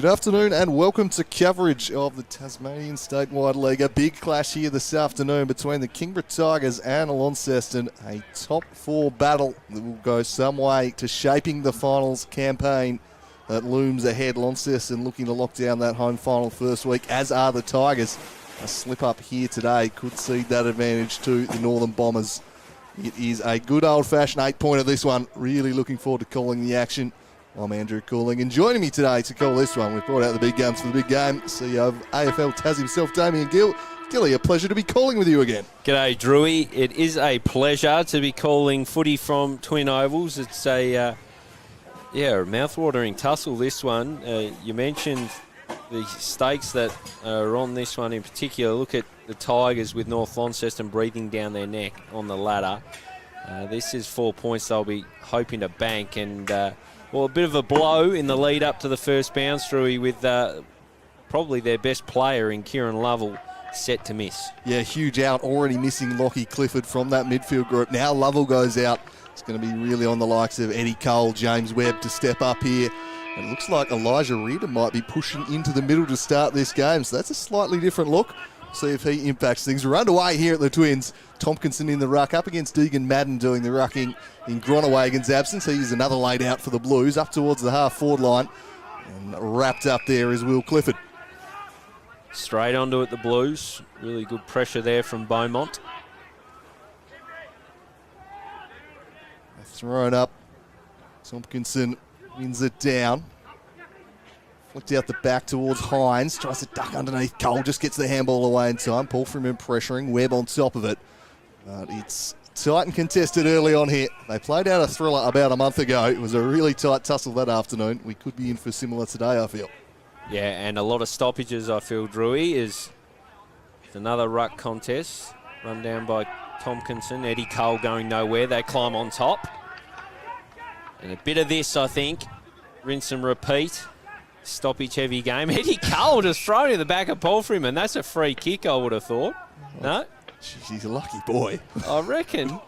Good afternoon and welcome to coverage of the Tasmanian Statewide League. A big clash here this afternoon between the Kingborough Tigers and Launceston. A top four battle that will go some way to shaping the finals campaign that looms ahead. Launceston looking to lock down that home final first week, as are the Tigers. A slip up here today could cede that advantage to the Northern Bombers. It is a good old-fashioned 8-pointer this one. Really looking forward to calling the action. I'm Andrew Cooling, and joining me today to call this one, we've brought out the big guns for the big game, CEO of AFL Tas himself, Damien Gill. Gilly, a pleasure to be calling with you again. G'day, Drewy. It is a pleasure to be calling footy from Twin Ovals. It's a mouth-watering tussle, this one. You mentioned the stakes that are on this one in particular. Look at the Tigers with North Launceston breathing down their neck on the ladder. This is 4 points they'll be hoping to bank, and a bit of a blow in the lead up to the first bounce, Drewy, with probably their best player in Kieran Lovell set to miss. Yeah, huge out, already missing Lockie Clifford from that midfield group. Now Lovell goes out. It's going to be really on the likes of Eddie Cole, James Webb to step up here. And it looks like Elijah Reardon might be pushing into the middle to start this game, so that's a slightly different look. See if he impacts things. We're underway here at the Twins. Tompkinson in the ruck, up against Deegan Madden doing the rucking in Gronewagen's absence. He's another laid out for the Blues, up towards the half-forward line. And wrapped up there is Will Clifford. Straight onto it, the Blues. Really good pressure there from Beaumont. Thrown up. Tompkinson wins it down. Flicked out the back towards Hines. Tries to duck underneath Cole. Just gets the handball away in time. Paul Freeman pressuring. Webb on top of it. But it's tight and contested early on here. They played out a thriller about a month ago. It was a really tight tussle that afternoon. We could be in for similar today, I feel. Yeah, and a lot of stoppages, I feel, Drewy. Is another ruck contest. Run down by Tompkinson. Eddie Cole going nowhere. They climb on top. And a bit of this, I think. Rinse and repeat. Stoppage heavy game. Eddie Cole just thrown in the back of Paul Freeman. That's a free kick, I would have thought. No? He's a lucky boy. I reckon.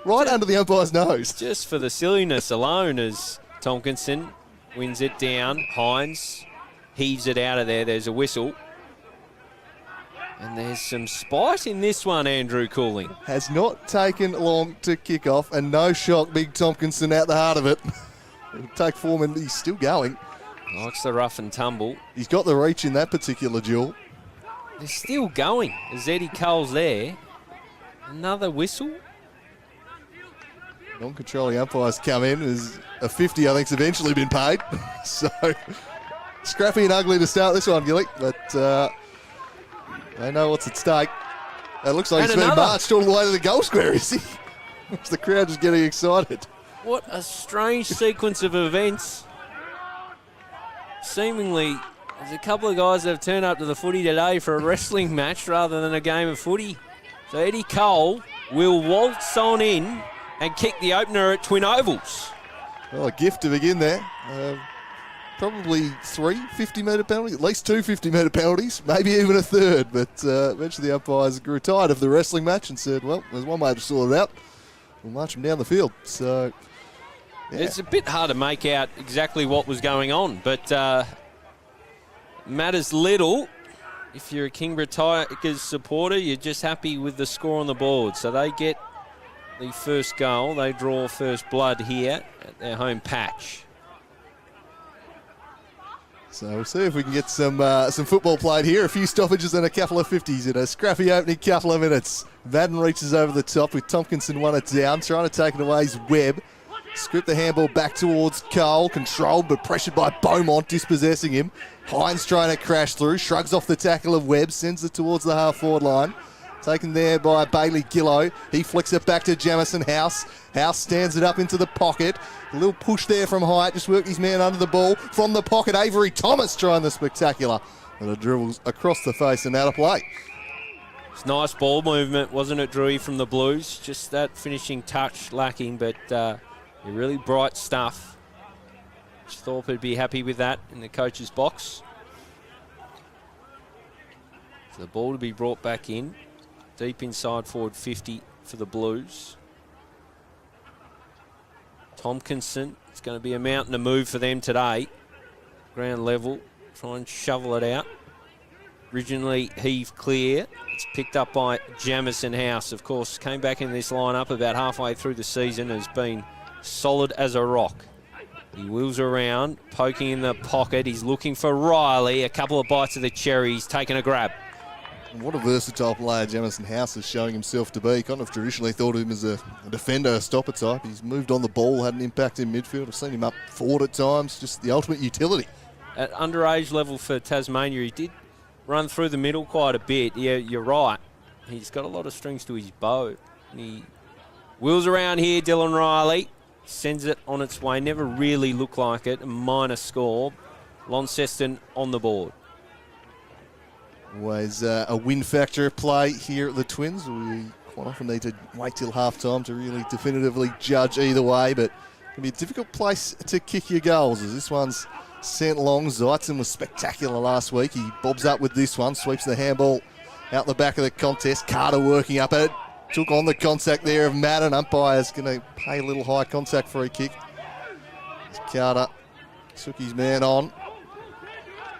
Right under the umpire's nose. Just for the silliness alone, as Tompkinson wins it down. Hines heaves it out of there. There's a whistle. And there's some spite in this one, Andrew Cooling. Has not taken long to kick off, and no shock, big Tompkinson out the heart of it. It'll take Foreman, he's still going. Likes the rough and tumble. He's got the reach in that particular duel. They're still going as Eddie Cole's there. Another whistle. Non-controlling umpires come in as a 50, I think, has eventually been paid. So, scrappy and ugly to start this one, Gilly. But they know what's at stake. It looks like he's been marched all the way to the goal square, is he? The crowd just getting excited. What a strange sequence of events. Seemingly, there's a couple of guys that have turned up to the footy today for a wrestling match rather than a game of footy. So Eddie Cole will waltz on in and kick the opener at Twin Ovals. Well, a gift to begin there. Probably 3 50-metre penalties, at least 2 50-metre penalties, maybe even a third. But eventually the umpires grew tired of the wrestling match and said, well, there's one way to sort it out. We'll march them down the field. So, yeah. It's a bit hard to make out exactly what was going on, but matters little. If you're a Kingborough Tigers supporter, you're just happy with the score on the board. So they get the first goal. They draw first blood here at their home patch. So we'll see if we can get some football played here. A few stoppages and a couple of 50s in a scrappy opening couple of minutes. Madden reaches over the top with Tompkinson won it down. Trying to take it away is Webb. Script the handball back towards Cole. Controlled but pressured by Beaumont, dispossessing him. Hines trying to crash through. Shrugs off the tackle of Webb. Sends it towards the half-forward line. Taken there by Bailey Gillow. He flicks it back to Jamison House. House stands it up into the pocket. A little push there from Hyatt. Just worked his man under the ball. From the pocket, Avery Thomas trying the spectacular. And it dribbles across the face and out of play. It's nice ball movement, wasn't it, Drewy, from the Blues? Just that finishing touch lacking, but really bright stuff. Thorpe would be happy with that in the coach's box. So the ball to be brought back in. Deep inside forward 50 for the Blues. Tompkinson, it's going to be a mountain to move for them today. Ground level, try and shovel it out. Originally heaved clear. It's picked up by Jamison House. Of course, came back in this lineup about halfway through the season. Has been solid as a rock. He wheels around, poking in the pocket. He's looking for Riley. A couple of bites of the cherry. He's taken a grab. What a versatile player Jamison House is showing himself to be. Kind of traditionally thought of him as a defender, a stopper type. He's moved on the ball, had an impact in midfield. I've seen him up forward at times. Just the ultimate utility. At underage level for Tasmania, he did run through the middle quite a bit. Yeah, you're right. He's got a lot of strings to his bow. And he wheels around here, Dylan Riley. Sends it on its way. Never really looked like it. A minor score. Launceston on the board. Always a win factor at play here at the Twins. We quite often need to wait till half-time to really definitively judge either way, but it can be a difficult place to kick your goals, as this one's sent long. Zeitzen was spectacular last week. He bobs up with this one, sweeps the handball out the back of the contest. Carter working up it. Took on the contact there of Madden. Umpire's going to pay a little high contact free kick. Carter took his man on.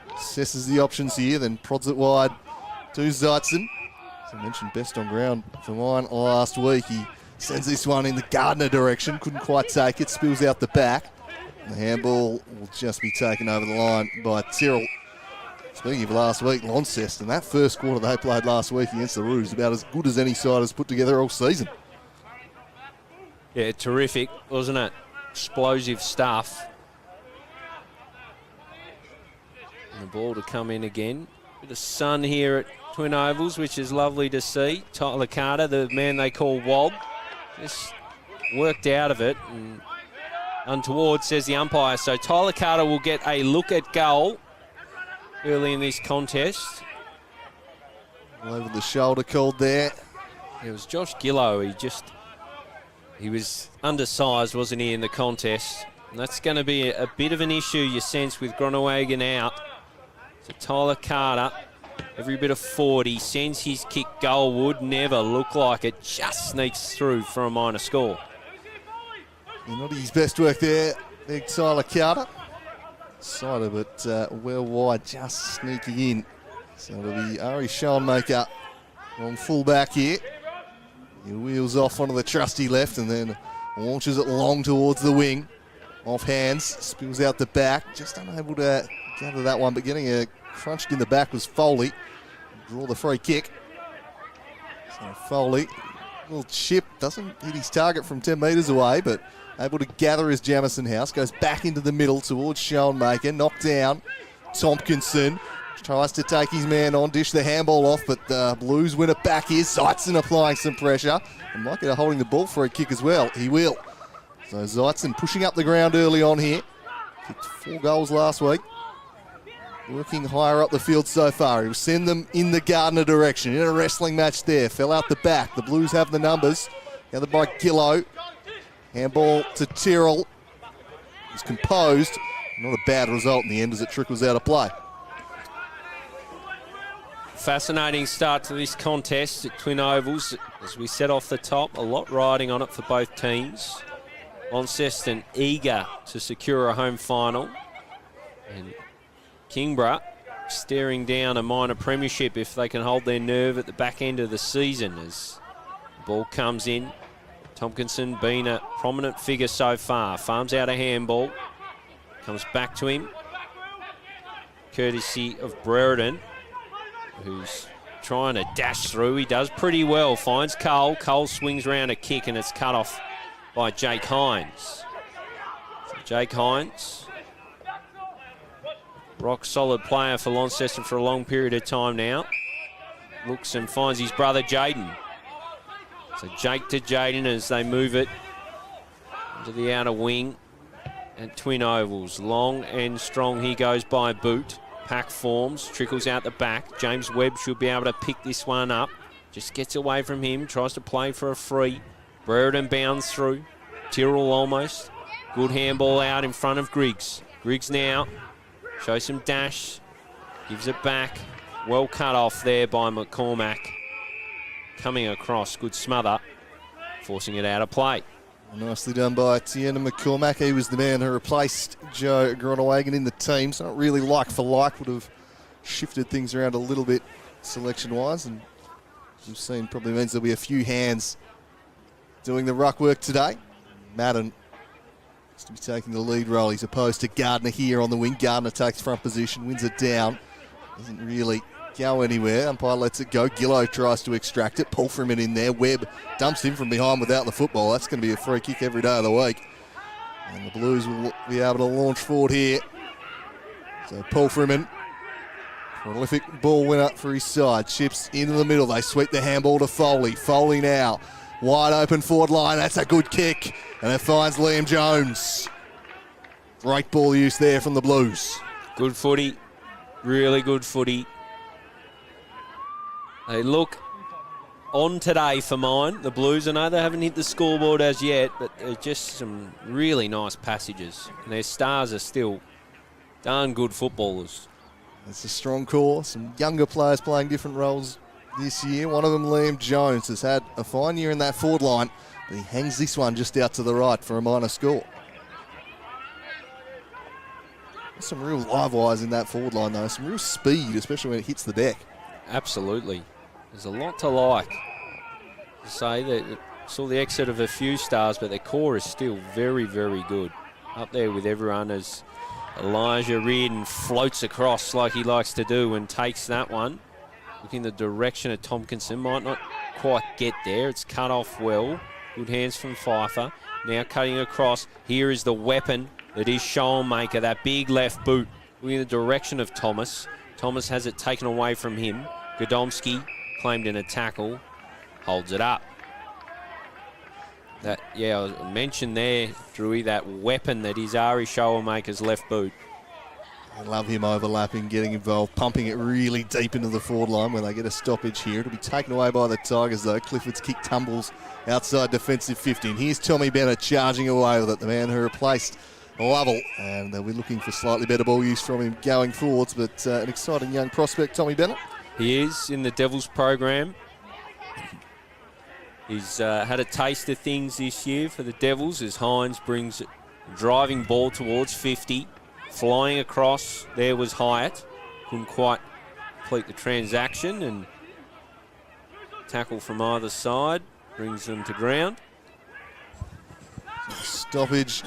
Assesses the options here, then prods it wide to Zeitzen. As I mentioned, best on ground for mine last week. He sends this one in the Gardner direction. Couldn't quite take it. Spills out the back. The handball will just be taken over the line by Tyrrell. Speaking of last week, Launceston, that first quarter they played last week against the Roos, about as good as any side has put together all season. Yeah, terrific, wasn't it? Explosive stuff. And the ball to come in again. Bit of sun here at Twin Ovals, which is lovely to see. Tyler Carter, the man they call Wob, just worked out of it. And untoward, says the umpire. So Tyler Carter will get a look at goal early in this contest. Over the shoulder called there. It was Josh Gillow. He was undersized, wasn't he, in the contest? And that's going to be a bit of an issue, you sense, with Groenewegen out. So Tyler Carter, every bit of 40, sends his kick goalward. Never looked like it. Just sneaks through for a minor score. Not his best work there, big Tyler Carter. Sighted, but well wide, just sneaking in. So it'll be Ari Schoenmaker on full back here. He wheels off onto the trusty left and then launches it long towards the wing. Off hands, spills out the back. Just unable to gather that one, but getting crunched in the back was Foley. Draw the free kick. So Foley, little chip, doesn't hit his target from 10 metres away, but able to gather his Jamison House. Goes back into the middle towards Schoenmaker. Knocked down. Tompkinson tries to take his man on. Dish the handball off, but the Blues win it back here. Zeitzen applying some pressure. And might get a holding the ball for a kick as well. He will. So Zeitzen pushing up the ground early on here. Kicked 4 goals last week. Working higher up the field so far. He'll send them in the Gardner direction. In a wrestling match there. Fell out the back. The Blues have the numbers. Gathered by Gillow. Handball to Tyrrell. He's composed. Not a bad result in the end as it trickles out of play. Fascinating start to this contest at Twin Ovals. As we set off the top, a lot riding on it for both teams. Launceston eager to secure a home final. And Kingborough staring down a minor premiership if they can hold their nerve at the back end of the season as the ball comes in. Tompkinson been a prominent figure so far. Farms out a handball. Comes back to him. Courtesy of Brereton, who's trying to dash through. He does pretty well. Finds Cole. Cole swings around a kick and it's cut off by Jake Hines. So Jake Hines, rock solid player for Launceston for a long period of time now. Looks and finds his brother Jaden. So Jake to Jaden as they move it into the outer wing at Twin Ovals. Long and strong he goes by boot. Pack forms, trickles out the back. James Webb should be able to pick this one up. Just gets away from him, tries to play for a free. Brereton bounds through. Tyrrell almost. Good handball out in front of Griggs. Griggs now shows some dash. Gives it back. Well cut off there by McCormack. Coming across, good smother. Forcing it out of play. Nicely done by Tiana McCormack. He was the man who replaced Joe Gronewagen in the team. So not really like for like, would have shifted things around a little bit selection-wise. And as we've seen, probably means there'll be a few hands doing the ruck work today. Madden is to be taking the lead role. He's opposed to Gardner here on the wing. Gardner takes front position, wins it down. Doesn't really go anywhere. Umpire lets it go. Gillow tries to extract it. Paul Freeman in there. Webb dumps in from behind without the football. That's going to be a free kick every day of the week. And the Blues will be able to launch forward here. So Paul Freeman, prolific ball winner for his side. Chips into the middle. They sweep the handball to Foley. Foley now. Wide open forward line. That's a good kick. And it finds Liam Jones. Great ball use there from the Blues. Good footy. Really good footy. They look on today for mine. The Blues, I know they haven't hit the scoreboard as yet, but they're just some really nice passages. And their stars are still darn good footballers. It's a strong core. Some younger players playing different roles this year. One of them, Liam Jones, has had a fine year in that forward line, but he hangs this one just out to the right for a minor score. There's some real live wires in that forward line, though. Some real speed, especially when it hits the deck. Absolutely. There's a lot to like. To say that saw the exit of a few stars, but their core is still very, very good. Up there with everyone as Elijah Reardon floats across like he likes to do and takes that one. Looking the direction of Tompkinson. Might not quite get there. It's cut off well. Good hands from Pfeiffer. Now cutting across. Here is the weapon that is Schoenmaker, that big left boot. Looking in the direction of Thomas. Thomas has it taken away from him. Godomski claimed in a tackle. Holds it up. That, yeah, I mentioned there, Drewy, that weapon that is Ari Schoenmaker's left boot. I love him overlapping, getting involved, pumping it really deep into the forward line when they get a stoppage here. It'll be taken away by the Tigers, though. Clifford's kick tumbles outside defensive 50. And here's Tommy Bennett charging away with it, the man who replaced Lovell. And they'll be looking for slightly better ball use from him going forwards, but an exciting young prospect, Tommy Bennett. He is in the Devils program. He's had a taste of things this year for the Devils as Hines brings a driving ball towards 50. Flying across, there was Hyatt. Couldn't quite complete the transaction, and tackle from either side brings them to ground. Stoppage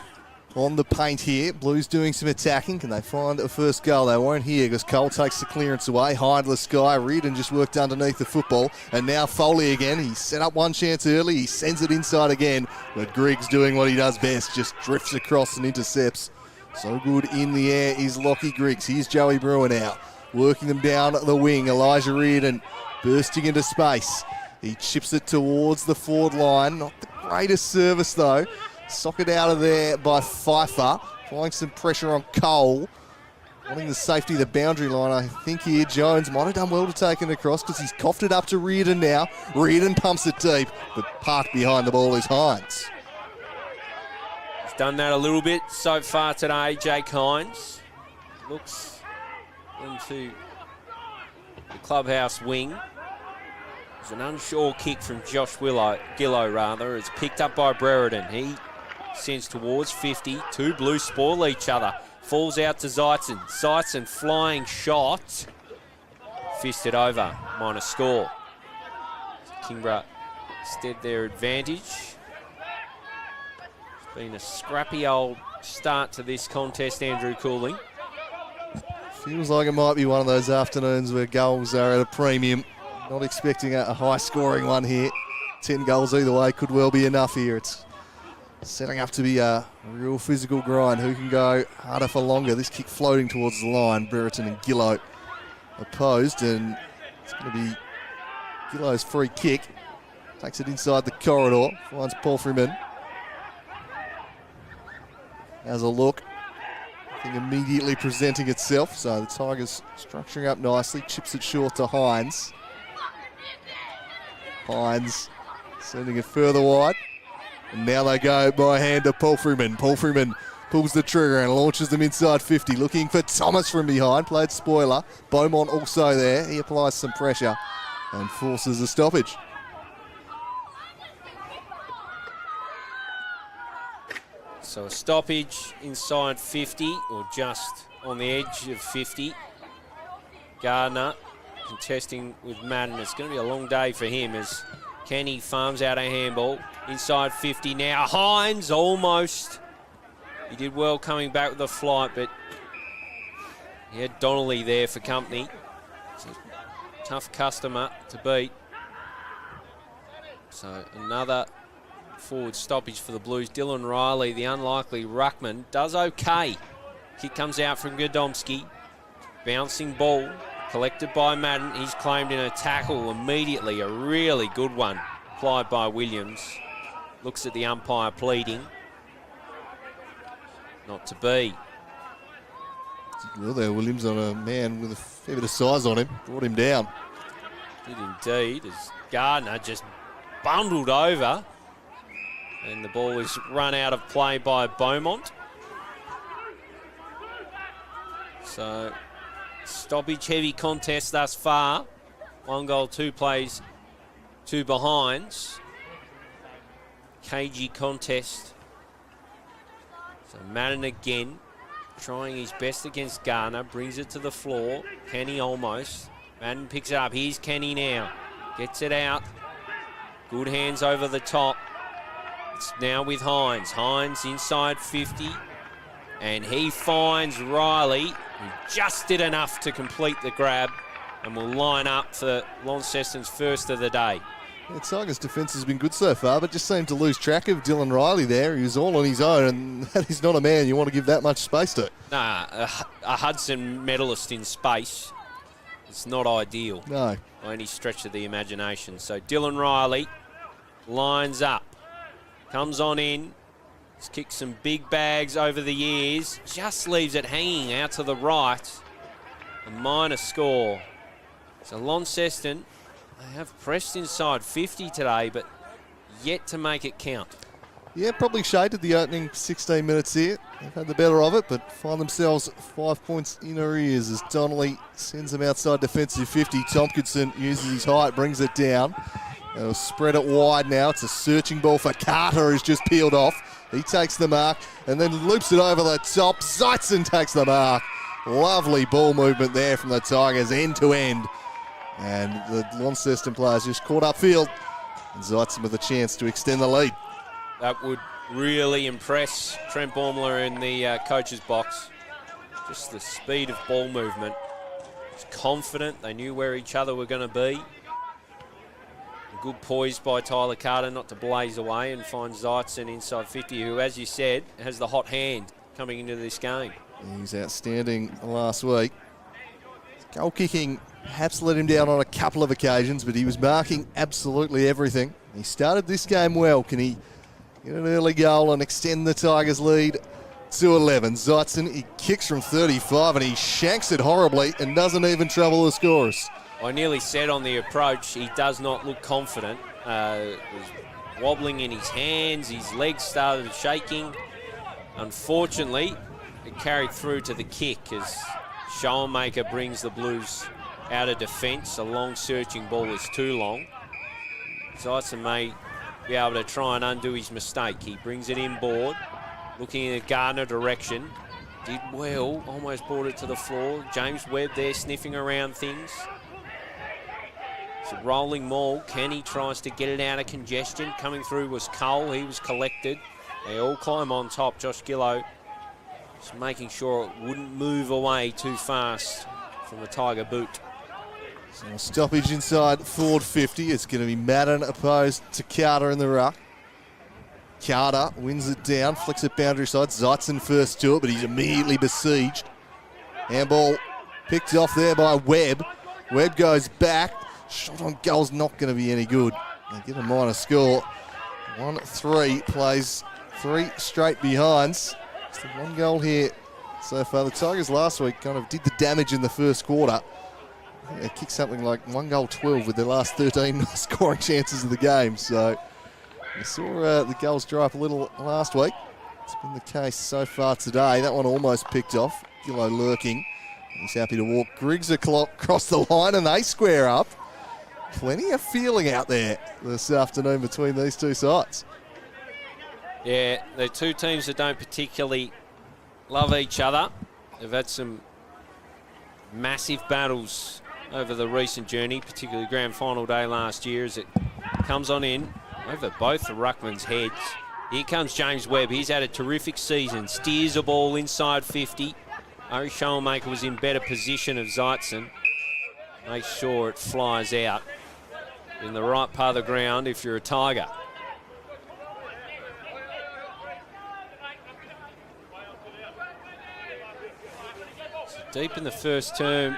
on the paint here. Blues doing some attacking. Can they find a first goal? They won't here because Cole takes the clearance away. Hindless guy. Reardon just worked underneath the football. And now Foley again. He set up one chance early. He sends it inside again. But Griggs doing what he does best. Just drifts across and intercepts. So good in the air is Lockie Griggs. Here's Joey Brewer now. Working them down the wing. Elijah Reardon bursting into space. He chips it towards the forward line. Not the greatest service though. Socket out of there by Pfeiffer. Applying some pressure on Cole. Wanting the safety of the boundary line, I think here. Jones might have done well to take it across because he's coughed it up to Reardon now. Reardon pumps it deep, but parked behind the ball is Hines. He's done that a little bit so far today, Jake Hines. Looks into the clubhouse wing. It's an unsure kick from Josh Gillow. It's picked up by Brereton. He sends towards 50. Two Blues spoil each other. Falls out to Zeitzen. Zeitzen flying shot. Fisted over. Minor score. Kingborough instead their advantage. It's been a scrappy old start to this contest, Andrew Cooling. Feels like it might be one of those afternoons where goals are at a premium. Not expecting a high-scoring one here. 10 goals either way could well be enough here. It's setting up to be a real physical grind. Who can go harder for longer? This kick floating towards the line. Brereton and Gillow opposed, and it's going to be Gillow's free kick. Takes it inside the corridor. Finds Paul Freeman. Has a look. I think immediately presenting itself. So the Tigers structuring up nicely. Chips it short to Hines. Hines sending it further wide. And now they go by hand to Paul Freeman. Paul Freeman pulls the trigger and launches them inside 50. Looking for Thomas from behind. Played spoiler. Beaumont also there. He applies some pressure and forces a stoppage. So a stoppage inside 50, or just on the edge of 50. Gardner contesting with Madden. It's going to be a long day for him as Kenny farms out a handball. Inside 50 now. Hines almost. He did well coming back with the flight, but he had Donnelly there for company. It's a tough customer to beat. So another forward stoppage for the Blues. Dylan Riley, the unlikely ruckman, does okay. Kick comes out from Godomski. Bouncing ball collected by Madden. He's claimed in a tackle immediately. A really good one applied by Williams. Looks at the umpire pleading. Not to be. Well, there, Williams on a man with a fair bit of size on him. Brought him down. Did indeed, as Gardner just bundled over. And the ball is run out of play by Beaumont. So, stoppage heavy contest thus far. 1 goal, 2 plays, 2 behinds. Cagey contest. So Madden again, trying his best against Garner, brings it to the floor. Kenny almost. Madden picks it up. Here's Kenny now. Gets it out. Good hands over the top. It's now with Hines. Hines inside 50. And he finds Riley, who just did enough to complete the grab and will line up for Launceston's first of the day. Yeah, Tigers' defence has been good so far, but just seemed to lose track of Dylan Riley there. He was all on his own, and that is not a man you want to give that much space to. Nah, a Hudson medalist in space. It's not ideal. No. By any stretch of the imagination. So Dylan Riley lines up. Comes on in. He's kicked some big bags over the years. Just leaves it hanging out to the right. A minor score. So Launceston, they have pressed inside 50 today, but yet to make it count. Yeah, probably shaded the opening 16 minutes here. They've had the better of it, but find themselves 5 points in arrears as Donnelly sends them outside defensive 50. Tompkinson uses his height, brings it down. They'll spread it wide now. It's a searching ball for Carter, who's just peeled off. He takes the mark and then loops it over the top. Zeitzen takes the mark. Lovely ball movement there from the Tigers, end to end. And the Launceston players just caught upfield. And Zeitzen with a chance to extend the lead. That would really impress Trent Baumler in the coach's box. Just the speed of ball movement. It's confident. They knew where each other were going to be. Good poise by Tyler Carter not to blaze away and find Zeitzen inside 50, who, as you said, has the hot hand coming into this game. He was outstanding last week. Goal kicking perhaps let him down on a couple of occasions, but he was marking absolutely everything. He started this game well. Can he get an early goal and extend the Tigers' lead to 11? Zeitzen, he kicks from 35 and he shanks it horribly and doesn't even trouble the scorers. I nearly said on the approach, he does not look confident. Was wobbling in his hands, his legs started shaking. Unfortunately, it carried through to the kick as Schoenmaker brings the Blues out of defence. A long searching ball is too long. Zeitzen may be able to try and undo his mistake. He brings it inboard, looking in the Gardner direction. Did well, almost brought it to the floor. James Webb there sniffing around things. It's a rolling maul. Kenny tries to get it out of congestion. Coming through was Cole. He was collected. They all climb on top. Josh Gillow just making sure it wouldn't move away too fast from the Tiger boot. So a stoppage inside forward 50. It's going to be Madden opposed to Carter in the ruck. Carter wins it down, flicks it boundary side. Zeitzen first to it, but he's immediately besieged. Handball picked off there by Webb. Webb goes back. Shot on goal's not going to be any good. They get a minor score. 1-3, plays 3 straight behinds. Just 1 goal here so far. The Tigers last week kind of did the damage in the first quarter. They kicked something like 1 goal 12 with their last 13 scoring chances of the game. So we saw the goals dry up a little last week. It's been the case so far today. That one almost picked off. Gillow lurking. He's happy to walk Griggs across the line and they square up. Plenty of feeling out there this afternoon between these two sides. Yeah, they're two teams that don't particularly love each other. They've had some massive battles over the recent journey, particularly grand final day last year as it comes on in over both the ruckman's heads. Here comes James Webb. He's had a terrific season. Steers a ball inside 50. Ari Schoenmaker was in better position of Zeitzen. Make sure it flies out in the right part of the ground if you're a Tiger. So deep in the first term,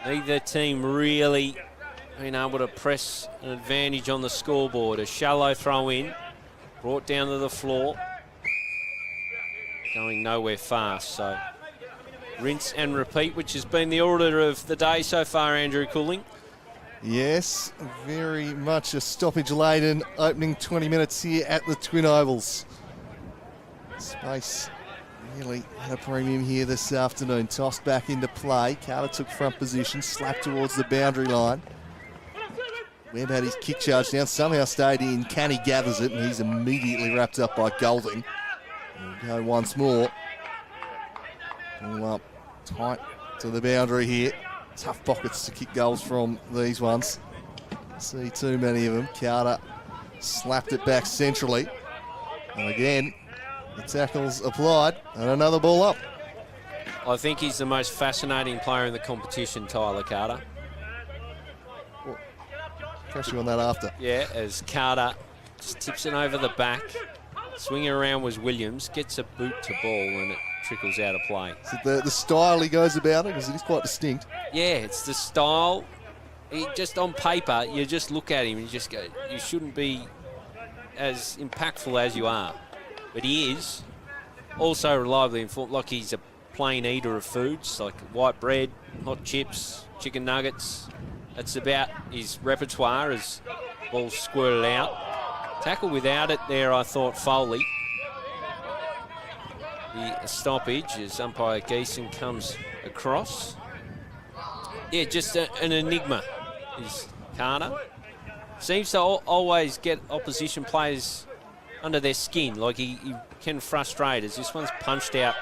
neither team really been able to press an advantage on the scoreboard. A shallow throw in, brought down to the floor. Going nowhere fast, so rinse and repeat, which has been the order of the day so far, Andrew Cooling. Yes, very much a stoppage-laden opening 20 minutes here at the Twin Ovals. Space really at a premium here this afternoon. Tossed back into play. Carter took front position, slapped towards the boundary line. Webb had his kick charge down, somehow stayed in. Canny gathers it, and he's immediately wrapped up by Golding. We'll go once more. All up tight to the boundary here. Tough pockets to kick goals from these ones. See too many of them. Carter slapped it back centrally. And again, the tackle's applied and another ball up. I think he's the most fascinating player in the competition, Tyler Carter. Well, press you on that after. Yeah, as Carter just tips it over the back. Swinging around was Williams, gets a boot to ball and it trickles out of play. Is it the style he goes about it? Because it is quite distinct. Yeah, it's the style. Just on paper, you just look at him and you just go, you shouldn't be as impactful as you are. But he is also reliably informed, like he's a plain eater of foods, like white bread, hot chips, chicken nuggets. That's about his repertoire as balls squirted out. Tackle without it there, I thought, Foley. The stoppage as umpire Geeson comes across. Yeah, just an enigma is Carter. Seems to always get opposition players under their skin, like he can frustrate us. This one's punched out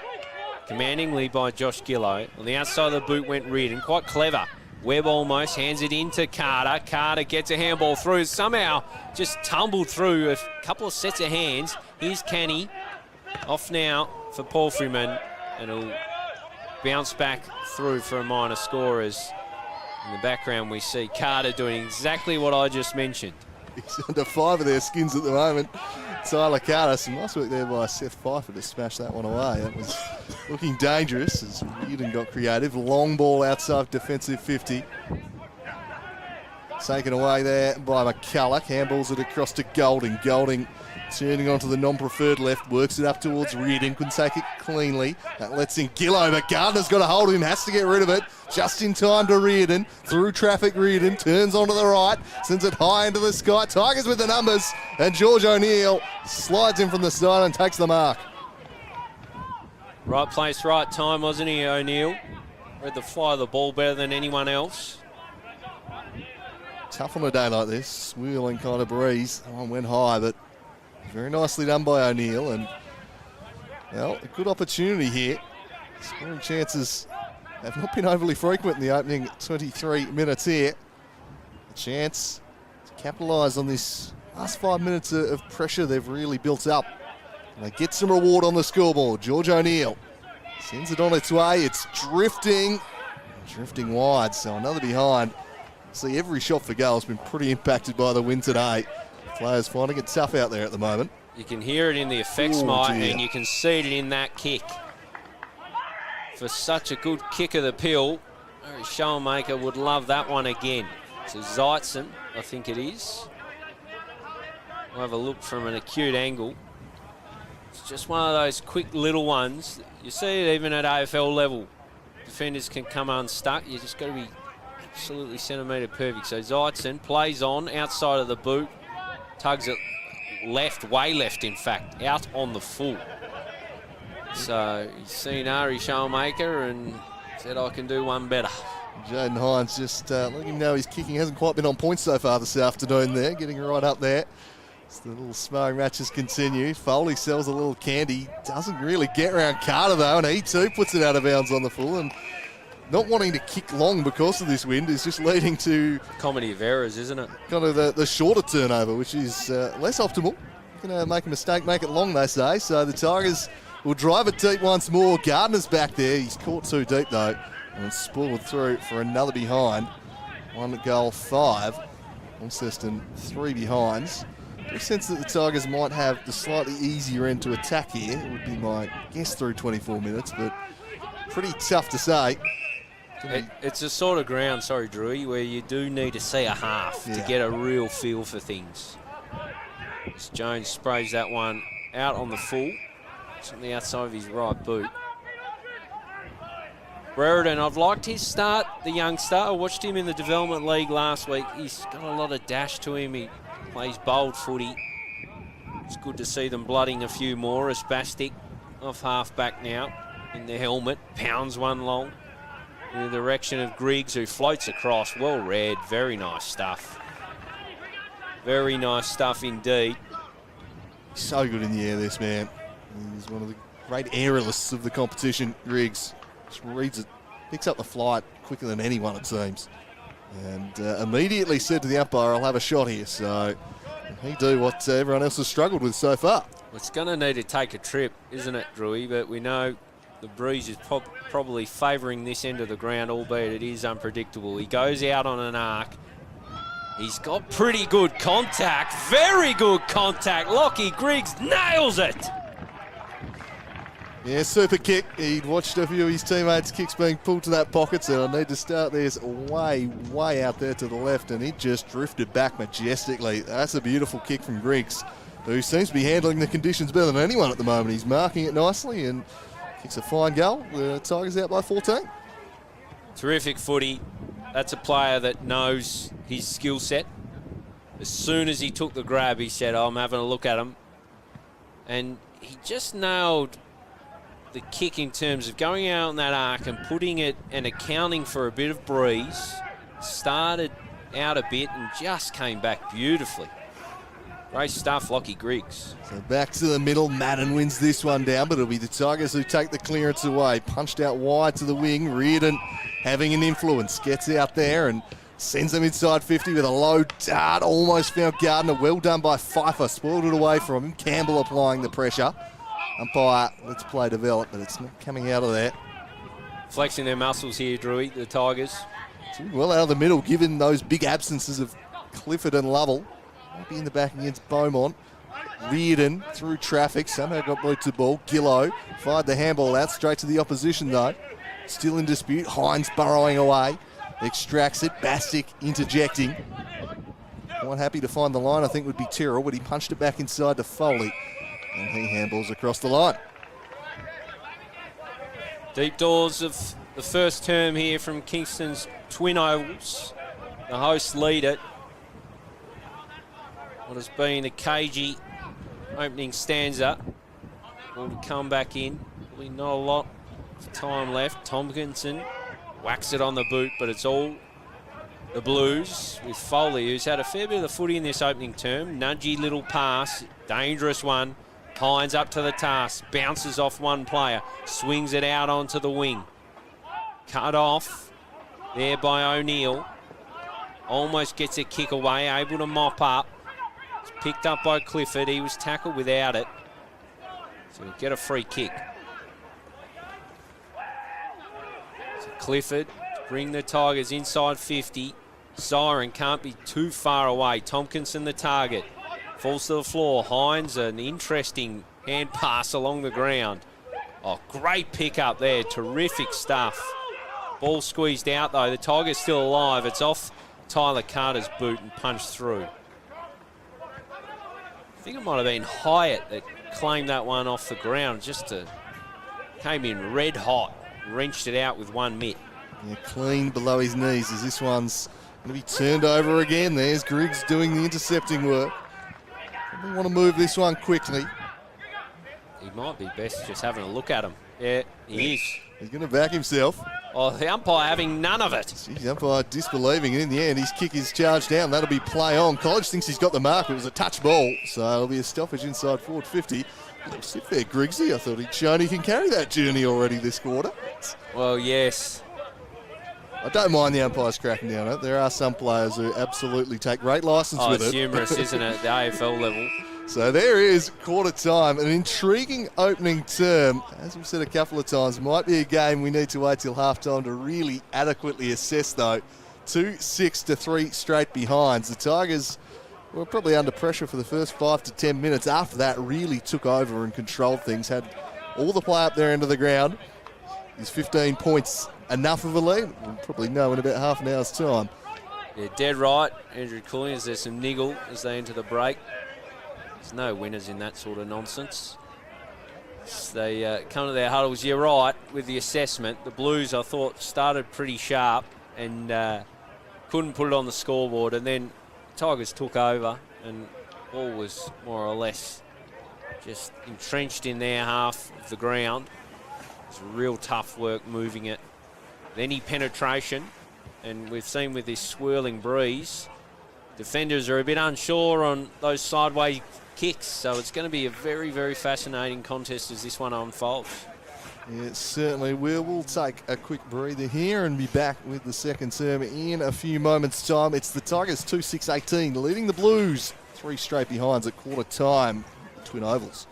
commandingly by Josh Gillow. On the outside of the boot went Reardon, quite clever. Webb almost hands it into Carter. Carter gets a handball through, somehow just tumbled through a couple of sets of hands. Here's Canny, off now for Paul Freeman, and he'll bounce back through for a minor score as in the background we see Carter doing exactly what I just mentioned. He's under 5 of their skins at the moment. Tyler Carter, some nice work there by Seth Pfeiffer to smash that one away. That was looking dangerous as Reardon got creative. Long ball outside defensive 50. Taken away there by McCulloch. Handballs it across to Golding. Golding turning onto the non-preferred left, works it up towards Reardon, couldn't take it cleanly. That lets in Gillow, but Gardner's got a hold of him, has to get rid of it. Just in time to Reardon, through traffic Reardon, turns onto the right, sends it high into the sky. Tigers with the numbers, and George O'Neill slides in from the side and takes the mark. Right place, right time, wasn't he, O'Neill? Read the fly of the ball better than anyone else. Tough on a day like this, swirling kind of breeze. That one went high, but very nicely done by O'Neill, and well, a good opportunity here. Scoring chances have not been overly frequent in the opening 23 minutes here. A chance to capitalise on this last 5 minutes of pressure they've really built up. And they get some reward on the scoreboard. George O'Neill sends it on its way. It's drifting wide, so another behind. See, every shot for goal has been pretty impacted by the win today. Players finding it tough out there at the moment. You can hear it in the effects, Mike, and you can see it in that kick. For such a good kick of the pill, Harry Schoenmaker would love that one again. So Zeitzen, I think it is. We'll have a look from an acute angle. It's just one of those quick little ones. You see it even at AFL level. Defenders can come unstuck. You just got to be absolutely centimetre perfect. So Zeitzen plays on, outside of the boot. Tugs it left, way left in fact, out on the full. So he's seen Ari Schoenmaker and said, I can do one better. Jaden Hines just letting him know his kicking hasn't quite been on point so far this afternoon there, getting right up there As the little sparring matches continue, Foley sells a little candy. Doesn't really get around Carter though, and he too puts it out of bounds on the full. And not wanting to kick long because of this wind is just leading to Comedy of errors, isn't it? kind of the shorter turnover, which is less optimal. Going to make a mistake, make it long, they say. So the Tigers will drive it deep once more. Gardner's back there. He's caught too deep though, and it's spoiled through for another behind. 1 goal 5. Launceston 3 behinds. I sense that the Tigers might have the slightly easier end to attack here. It would be my guess through 24 minutes, but pretty tough to say. It's a sort of ground, sorry, Drewy, where you do need to see a half to get a real feel for things. As Jones sprays that one out on the full. It's on the outside of his right boot. Brereton, I've liked his start, the youngster. I watched him in the Development League last week. He's got a lot of dash to him. He plays bold footy. It's good to see them blooding a few more as Bastic off half-back now in the helmet. Pounds one long in the direction of Griggs, who floats across. Well read. Very nice stuff. Very nice stuff indeed. So good in the air, this man. He's one of the great aerialists of the competition, Griggs. Just reads it, picks up the flight quicker than anyone, it seems. And immediately said to the umpire, I'll have a shot here. So he do what everyone else has struggled with so far. It's going to need to take a trip, isn't it, Drewy? But we know the breeze is probably favouring this end of the ground, albeit it is unpredictable. He goes out on an arc. He's got pretty good contact, very good contact. Lockie Griggs nails it. Yeah, super kick. He'd watched a few of his teammates' kicks being pulled to that pocket, so I need to start this way, way out there to the left, and it just drifted back majestically. That's a beautiful kick from Griggs, who seems to be handling the conditions better than anyone at the moment. He's marking it nicely and kicks a fine goal. The Tigers out by 14. Terrific footy. That's a player that knows his skill set. As soon as he took the grab, he said, I'm having a look at him. And he just nailed the kick in terms of going out on that arc and putting it and accounting for a bit of breeze. Started out a bit and just came back beautifully. Great stuff, Lockie Griggs. So back to the middle. Madden wins this one down, but it'll be the Tigers who take the clearance away. Punched out wide to the wing. Reardon having an influence. Gets out there and sends them inside 50 with a low dart. Almost found Gardner. Well done by Pfeiffer. Spoiled it away from him. Campbell applying the pressure. Umpire, let's play develop, but it's not coming out of there. Flexing their muscles here, Drewy, the Tigers. Well out of the middle, given those big absences of Clifford and Lovell. Might be in the back against Beaumont. Reardon through traffic, somehow got boots the ball. Gillow fired the handball out, straight to the opposition though. Still in dispute, Hines burrowing away. Extracts it, Bastic interjecting. Quite happy to find the line, I think would be Tyrrell, but he punched it back inside to Foley. And he handballs across the line. Deep doors of the first term here from Kingston's Twin Ovals. The hosts lead it. What has been a cagey opening stanza. Will to come back in. Probably not a lot of time left. Tompkinson whacks it on the boot, but it's all the Blues with Foley, who's had a fair bit of the footy in this opening term. Nudgy little pass, dangerous one. Hines up to the task, bounces off one player, swings it out onto the wing. Cut off there by O'Neill. Almost gets a kick away, able to mop up. It's picked up by Clifford. He was tackled without it. So he'll get a free kick. So Clifford to bring the Tigers inside 50. Siren can't be too far away. Tompkinson the target. Falls to the floor. Hines, an interesting hand pass along the ground. Oh, great pick up there. Terrific stuff. Ball squeezed out, though. The Tigers still alive. It's off Tyler Carter's boot and punched through. I think it might have been Hyatt that claimed that one off the ground. Came in red hot. Wrenched it out with one mitt. Yeah, clean below his knees as this one's going to be turned over again. There's Griggs doing the intercepting work. We want to move this one quickly. He might be best just having a look at him. Yeah, he is. He's going to back himself. Oh, the umpire having none of it. Geez, the umpire disbelieving, and in the end, his kick is charged down. That'll be play on. College thinks he's got the mark, but it was a touch ball, so it'll be a stoppage inside forward 50. Little sit there, Griggsy. I thought he'd shown he can carry that journey already this quarter. Well, yes. I don't mind the umpires cracking down on it. There are some players who absolutely take great licence with it. Oh, it's humorous, isn't it, the AFL level? So there is quarter time, an intriguing opening term. As we've said a couple of times, might be a game we need to wait till half-time to really adequately assess, though. 2-6 to 3 straight behinds. The Tigers were probably under pressure for the first 5 to 10 minutes. After that, really took over and controlled things, had all the play up their end of the ground. Is 15 points enough of a lead? We'll probably know in about half an hour's time. Yeah, dead right, Andrew Collins. There's some niggle as they enter the break. There's no winners in that sort of nonsense. As they come to their huddles. You're right with the assessment. The Blues, I thought, started pretty sharp and couldn't put it on the scoreboard. And then Tigers took over and all was more or less just entrenched in their half of the ground. It's real tough work moving it. Any penetration, and we've seen with this swirling breeze, defenders are a bit unsure on those sideways kicks, so it's going to be a very, very fascinating contest as this one unfolds. Yeah, it certainly will. We'll take a quick breather here and be back with the second term in a few moments' time. It's the Tigers 2-6-18, leading the Blues 3 straight behinds at quarter time. Twin Ovals.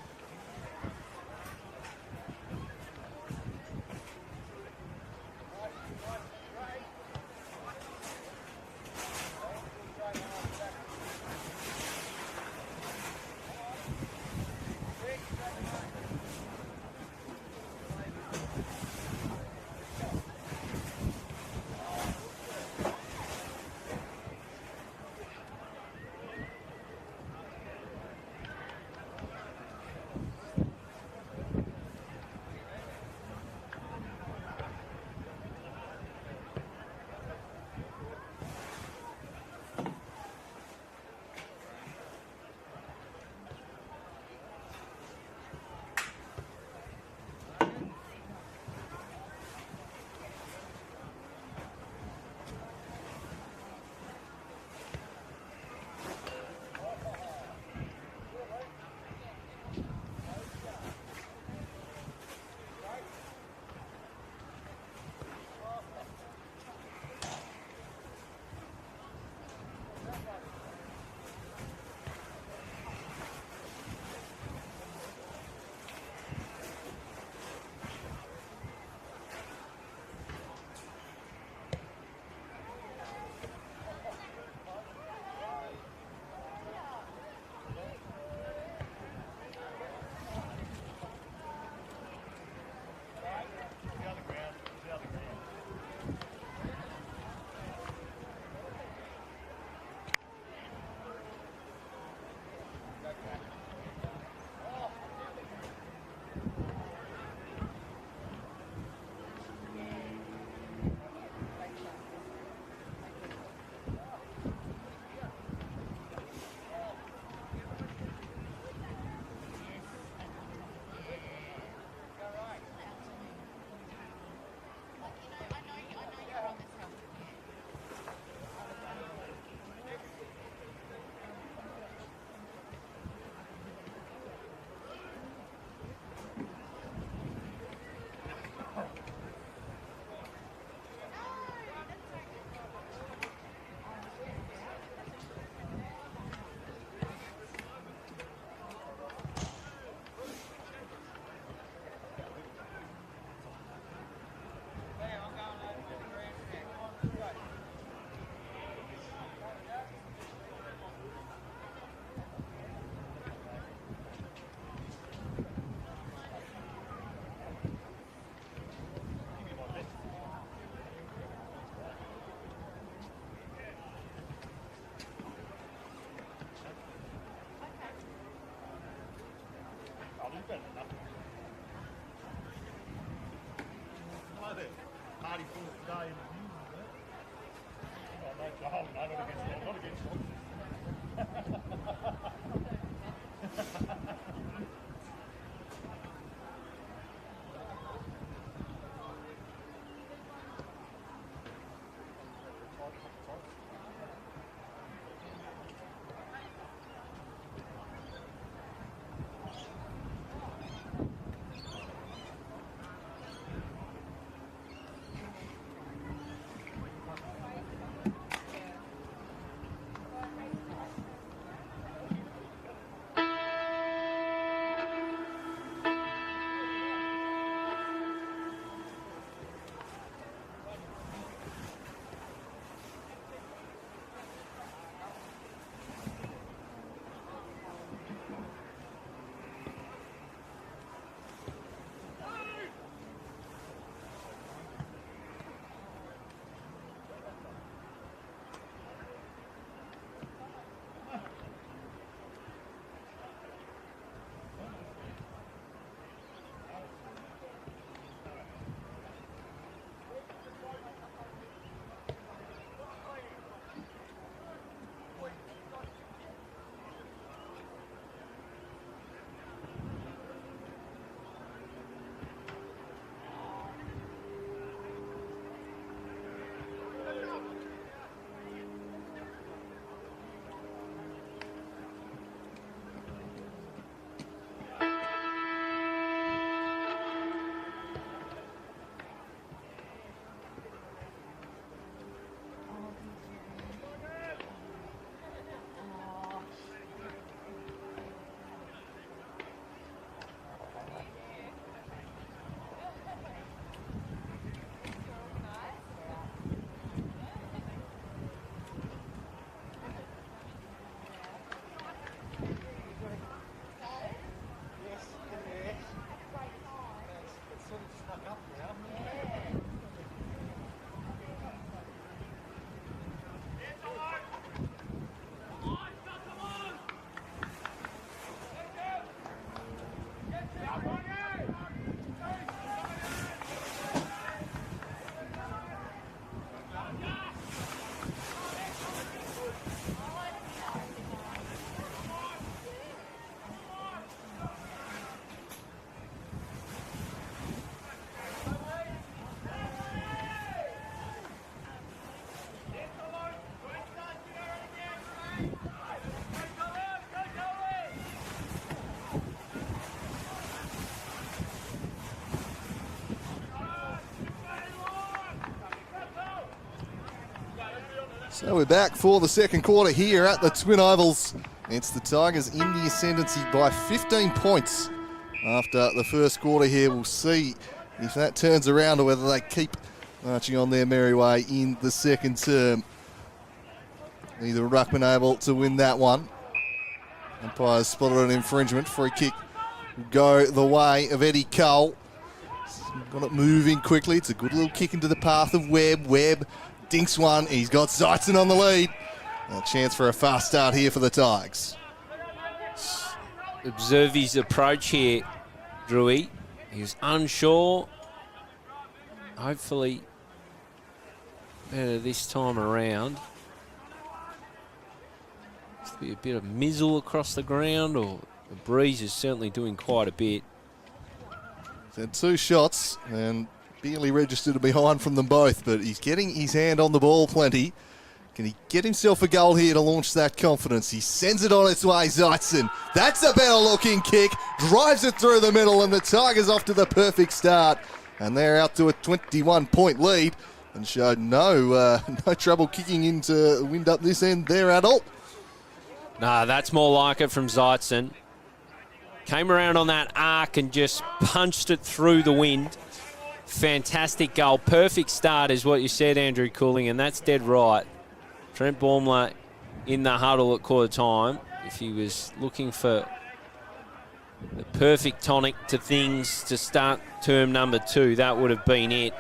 So we're back for the second quarter here at the Twin Ovals. It's the Tigers in the ascendancy by 15 points after the first quarter here. We'll see if that turns around or whether they keep marching on their merry way in the second term. Neither Ruckman able to win that one. Umpires spotted an infringement. Free kick will go the way of Eddie Cole. Got it moving quickly. It's a good little kick into the path of Webb. Webb dinks one. He's got Zeitzen on the lead. A chance for a fast start here for the Tigers. Observe his approach here, Drewy. He's unsure. Hopefully better this time around. Must be a bit of mizzle across the ground, or the breeze is certainly doing quite a bit. He's had 2 shots and barely registered a behind from them both, but he's getting his hand on the ball plenty. Can he get himself a goal here to launch that confidence? He sends it on its way, Zeitzen. That's a better looking kick. Drives it through the middle, and the Tigers off to the perfect start. And they're out to a 21-point lead and showed no trouble kicking into wind up this end there at all. Nah, that's more like it from Zeitzen. Came around on that arc and just punched it through the wind. Fantastic goal. Perfect start is what you said, Andrew Cooling, and that's dead right. Trent Baumler in the huddle at quarter time. If he was looking for the perfect tonic to things to start term number 2, that would have been it.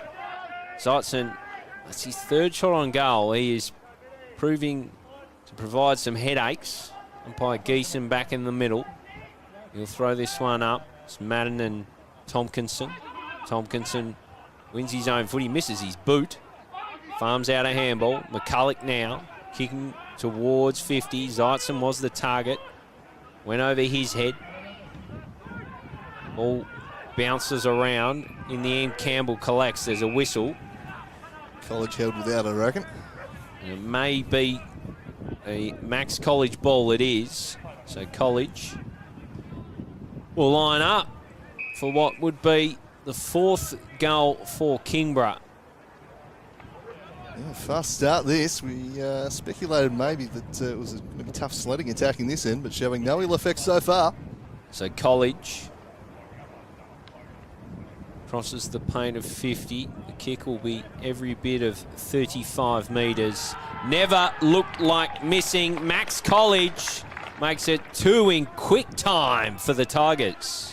Zeitzen, that's his 3rd shot on goal. He is proving to provide some headaches. Umpire Geeson back in the middle. He'll throw this one up. It's Madden and Tompkinson. Tompkinson wins his own foot. He misses his boot. Farms out a handball. McCulloch now kicking towards 50. Zeitzen was the target. Went over his head. Ball bounces around. In the end, Campbell collects. There's a whistle. College held without, I reckon. And it may be a Max College ball. It is. So College will line up for what would be the 4th goal for Kingborough. Yeah, fast start this. We speculated maybe that it was going to be tough sledding attacking this end, but showing no ill effects so far. So College crosses the paint of 50. The kick will be every bit of 35 metres. Never looked like missing. Max College makes it 2 in quick time for the Tigers.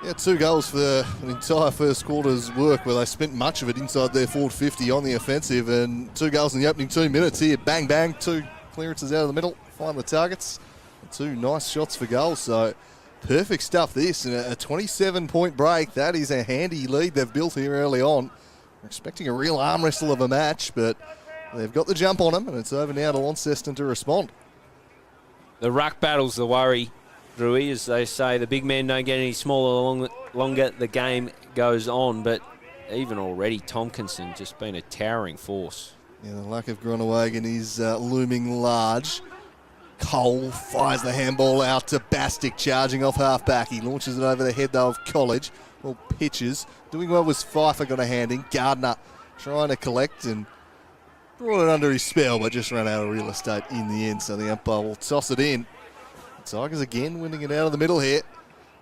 Yeah, 2 goals for an entire first quarter's work where they spent much of it inside their forward 50 on the offensive, and 2 goals in the opening 2 minutes here. Bang, bang, 2 clearances out of the middle, find the targets. 2 nice shots for goals, so perfect stuff this. And a 27-point break, that is a handy lead they've built here early on. We're expecting a real arm wrestle of a match, but they've got the jump on them, and it's over now to Launceston to respond. The ruck battle's the worry, Drewy, as they say. The big men don't get any smaller the longer the game goes on, but even already Tompkinson just been a towering force. Yeah, the luck of Groenewegen is looming large. Cole fires the handball out to Bastic, charging off half-back. He launches it over the head, though, of College. Well, pitches. Doing well was Pfeiffer, got a hand in. Gardner trying to collect and brought it under his spell, but just ran out of real estate in the end, so the umpire will toss it in. The Tigers again winning it out of the middle here.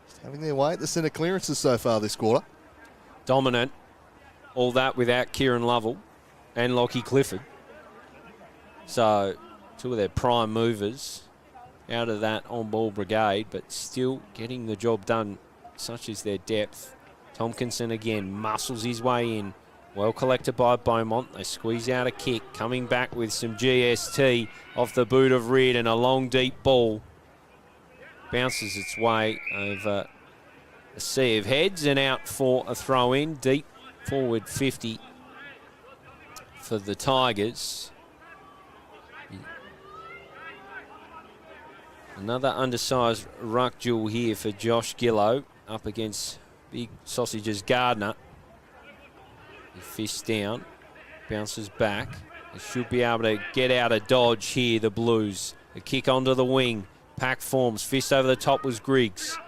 Just having their way at the centre clearances so far this quarter. Dominant. All that without Kieran Lovell and Lockie Clifford. So 2 of their prime movers out of that on-ball brigade, but still getting the job done, such as their depth. Tompkinson again muscles his way in. Well collected by Beaumont. They squeeze out a kick, coming back with some GST off the boot of Reed, and a long, deep ball bounces its way over a sea of heads and out for a throw-in. Deep forward 50 for the Tigers. Another undersized ruck duel here for Josh Gillow up against Big Sausages Gardner. He fists down, bounces back. They should be able to get out of dodge here, the Blues. A kick onto the wing. Pack forms. Fist over the top was Griggs.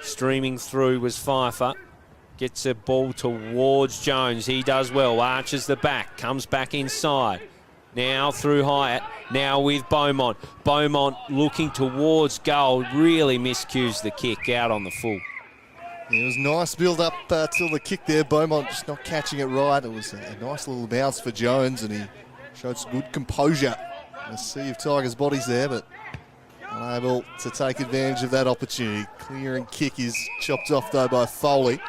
Streaming through was Pfeiffer. Gets a ball towards Jones. He does well. Arches the back. Comes back inside. Now through Hyatt. Now with Beaumont. Beaumont looking towards goal. Really miscues the kick out on the full. It was nice build-up till the kick there. Beaumont just not catching it right. It was a nice little bounce for Jones, and he showed some good composure. A sea of Tigers' bodies there, but unable to take advantage of that opportunity. Clear and kick is chopped off, though, by Foley.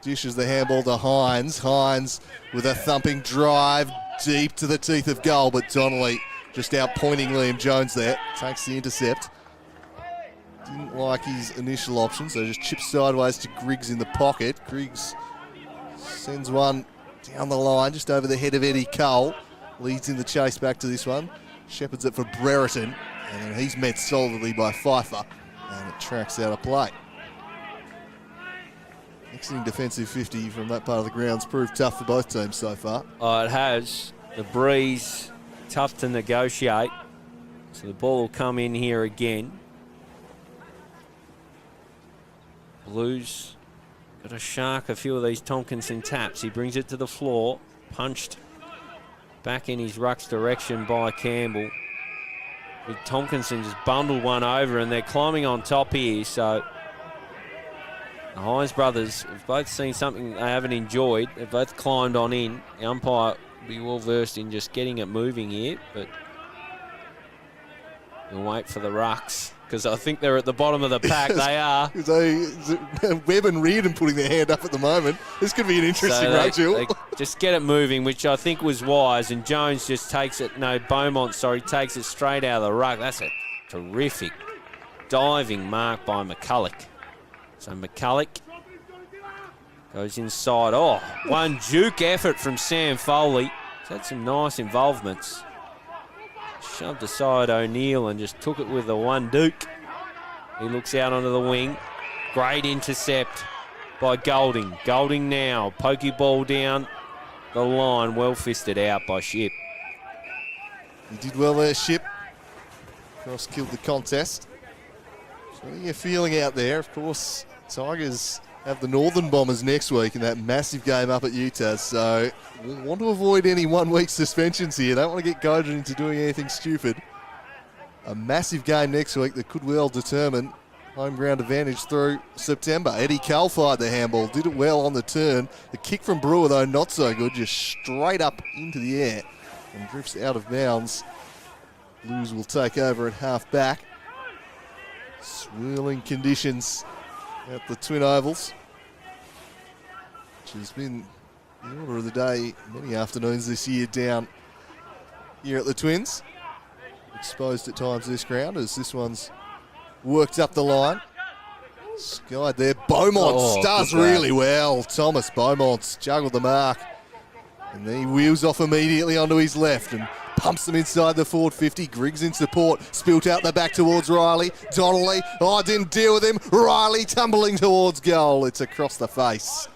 Dishes the handball to Hines. Hines with a thumping drive deep to the teeth of goal, but Donnelly just outpointing Liam Jones there. Takes the intercept. Didn't like his initial option, so just chips sideways to Griggs in the pocket. Griggs sends one down the line, just over the head of Eddie Cole. Leads in the chase back to this one. Shepherds it for Brereton, and then he's met solidly by Pfeiffer, and it tracks out of play. Excellent defensive 50 from that part of the ground's proved tough for both teams so far. Oh, it has. The breeze, tough to negotiate. So the ball will come in here again. Blues got to shark a few of these Tompkinson taps. He brings it to the floor, punched back in his ruck's direction by Campbell. With Tompkinson just bundled one over, and they're climbing on top here. So the Hines brothers have both seen something they haven't enjoyed. They've both climbed on in. The umpire will be well versed in just getting it moving here, but we'll wait for the rucks, because I think they're at the bottom of the pack. They are. Webb and Reardon putting their hand up at the moment. This could be an interesting ruck, Jill. They just get it moving, which I think was wise, and Jones just takes it, Beaumont, takes it straight out of the ruck. That's a terrific diving mark by McCulloch. So McCulloch goes inside. Oh, one juke effort from Sam Foley. He's had some nice involvements. Shoved aside O'Neill and just took it with the one duke. He looks out onto the wing. Great intercept by Golding. Golding now, pokey ball down the line, well fisted out by Ship. He did well there, Ship. Cross killed the contest. So what are you feeling out there? Of course, Tigers have the Northern Bombers next week in that massive game up at Utah, so we'll want to avoid any one-week suspensions here. Don't want to get goaded into doing anything stupid. A massive game next week that could well determine home ground advantage through September. Eddie Cole fired the handball, did it well on the turn. The kick from Brewer, though, not so good, just straight up into the air and drifts out of bounds. Blues will take over at half-back. Swirling conditions at the Twin Ovals, which has been the order of the day many afternoons this year down here at the Twins. Exposed at times this ground as this one's worked up the line. Skied there. Beaumont does really well. Thomas Beaumont's juggled the mark, and then he wheels off immediately onto his left and pumps them inside the forward 50. Griggs in support. Spilt out the back towards Riley. Donnelly. Oh, didn't deal with him. Riley tumbling towards goal. It's across the face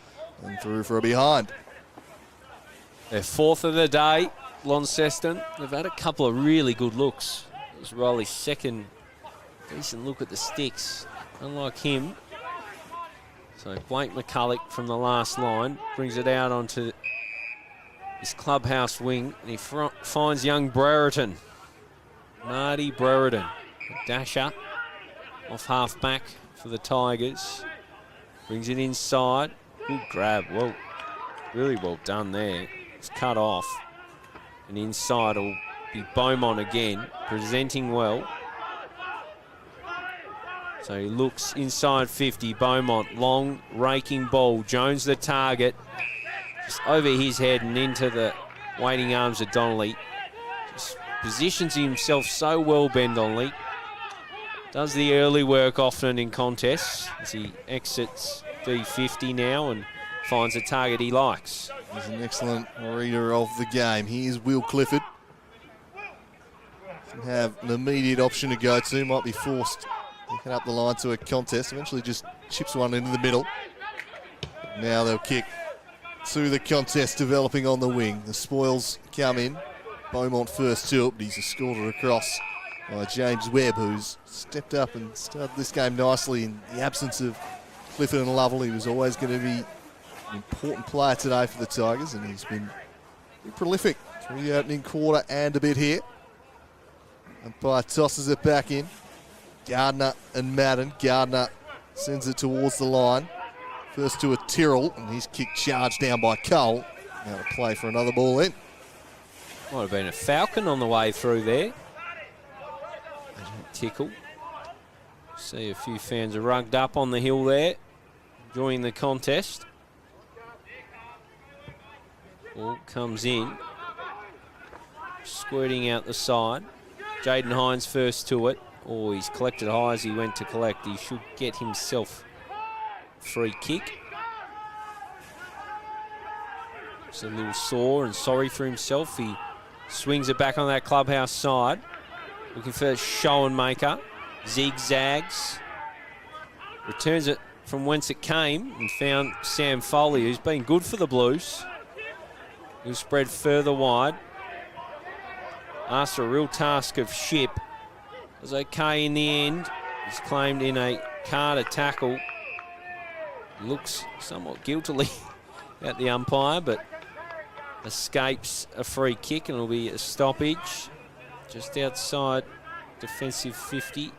and through for a behind. Their fourth of the day, Launceston. They've had a couple of really good looks. It was Riley's second decent look at the sticks. Unlike him. So Blake McCulloch from the last line brings it out onto his clubhouse wing, and he finds young Brereton. Marty Brereton, a dasher off half-back for the Tigers. Brings it inside. Good grab. Well, really well done there. It's cut off. And inside will be Beaumont again, presenting well. So he looks inside 50. Beaumont, long, raking ball. Jones the target. Just over his head and into the waiting arms of Donnelly. Just positions himself so well, Ben Donnelly. Does the early work often in contests as he exits D50 now and finds a target he likes. He's an excellent reader of the game. Here's Will Clifford. Doesn't have an immediate option to go to. Might be forced picking up the line to a contest. Eventually just chips one into the middle. Now they'll kick to the contest developing on the wing. The spoils come in. Beaumont first to it, but he's escorted across by James Webb, who's stepped up and started this game nicely in the absence of Clifford and Lovell. He was always going to be an important player today for the Tigers, and he's been prolific through the opening quarter and a bit here. Umpire tosses it back in. Gardner and Madden. Gardner sends it towards the line. First to a Tyrrell, and he's kicked charged down by Cole. Now to play for another ball in. Might have been a Falcon on the way through there. Tickle. See a few fans are rugged up on the hill there, enjoying the contest. Ball comes in, squirting out the side. Jaden Hines first to it. Oh, he's collected high as he went to collect. He should get himself a free kick. He's a little sore and sorry for himself. He swings it back on that clubhouse side. Looking for Schoenmaker. Zigzags. Returns it from whence it came and found Sam Foley, who's been good for the Blues. He'll spread further wide. After a real task of Ship. Was okay in the end. He's claimed in a Carter tackle. Looks somewhat guiltily at the umpire, but escapes a free kick, and it'll be a stoppage just outside defensive 50.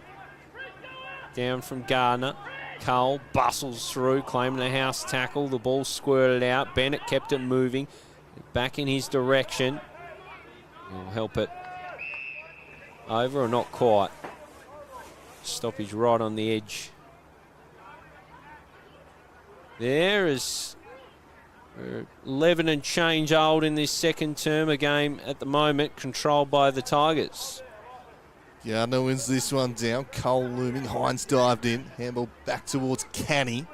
Down from Gardner. Cole bustles through, claiming a house tackle. The ball squirted out. Bennett kept it moving. Back in his direction. He'll help it over, or not quite. Stoppage right on the edge. There is 11 and change old in this second term, a game at the moment controlled by the Tigers. Gardner wins this one down. Cole looming. Hines dived in. Handball back towards Canny.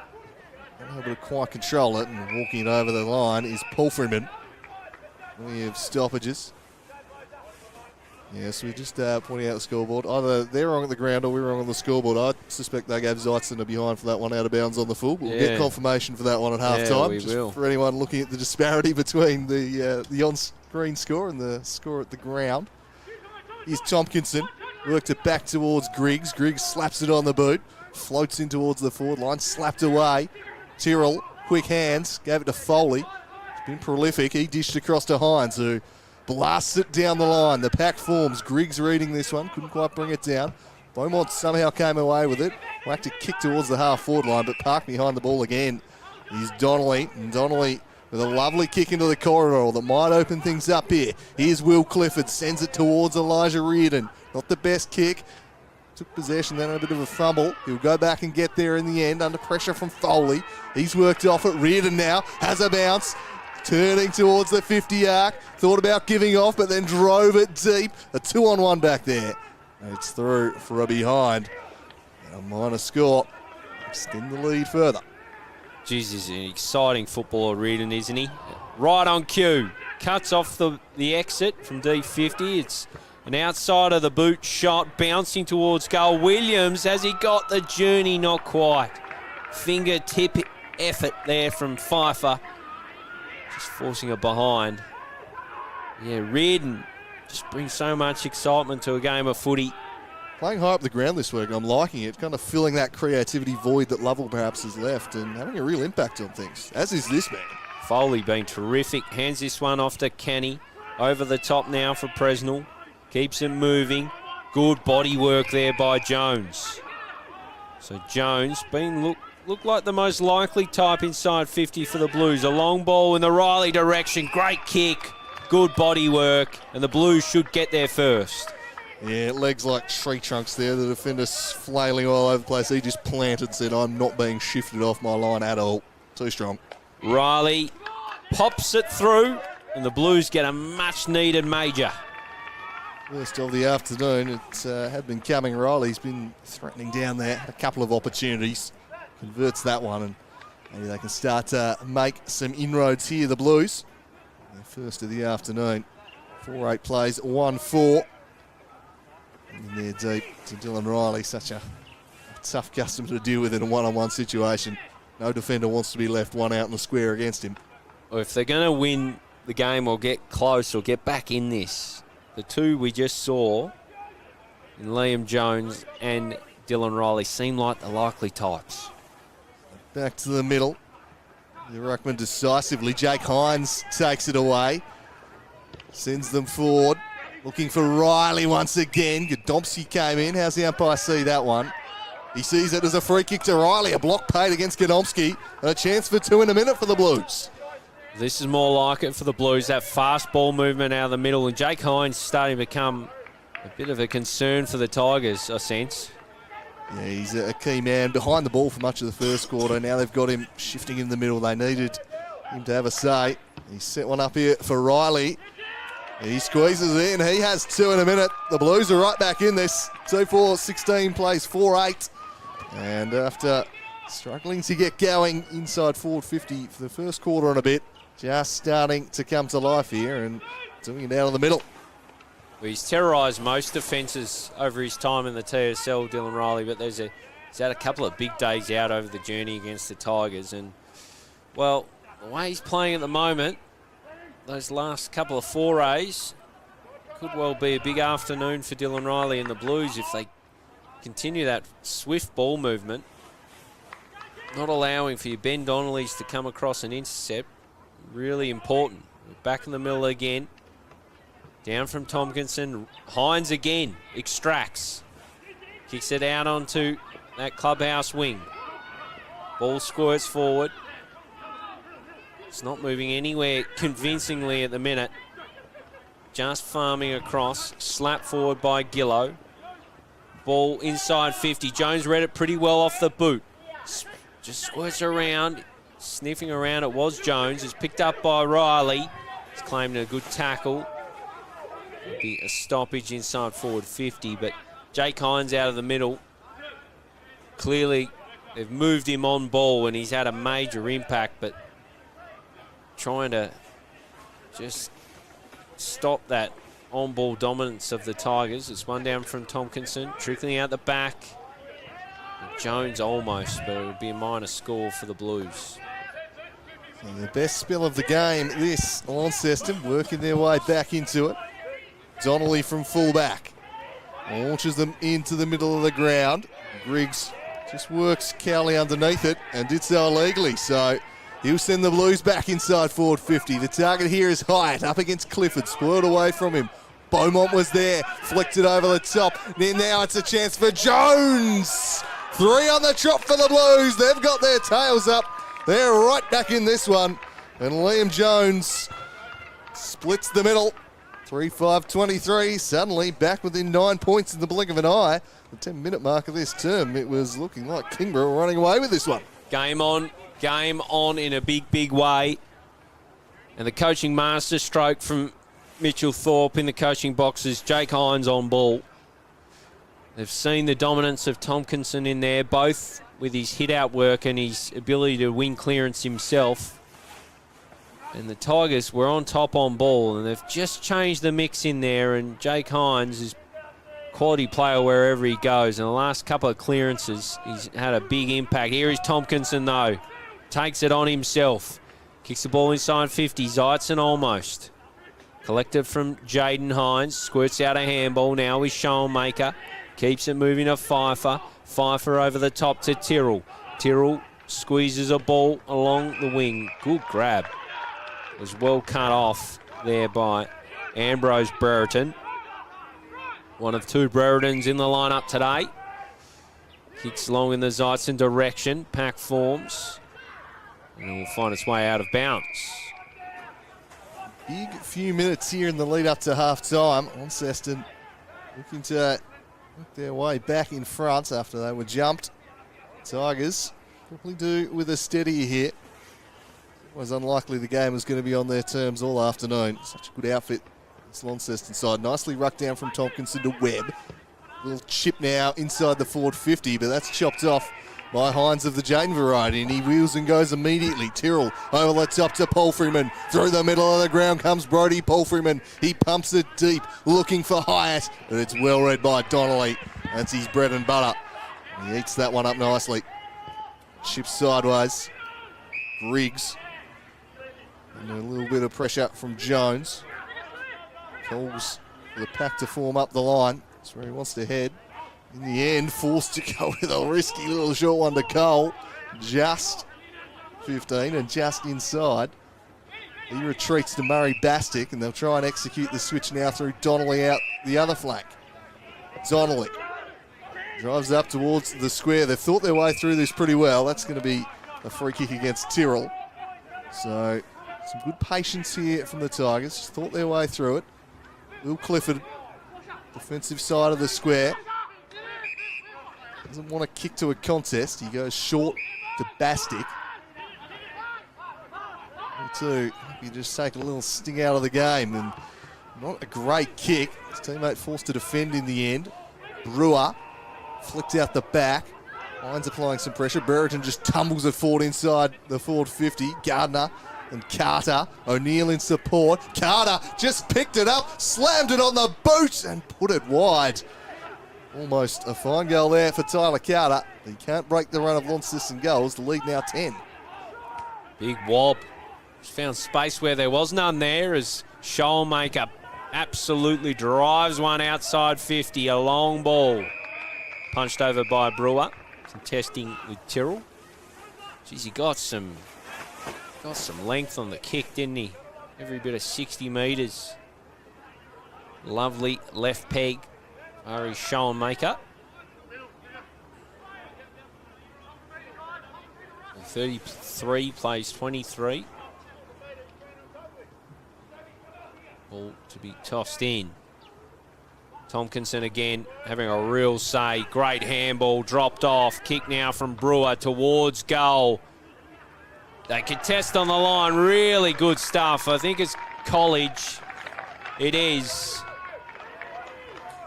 Unable to quite control it, and walking it over the line is Paul Freeman. We have stoppages. Yes, we're just pointing out the scoreboard. Either they're wrong at the ground or we're wrong on the scoreboard. I suspect they gave Zeitzen a behind for that one out of bounds on the full. We'll get confirmation for that one at half time. We will. For anyone looking at the disparity between the on-screen score and the score at the ground. Here's Tompkinson. Worked it back towards Griggs. Griggs slaps it on the boot. Floats in towards the forward line. Slapped away. Tyrrell, quick hands. Gave it to Foley. He's been prolific. He dished across to Hines, who blasts it down the line. The pack forms. Griggs reading this one. Couldn't quite bring it down. Beaumont somehow came away with it. Whacked a kick towards the half-forward line, but parked behind the ball again. Here's Donnelly. And Donnelly with a lovely kick into the corridor that might open things up here. Here's Will Clifford. Sends it towards Elijah Reardon. Not the best kick. Took possession, then had a bit of a fumble. He'll go back and get there in the end under pressure from Foley. He's worked off it. Reardon now has a bounce. Turning towards the 50 arc. Thought about giving off, but then drove it deep. A 2-on-1 back there. It's through for a behind. And a minor score. Extend the lead further. Jeez, he's an exciting footballer, Reardon, isn't he? Right on cue. Cuts off the exit from D50. It's an outside of the boot shot, bouncing towards goal. Williams, has he got the journey? Not quite. Fingertip effort there from Pfeiffer. Just forcing it behind. Yeah, Reardon just brings so much excitement to a game of footy. Playing high up the ground this week, I'm liking it. Kind of filling that creativity void that Lovell perhaps has left and having a real impact on things, as is this man. Foley been terrific. Hands this one off to Canny. Over the top now for Presnell. Keeps it moving. Good body work there by Jones. So Jones been look like the most likely type inside 50 for the Blues. A long ball in the Riley direction. Great kick. Good body work. And the Blues should get there first. Yeah, legs like tree trunks there. The defender's flailing all over the place. He just planted and said, I'm not being shifted off my line at all. Too strong. Riley pops it through. And the Blues get a much-needed major. First of the afternoon, it had been coming. Riley's been threatening down there. Had a couple of opportunities. Converts that one, and maybe they can start to make some inroads here, the Blues. The first of the afternoon. 4-8 plays, 1-4. And they're deep to Dylan Riley. Such a tough customer to deal with in a one-on-one situation. No defender wants to be left one out in the square against him. Well, if they're going to win the game or get close or get back in this, the two we just saw in Liam Jones and Dylan Riley seem like the likely types. Back to the middle. The ruckman decisively. Jake Hines takes it away. Sends them forward. Looking for Riley once again. Godomsky came in. How's the umpire see that one? He sees it as a free kick to Riley. A block paid against Godomsky. And a chance for 2 in a minute for the Blues. This is more like it for the Blues, that fast ball movement out of the middle. And Jake Hines starting to become a bit of a concern for the Tigers, I sense. Yeah, he's a key man behind the ball for much of the first quarter. Now they've got him shifting in the middle. They needed him to have a say. He set one up here for Riley. He squeezes in. He has 2 in a minute. The Blues are right back in this. 2-4-16 plays 4-8. And after struggling to get going inside forward 50 for the first quarter and a bit, just starting to come to life here and doing it out of the middle. Well, he's terrorised most defences over his time in the TSL, Dylan Riley, but he's had a couple of big days out over the journey against the Tigers. And, well, the way he's playing at the moment, those last couple of forays could well be a big afternoon for Dylan Riley and the Blues if they continue that swift ball movement, not allowing for your Ben Donnellys to come across and intercept. Really important. We're back in the middle again. Down from Tompkinson. Hines again extracts. Kicks it out onto that clubhouse wing. Ball squirts forward. It's not moving anywhere convincingly at the minute. Just farming across. Slap forward by Gillow. Ball inside 50. Jones read it pretty well off the boot. Just squirts around. Sniffing around. It was Jones. It's picked up by Riley. He's claimed a good tackle. It'll be a stoppage inside forward 50, but Jake Hines out of the middle. Clearly, they've moved him on ball and he's had a major impact, but trying to just stop that on-ball dominance of the Tigers. It's one down from Tompkinson, trickling out the back. Jones almost, but it would be a minor score for the Blues. So the best spell of the game, this Launceston working their way back into it. Donnelly from fullback launches them into the middle of the ground. Griggs just works Cowley underneath it and did so illegally. So he'll send the Blues back inside forward 50. The target here is Hyatt up against Clifford, spoiled away from him. Beaumont was there, flicked it over the top. Then now it's a chance for Jones. 3 on the trot for the Blues. They've got their tails up. They're right back in this one. And Liam Jones splits the middle. 3-5-23, suddenly back within 9 points in the blink of an eye. The 10-minute mark of this term, it was looking like Kingborough running away with this one. Game on in a big, big way. And the coaching master stroke from Mitchell Thorpe in the coaching boxes. Jake Hines on ball. They've seen the dominance of Tompkinson in there, both with his hit-out work and his ability to win clearance himself. And the Tigers were on top on ball, and they've just changed the mix in there, and Jake Hines is a quality player wherever he goes. In the last couple of clearances, he's had a big impact. Here is Tompkinson, though. Takes it on himself. Kicks the ball inside 50. Zeitzen almost. Collected from Jaden Hines. Squirts out a handball now with Schoenmaker. Keeps it moving to Pfeiffer. Pfeiffer over the top to Tyrrell. Tyrrell squeezes a ball along the wing. Good grab. Was well cut off there by Ambrose Brereton. One of 2 Breretons in the lineup today. Kicks long in the Zeitzen direction. Pack forms. And it will find its way out of bounds. Big few minutes here in the lead up to half-time. Launceston looking to work their way back in front after they were jumped. Tigers probably do with a steadier here. It was unlikely the game was going to be on their terms all afternoon. Such a good outfit, this Launceston side. Nicely rucked down from Tompkinson to Webb. Little chip now inside the forward 50, but that's chopped off by Hines of the Jane variety, and he wheels and goes immediately. Tyrrell over the top to Palfreyman. Through the middle of the ground comes Brodie Palfreyman. He pumps it deep, looking for Hyatt, and it's well read by Donnelly. That's his bread and butter. He eats that one up nicely. Chips sideways. Griggs. And a little bit of pressure from Jones. Calls for the pack to form up the line. That's where he wants to head. In the end, forced to go with a risky little short one to Cole. Just 15 and just inside. He retreats to Murray Bastick, and they'll try and execute the switch now through Donnelly out the other flank. Donnelly drives up towards the square. They've thought their way through this pretty well. That's going to be a free kick against Tyrrell. So some good patience here from the Tigers. Just thought their way through it. Will Clifford, defensive side of the square. Doesn't want to kick to a contest. He goes short to Bastick. Too. You just take a little sting out of the game, and not a great kick. His teammate forced to defend in the end. Brewer flicked out the back. Hines applying some pressure. Brereton just tumbles it forward inside the forward 50. Gardner and Carter. O'Neill in support. Carter just picked it up, slammed it on the boot and put it wide. Almost a fine goal there for Tyler Carter. He can't break the run of Launceston goals. The lead now 10. Big wob. Found space where there was none there as Shoalmaker absolutely drives one outside 50. A long ball. Punched over by Brewer. Contesting with Tyrrell. Geez, he got some length on the kick, didn't he? Every bit of 60 metres. Lovely left peg. Ari Shoalmaker. 33 plays 23. Ball to be tossed in. Tompkinson again having a real say. Great handball, dropped off. Kick now from Brewer towards goal. They contest on the line. Really good stuff. I think it's College. It is.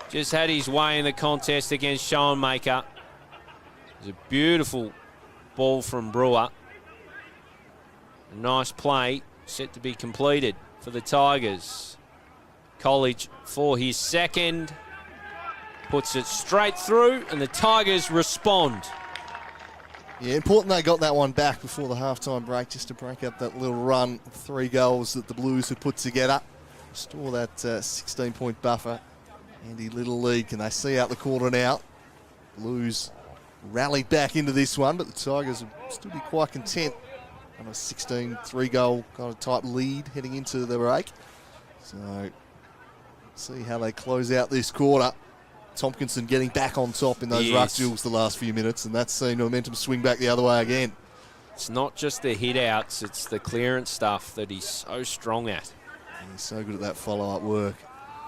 Just had his way in the contest against Shoalmaker. It was a beautiful ball from Brewer. A nice play set to be completed for the Tigers. College for his second. Puts it straight through and the Tigers respond. Yeah, important they got that one back before the halftime break just to break up that little run of 3 goals that the Blues had put together. Restore that 16-point buffer. Andy Little lead. Can they see out the corner now? Blues rallied back into this one, but the Tigers will still be quite content on a 16 3-goal kind of type lead heading into the break. So see how they close out this quarter. Tompkinson getting back on top in those ruck duels the last few minutes, and that's seen momentum swing back the other way again. It's not just the hit outs, it's the clearance stuff that he's so strong at. And he's so good at that follow-up work.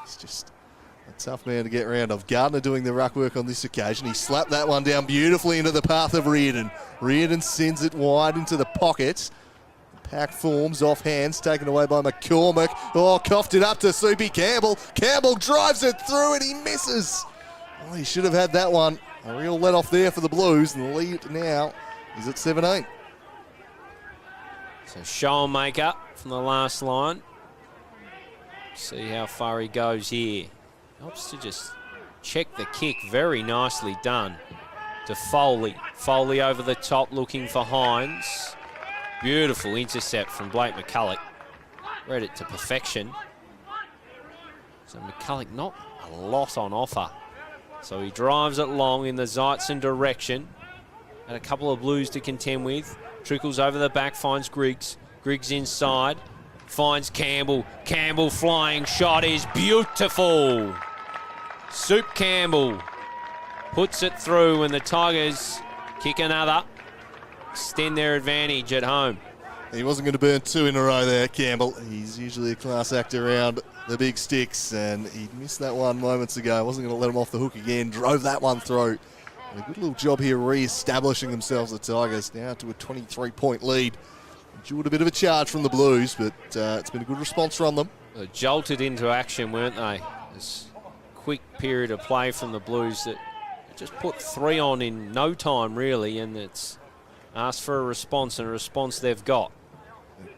He's just a tough man to get around of. Gardner doing the ruck work on this occasion. He slapped that one down beautifully into the path of Reardon. Reardon sends it wide into the pocket. The pack forms off hands, taken away by McCormick. Oh, coughed it up to Soupy Campbell. Campbell drives it through and he misses. Oh, he should have had that one. A real let-off there for the Blues, and the lead now is at 17. So Shoalmaker from the last line. See how far he goes here. Helps to just check the kick. Very nicely done to Foley. Foley over the top looking for Hines. Beautiful intercept from Blake McCulloch. Read it to perfection. So McCulloch not a lot on offer. So he drives it long in the Zeitzen direction. Had a couple of Blues to contend with. Trickles over the back, finds Griggs. Griggs inside. Finds Campbell. Campbell flying shot is beautiful. Soup Campbell puts it through and the Tigers kick another. Extend their advantage at home. He wasn't going to burn 2 in a row there, Campbell. He's usually a class act around the big sticks, and he missed that one moments ago. Wasn't going to let him off the hook again. Drove that one through. And a good little job here re-establishing themselves, the Tigers, now to a 23-point lead. Endured a bit of a charge from the Blues, but it's been a good response from them. Jolted into action, weren't they? This quick period of play from the Blues that just put 3 on in no time, really, and it's asked for a response, and a response they've got.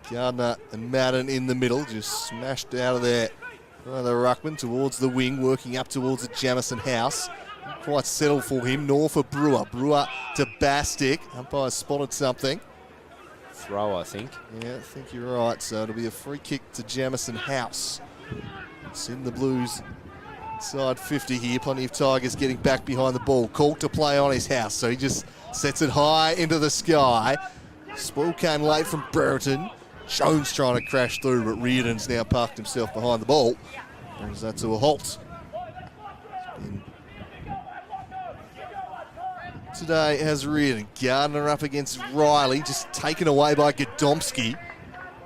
Gardner and Madden in the middle, just smashed out of there by the ruckman towards the wing, working up towards the Jamison House. Not quite settled for him, nor for Brewer. Brewer to Bastick. Umpire spotted something. Throw, I think. Yeah, I think you're right. So it'll be a free kick to Jamison House. It's in the Blues inside 50 here. Plenty of Tigers getting back behind the ball. Called to play on his House, so he just sets it high into the sky. Spoil came late from Brereton. Jones trying to crash through, but Reardon's now parked himself behind the ball. Brings that to a halt. Today has Reardon. Gardner up against Riley, just taken away by Godomski.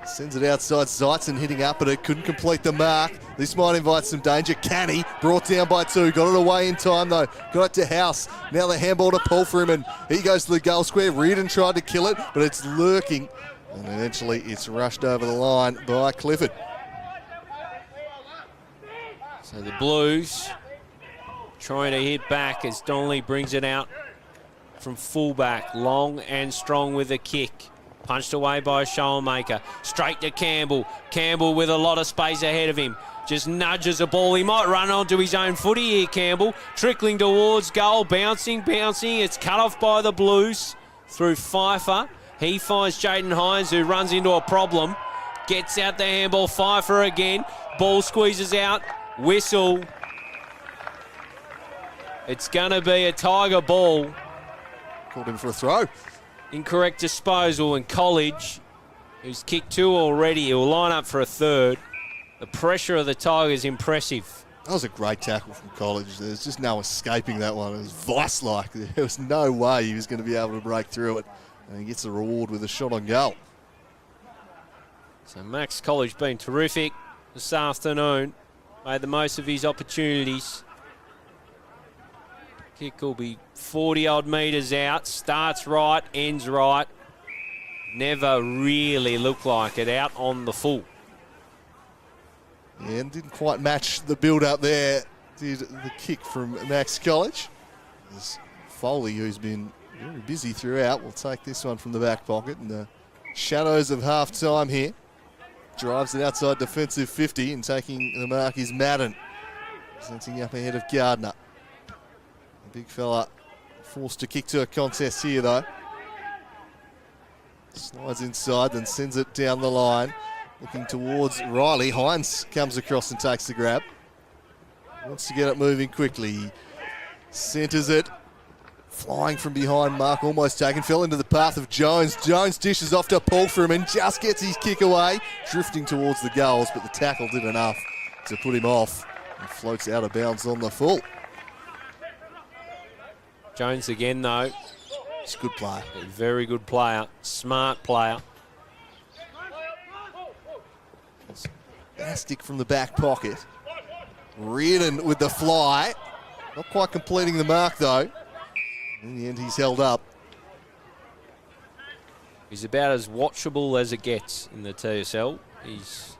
Sends it outside. Zeitzen hitting up, but it couldn't complete the mark. This might invite some danger. Canny brought down by 2. Got it away in time, though. Got it to House. Now the handball to Paul Freeman. He goes to the goal square. Reardon tried to kill it, but it's lurking. And eventually it's rushed over the line by Clifford. So the Blues trying to hit back as Donnelly brings it out from fullback. Long and strong with a kick. Punched away by Schoenmaker. Straight to Campbell. Campbell with a lot of space ahead of him. Just nudges the ball. He might run onto his own footy here, Campbell. Trickling towards goal. Bouncing. It's cut off by the Blues through Pfeiffer. He finds Jaden Hines, who runs into a problem. Gets out the handball. Pfeiffer again. Ball squeezes out. Whistle. It's going to be a Tiger ball. Called him for a throw. Incorrect disposal, and College, who's kicked 2 already, he'll line up for a 3rd. The pressure of the Tigers impressive. That was a great tackle from College. There's just no escaping that one. It was vice-like. There was no way he was going to be able to break through it. And he gets a reward with a shot on goal. So Max College been terrific this afternoon. Made the most of his opportunities. Kick will be 40-odd metres out. Starts right, ends right. Never really looked like it out on the full. Yeah, and didn't quite match the build-up there, did the kick from Max College. There's Foley, who's been very busy throughout, will take this one from the back pocket in the shadows of half-time here. Drives it outside defensive 50, and taking the mark is Madden. Presenting up ahead of Gardner. The big fella forced to kick to a contest here, though. Slides inside, then sends it down the line. Looking towards Riley. Hines comes across and takes the grab. Wants to get it moving quickly. He centres it. Flying from behind, Mark almost taken. Fell into the path of Jones. Jones dishes off to Paul Freeman. Just gets his kick away. Drifting towards the goals, but the tackle did enough to put him off. And floats out of bounds on the full. Jones again, though. He's a good player. A very good player. Smart player. Bastic from the back pocket. Reardon with the fly. Not quite completing the mark, though. In the end, he's held up. He's about as watchable as it gets in the TSL. He's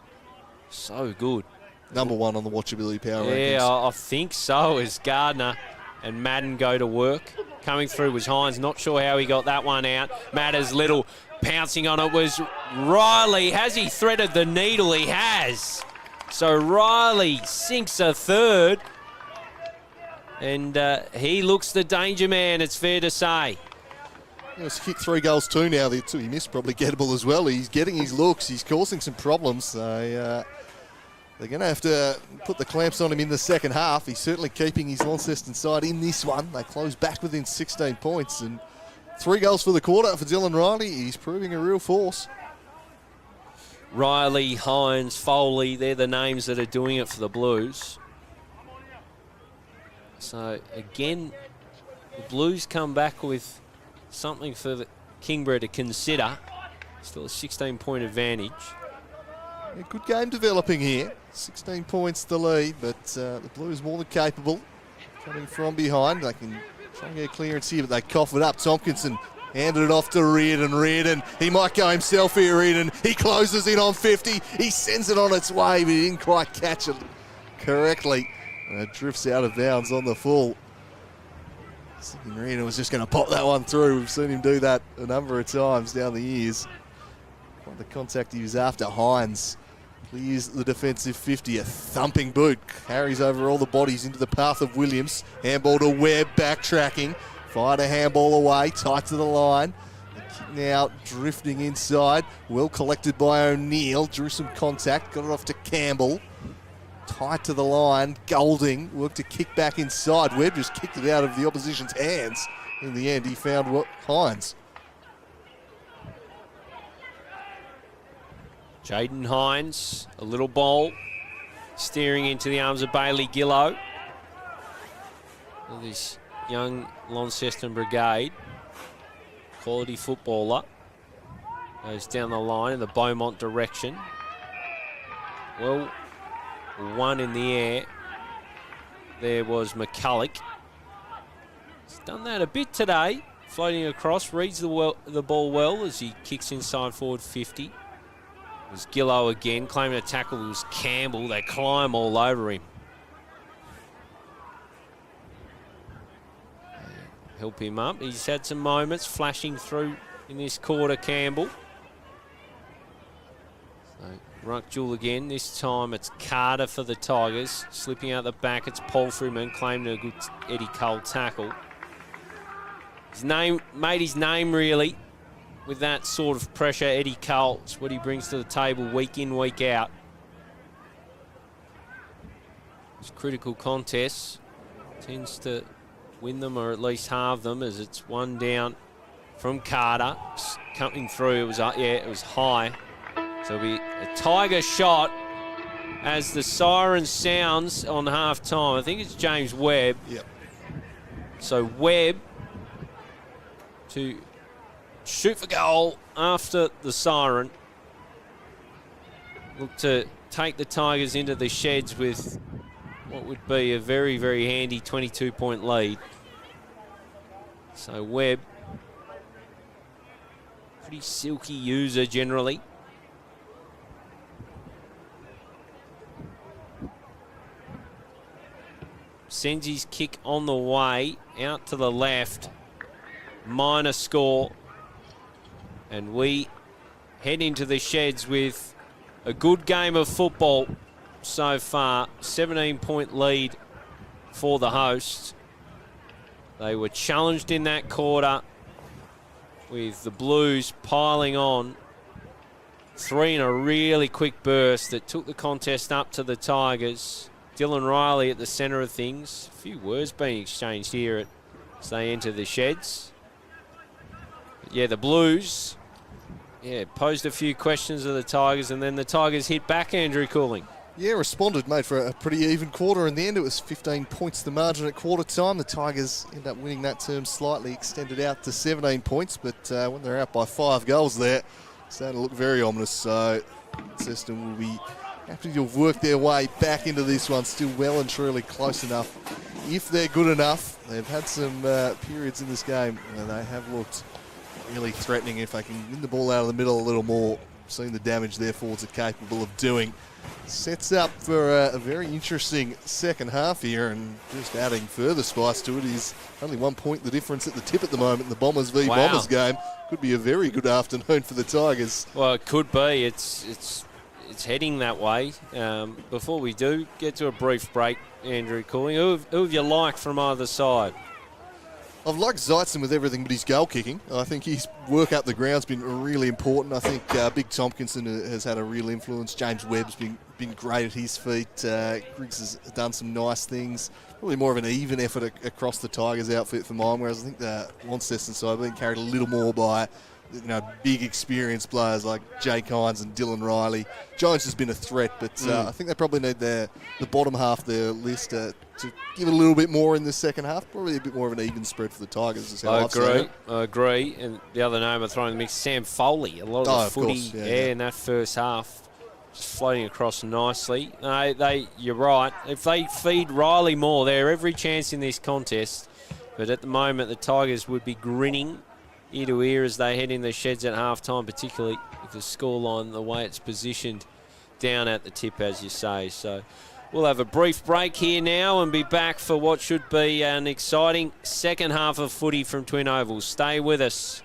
so good. Number 1 on the watchability power rankings. Yeah, I think so, as Gardner and Madden go to work. Coming through was Hines. Not sure how he got that one out. Matters little. Pouncing on it was Riley. Has he threaded the needle? He has. So Riley sinks a 3rd. And he looks the danger man, it's fair to say. He's kicked 3 goals too now. The 2 he missed probably gettable as well. He's getting his looks. He's causing some problems. So they're going to have to put the clamps on him in the second half. He's certainly keeping his Launceston side in this one. They close back within 16 points. And 3 goals for the quarter for Dylan Riley. He's proving a real force. Riley, Hines, Foley, they're the names that are doing it for the Blues. So, again, the Blues come back with something for the Kingborough to consider. Still a 16-point advantage. A good game developing here. 16 points the lead, but the Blues more than capable. Coming from behind, they can try and get clearance here, but they cough it up. Tompkinson handed it off to Reardon. Reardon, he might go himself here, Reardon. He closes in on 50. He sends it on its way, but he didn't quite catch it correctly. And it drifts out of bounds on the full. Thinking Reardon was just going to pop that one through. We've seen him do that a number of times down the years. Quite the contact he was after. Hines clears the defensive 50. A thumping boot. Carries over all the bodies into the path of Williams. Handball to Webb, backtracking. Fired a handball away, tight to the line. The kick now drifting inside. Well collected by O'Neill. Drew some contact. Got it off to Campbell. Tight to the line. Golding worked a kick back inside. Webb just kicked it out of the opposition's hands. In the end, he found Hines. Jaden Hines, a little ball, steering into the arms of Bailey Gillow. This young Launceston brigade, quality footballer, goes down the line in the Beaumont direction. Well, one in the air. There was McCulloch. He's done that a bit today, floating across, reads the ball well as he kicks inside forward 50. It was Gillow again, claiming a tackle. It was Campbell. They climb all over him. Help him up. He's had some moments flashing through in this quarter, Campbell. So ruck duel again. This time it's Carter for the Tigers. Slipping out the back, it's Paul Freeman, claiming a good Eddie Cole tackle. His name made his name really with that sort of pressure. Eddie Cole, it's what he brings to the table week in, week out. It's critical contests. Tends to win them or at least halve them as it's one down from Carter. Coming through, it was it was high. So it'll be a Tiger shot as the siren sounds on half time. I think it's James Webb. Yep. So Webb to shoot for goal after the siren. Look to take the Tigers into the sheds with what would be a very, very handy 22-point lead. So Webb, pretty silky user generally. Sends his kick on the way, out to the left. Minor score. And we head into the sheds with a good game of football so far. 17-point lead for the hosts. They were challenged in that quarter with the Blues piling on. 3 in a really quick burst that took the contest up to the Tigers. Dylan Riley at the centre of things. A few words being exchanged here as they enter the sheds. But yeah, the Blues posed a few questions of the Tigers, and then the Tigers hit back, Andrew Cooling. Yeah, responded, mate, for a pretty even quarter. In the end, it was 15 points the margin at quarter time. The Tigers end up winning that term slightly, extended out to 17 points. But when they're out by 5 goals there, it's starting to look very ominous. So Launceston will be happy to have worked their way back into this one. Still well and truly close enough. If they're good enough, they've had some periods in this game where they have looked really threatening. If they can win the ball out of the middle a little more, seeing the damage their forwards are capable of doing. Sets up for a very interesting second half here, and just adding further spice to it is only 1 point the difference at the tip at the moment in the Bombers v Bombers game. Could be a very good afternoon for the Tigers. Well, it could be. It's heading that way. Before we do get to a brief break, Andrew Cooling, who have you liked from either side? I've liked Zeitzen with everything but his goal kicking. I think his work up the ground's been really important. I think Big Tompkinson has had a real influence. James Webb's been great at his feet. Griggs has done some nice things. Probably more of an even effort across the Tigers outfit for mine, whereas I think the Launceston side have been carried a little more by big experienced players like Jake Hines and Dylan Riley. Jones has been a threat, but I think they probably need the bottom half of their list to give it a little bit more in the second half. Probably a bit more of an even spread for the Tigers. Is how I agree. And the other name I throw in the mix, Sam Foley. A lot of the footy in that first half, just floating across nicely. You're right. If they feed Riley more, they're every chance in this contest. But at the moment, the Tigers would be grinning ear to ear as they head in the sheds at half-time, particularly with the scoreline, the way it's positioned down at the tip, as you say. So we'll have a brief break here now and be back for what should be an exciting second half of footy from Twin Ovals. Stay with us.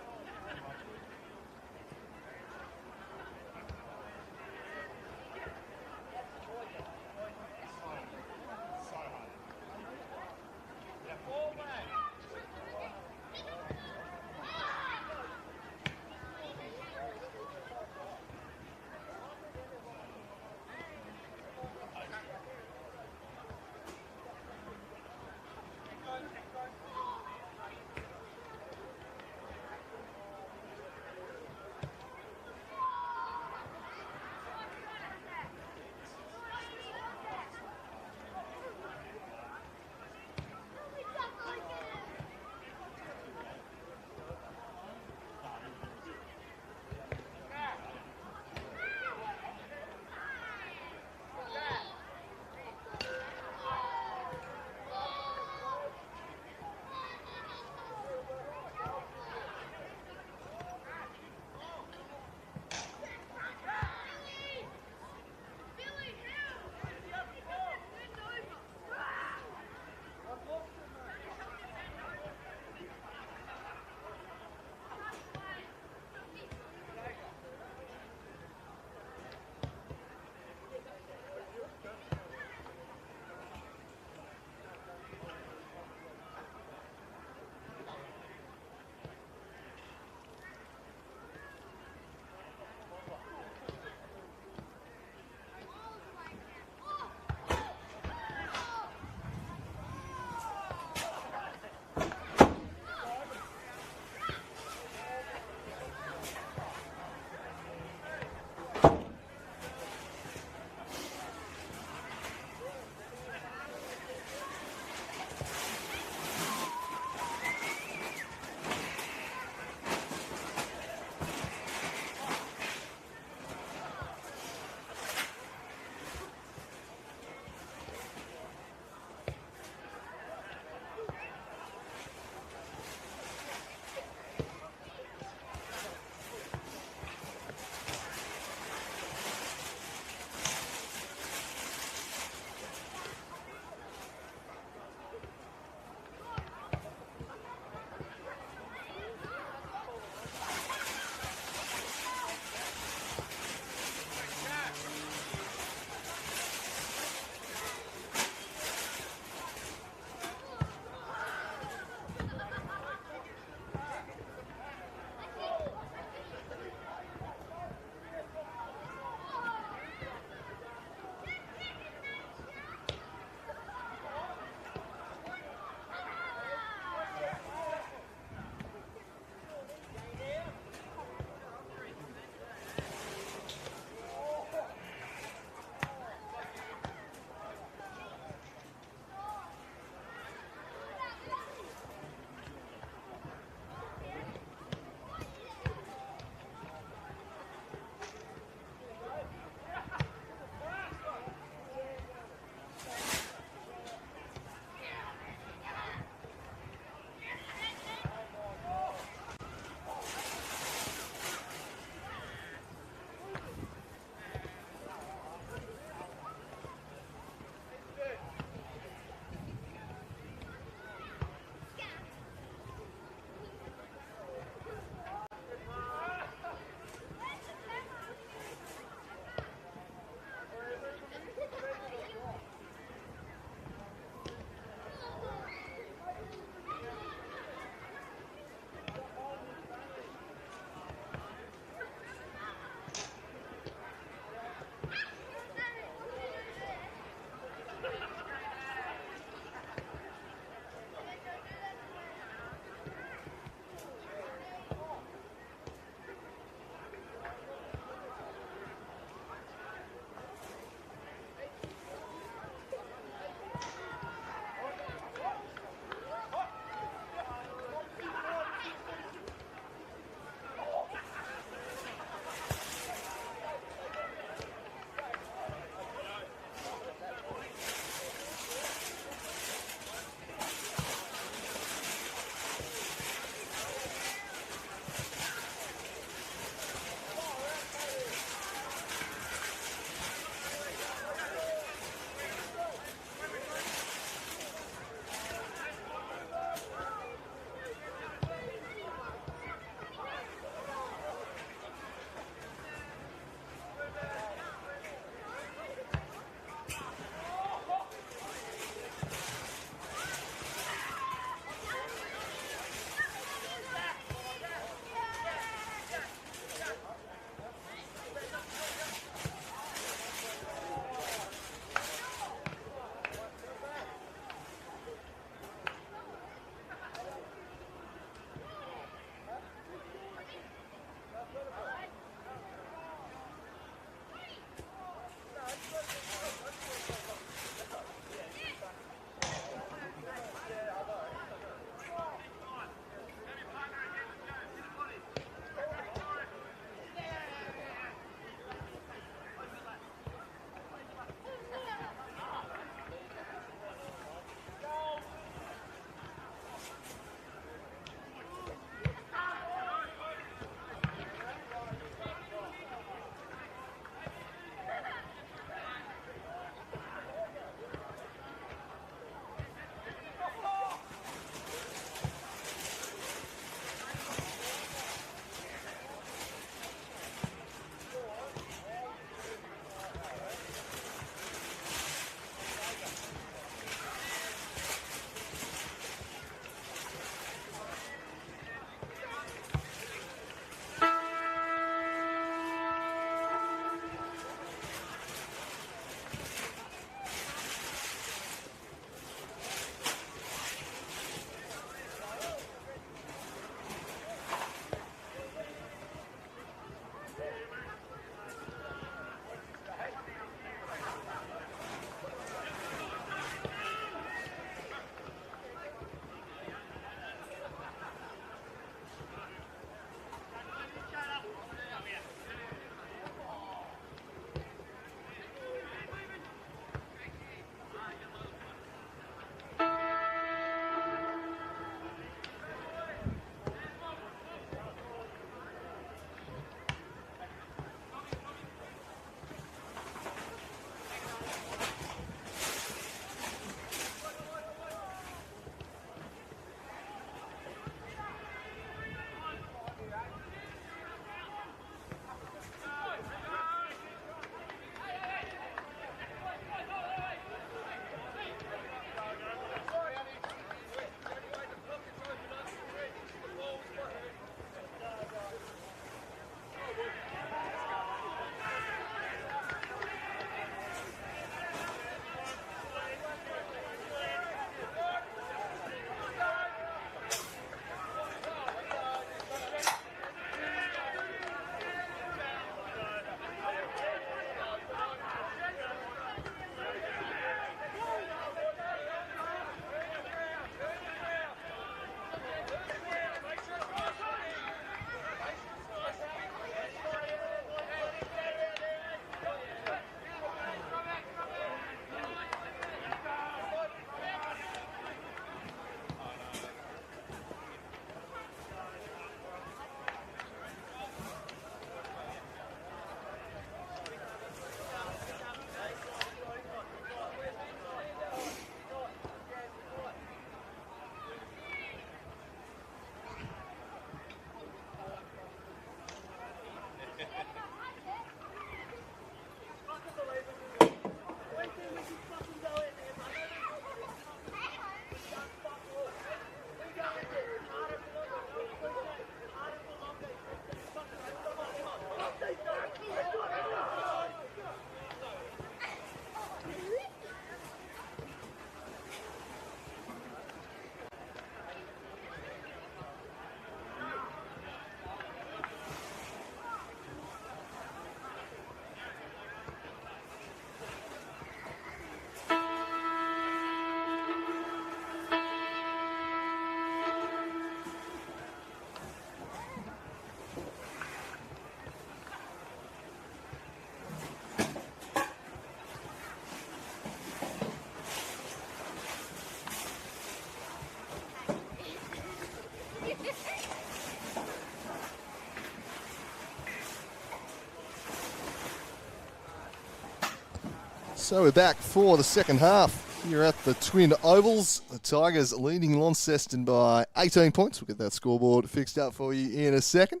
So we're back for the second half here at the Twin Ovals. The Tigers leading Launceston by 18 points. We'll get that scoreboard fixed up for you in a second.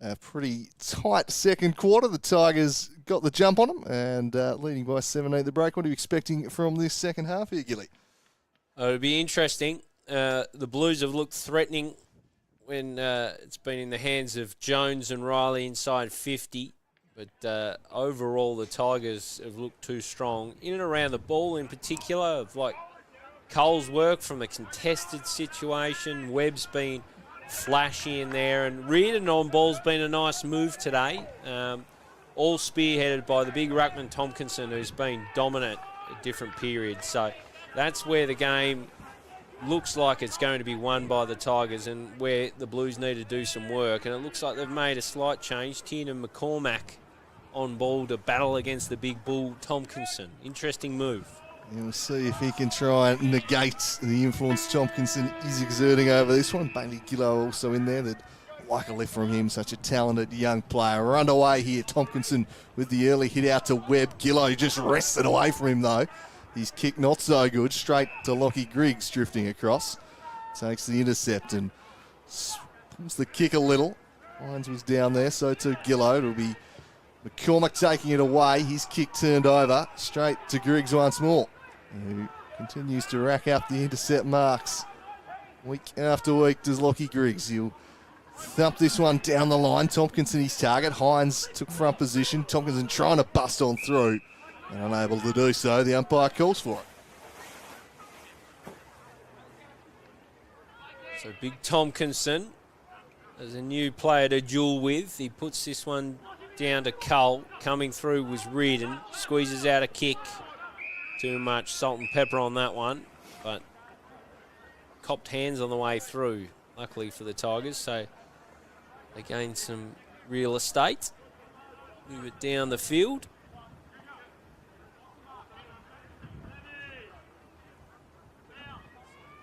A pretty tight second quarter. The Tigers got the jump on them and leading by 7-8 the break. What are you expecting from this second half here, Gilly? It'll be interesting. The Blues have looked threatening when it's been in the hands of Jones and Riley inside 50. But overall, the Tigers have looked too strong. In and around the ball in particular, of like Cole's work from a contested situation. Webb's been flashy in there. And Reardon on ball's been a nice move today. All spearheaded by the big ruckman Tompkinson, who's been dominant at different periods. So that's where the game looks like it's going to be won by the Tigers and where the Blues need to do some work. And it looks like they've made a slight change. Tiernan McCormack on ball to battle against the big bull Tompkinson. Interesting move. We'll see if he can try and negate the influence Tompkinson is exerting over this one. Bailey Gillow also in there. They'd like a lift from him, such a talented young player. We're underway here. Tompkinson with the early hit out to Webb. Gillow just wrested away from him though. His kick not so good. Straight to Lockie Griggs drifting across. Takes the intercept and pulls the kick a little. Hines was down there, so too Gillow. It'll be McCormack taking it away. His kick turned over. Straight to Griggs once more, who continues to rack up the intercept marks. Week after week does Lockie Griggs. He'll thump this one down the line. Tompkinson his target. Hines took front position. Tompkinson trying to bust on through and unable to do so. The umpire calls for it. So big Tompkinson as a new player to duel with. He puts this one down to Cole. Coming through was Reardon. Squeezes out a kick. Too much salt and pepper on that one, but copped hands on the way through, luckily for the Tigers. So they gain some real estate. Move it down the field.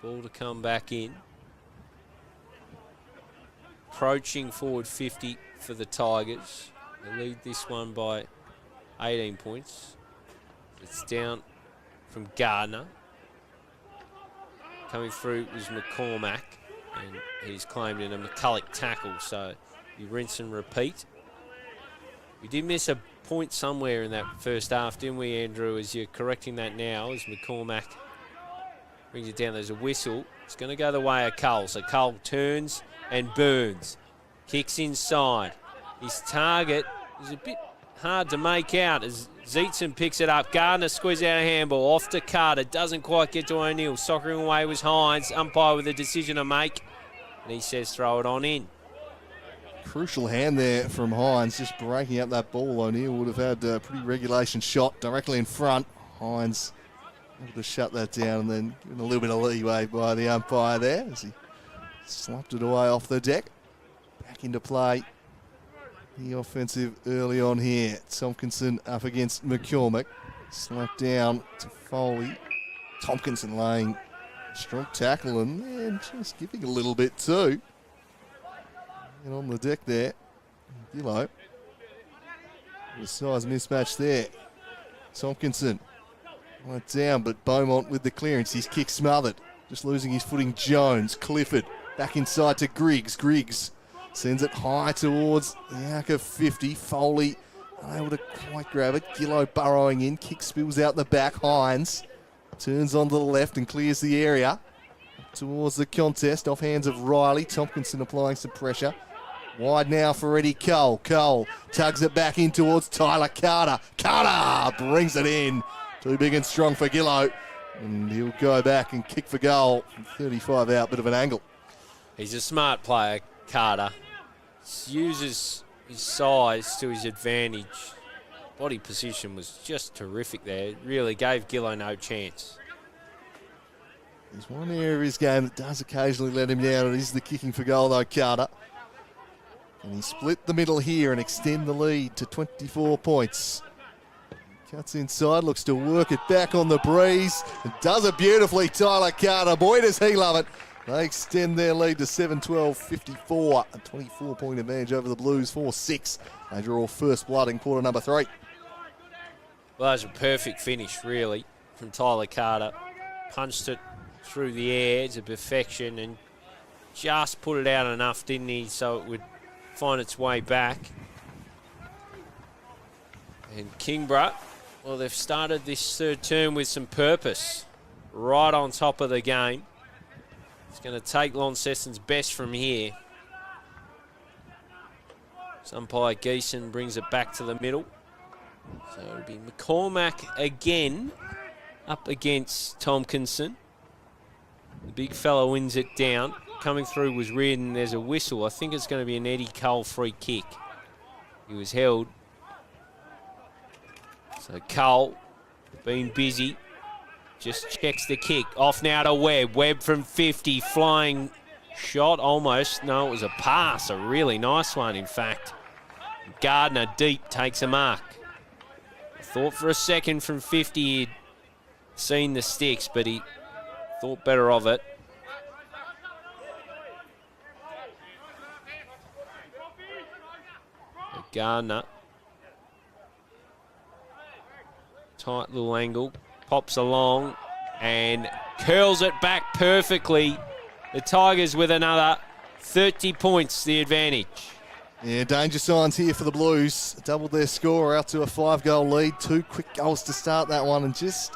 Ball to come back in. Approaching forward 50 for the Tigers. They lead this one by 18 points. It's down from Gardner. Coming through was McCormack, and he's claimed in a McCulloch tackle, so you rinse and repeat. We did miss a point somewhere in that first half, didn't we, Andrew, as you're correcting that now, as McCormack brings it down. There's a whistle. It's going to go the way of Cole, so Cole turns and burns. Kicks inside. His target is a bit hard to make out as Zeitson picks it up. Gardner squeezes out a handball. Off to Carter. Doesn't quite get to O'Neill. Soccering away was Hines. Umpire with a decision to make. And he says throw it on in. Crucial hand there from Hines, just breaking up that ball. O'Neill would have had a pretty regulation shot directly in front. Hines able to shut that down and then given a little bit of leeway by the umpire there as he slapped it away off the deck. Back into play. The offensive early on here. Tompkinson up against McCormack. Slapped down to Foley. Tompkinson laying a strong tackle and just giving a little bit too. And on the deck there, Gillow. The size mismatch there. Tompkinson went down, but Beaumont with the clearance. His kick smothered. Just losing his footing. Jones, Clifford, back inside to Griggs. Griggs sends it high towards the arc of 50. Foley unable to quite grab it. Gillow burrowing in. Kick spills out the back. Hines turns onto the left and clears the area towards the contest. Off hands of Riley. Tompkinson applying some pressure. Wide now for Eddie Cole. Cole tugs it back in towards Tyler Carter. Carter brings it in. Too big and strong for Gillow. And he'll go back and kick for goal. 35 out, bit of an angle. He's a smart player, Carter. Uses his size to his advantage. Body position was just terrific there. It really gave Gillow no chance. There's one area of his game that does occasionally let him down. It is the kicking for goal, though, Carter. And he split the middle here and extend the lead to 24 points. Cuts inside, looks to work it back on the breeze. And does it beautifully, Tyler Carter. Boy, does he love it. They extend their lead to 7-12-54. A 24-point advantage over the Blues, 4-6. They draw first blood in quarter number 3. Well, that was a perfect finish, really, from Tyler Carter. Punched it through the air to perfection and just put it out enough, didn't he, so it would find its way back. And Kingborough, well, they've started this third term with some purpose, right on top of the game. It's going to take Launceston's best from here. Umpire Geeson brings it back to the middle. So it'll be McCormack again up against Tompkinson. The big fella wins it down. Coming through was Reardon. There's a whistle. I think it's going to be an Eddie Cole free kick. He was held. So Cole, being busy, just checks the kick. Off now to Webb. Webb from 50, flying shot almost. No, it was a pass. A really nice one, in fact. Gardner deep takes a mark. I thought for a second from 50 he'd seen the sticks, but he thought better of it. Gardner. Tight little angle. Pops along and curls it back perfectly. The Tigers with another 30 points, the advantage. Yeah, danger signs here for the Blues. Doubled their score out to a 5-goal lead. 2 quick goals to start that one, and just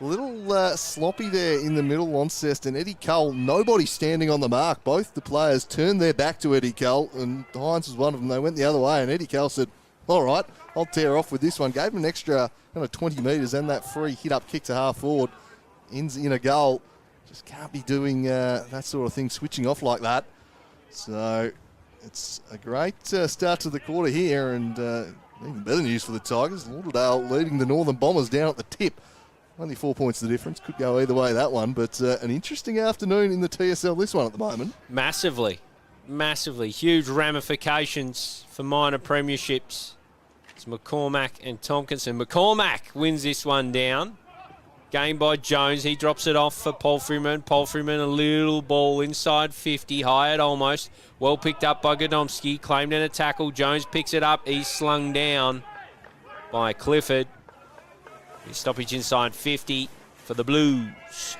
a little sloppy there in the middle, Launceston. Eddie Cole, nobody standing on the mark. Both the players turned their back to Eddie Cole, and Hines was one of them. They went the other way, and Eddie Cole said, all right, I'll tear off with this one. Gave him an extra 20 metres and that free hit-up kick to half forward. Ends in a goal. Just can't be doing that sort of thing, switching off like that. So it's a great start to the quarter here, and even better news for the Tigers. Lauderdale leading the Northern Bombers down at the tip. Only 4 points the difference. Could go either way, that one. But an interesting afternoon in the TSL, this one at the moment. Massively. Massively. Huge ramifications for minor premierships. It's McCormack and Tompkinson. McCormack wins this one down. Game by Jones. He drops it off for Palfreyman. Palfreyman, a little ball inside 50. Hired almost. Well picked up by Godomski. Claimed in a tackle. Jones picks it up. He's slung down by Clifford. His stoppage inside 50 for the Blues.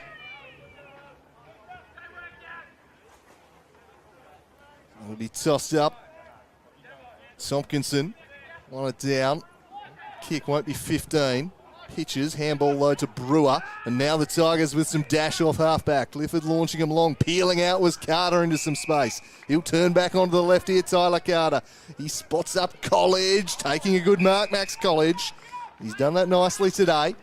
It'll be tossed up. Tompkinson, want it down. Kick won't be 15. Pitches, handball low to Brewer. And now the Tigers with some dash off halfback. Clifford launching him long. Peeling out was Carter into some space. He'll turn back onto the left here, Tyler Carter. He spots up College, taking a good mark, Max College. He's done that nicely today.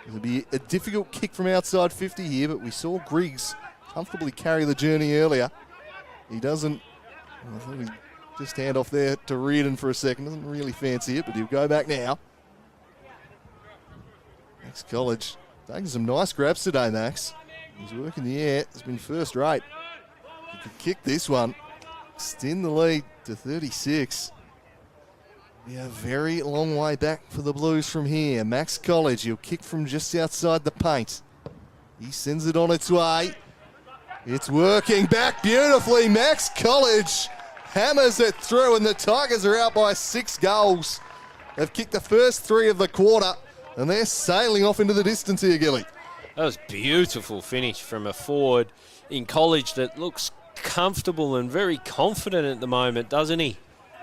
It'll be a difficult kick from outside 50 here, but we saw Griggs comfortably carry the journey earlier. He doesn't, I think he just hand off there to Reardon for a second. Doesn't really fancy it, but he'll go back now. Max College taking some nice grabs today, Max. He's working the air. It's been first rate. He could kick this one. Extend the lead to 36. Yeah, very long way back for the Blues from here. Max College, he'll kick from just outside the paint. He sends it on its way. It's working back beautifully. Max College hammers it through, and the Tigers are out by 6 goals. They've kicked the first 3 of the quarter, and they're sailing off into the distance here, Gilly. That was beautiful finish from a forward in College that looks comfortable and very confident at the moment, doesn't he?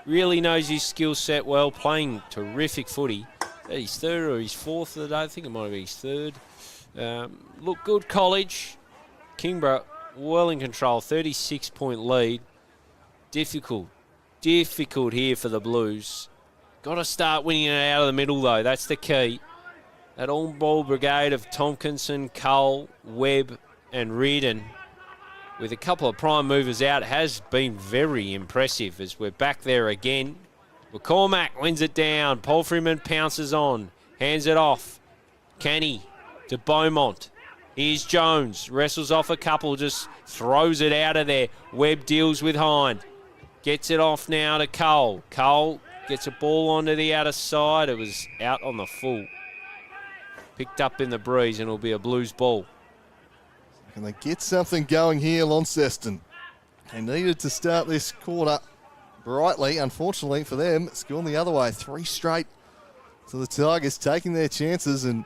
Really knows his skill set well, playing terrific footy. His third or his fourth of the day. I think it might be his third. Look good, College. Kingborough well in control, 36-point lead. Difficult here for the Blues. Got to start winning it out of the middle, though. That's the key. That all-ball brigade of Tompkinson, Cole, Webb and Reardon, with a couple of prime movers out, has been very impressive as we're back there again. McCormack wins it down. Palfreyman pounces on. Hands it off. Canny to Beaumont. Here's Jones. Wrestles off a couple. Just throws it out of there. Webb deals with Hind. Gets it off now to Cole. Cole gets a ball onto the outer side. It was out on the full. Picked up in the breeze, and it'll be a Blues ball. Can they get something going here, Launceston? They needed to start this quarter brightly. Unfortunately for them, it's gone the other way. 3 straight So the Tigers taking their chances and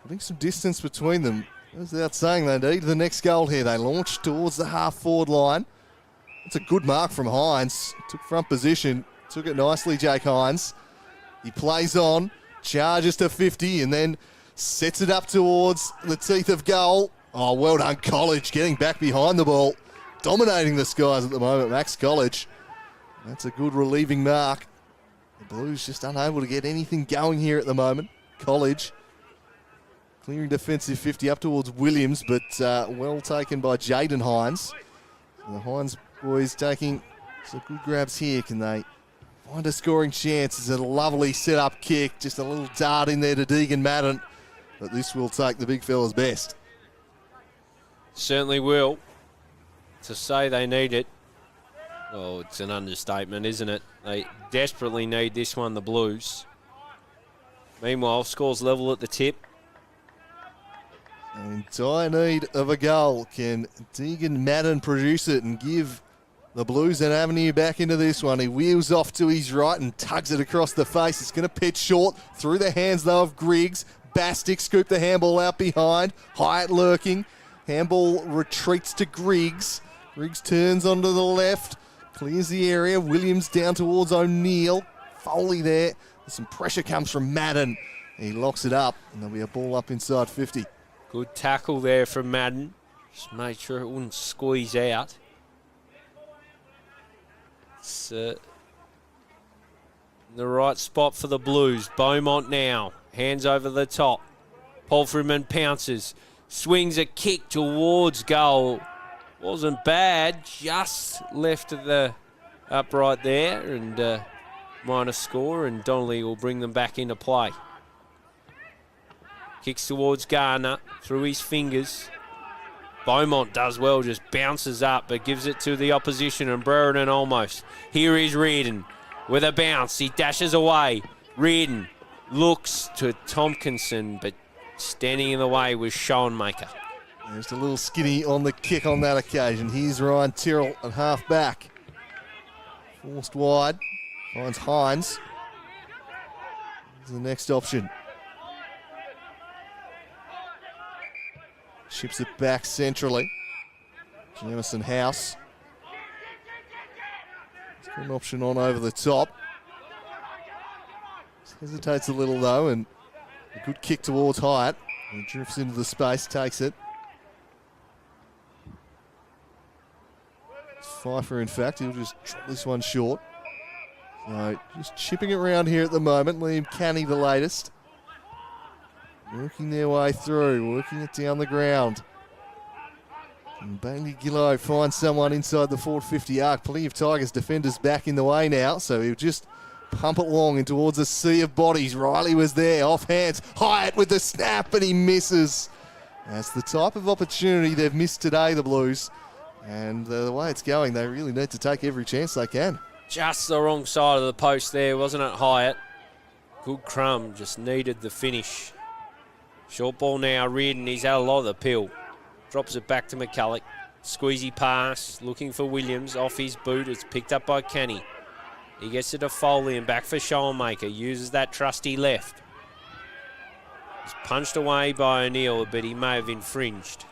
putting some distance between them. Goes without saying they need the next goal here. They launch towards the half-forward line. It's a good mark from Hines. Took front position. Took it nicely, Jake Hines. He plays on, charges to 50, and then sets it up towards the teeth of goal. Oh, well done, College, getting back behind the ball. Dominating the skies at the moment, Max College. That's a good relieving mark. The Blues just unable to get anything going here at the moment. College clearing defensive 50 up towards Williams, but well taken by Jaden Hines. So the Hines boys taking some good grabs here. Can they find a scoring chance? It's a lovely set-up kick. Just a little dart in there to Deegan Madden. But this will take the big fella's best. Certainly will. To say they need it, well, it's an understatement, isn't it? They desperately need this one, the Blues. Meanwhile, scores level at the tip. In dire need of a goal. Can Deegan Madden produce it and give the Blues an avenue back into this one? He wheels off to his right and tugs it across the face. It's going to pitch short through the hands, though, of Griggs. Bastic scooped the handball out behind. Hyatt lurking. Handball retreats to Griggs. Griggs turns onto the left. Clears the area. Williams down towards O'Neill. Foley there. Some pressure comes from Madden. He locks it up, and there'll be a ball up inside 50. Good tackle there from Madden. Just made sure it wouldn't squeeze out. It's in the right spot for the Blues. Beaumont now. Hands over the top. Polfriman pounces. Swings a kick towards goal. Wasn't bad. Just left of the upright there. And minor score. And Donnelly will bring them back into play. Kicks towards Garner through his fingers. Beaumont does well, just bounces up, but gives it to the opposition, and Brereton almost. Here is Reardon with a bounce. He dashes away. Reardon looks to Tompkinson, but standing in the way was Schoenmaker. Just a little skinny on the kick on that occasion. Here's Ryan Tyrrell at half back. Forced wide. Finds Hines. Here's the next option. Ships it back centrally. Jamison House. He's got an option on over the top. Hesitates a little though, and a good kick towards Hyatt. He drifts into the space, takes it. It's Pfeiffer, in fact. He'll just drop this one short. So just chipping it around here at the moment. Liam Canny the latest. Working their way through, working it down the ground. And Bailey Gillow finds someone inside the forward 50 arc. Plenty of Tigers defenders back in the way now, so he'll just pump it long in towards a sea of bodies. Riley was there, off hands. Hyatt with the snap, and he misses. That's the type of opportunity they've missed today, the Blues. And the way it's going, they really need to take every chance they can. Just the wrong side of the post there, wasn't it, Hyatt? Good crumb, just needed the finish. Short ball now, Reardon, he's had a lot of the pill. Drops it back to McCulloch. Squeezy pass, looking for Williams, off his boot. It's picked up by Kenny. He gets it to Foley and back for Schoenmaker. Uses that trusty left. He's punched away by O'Neill, but he may have infringed.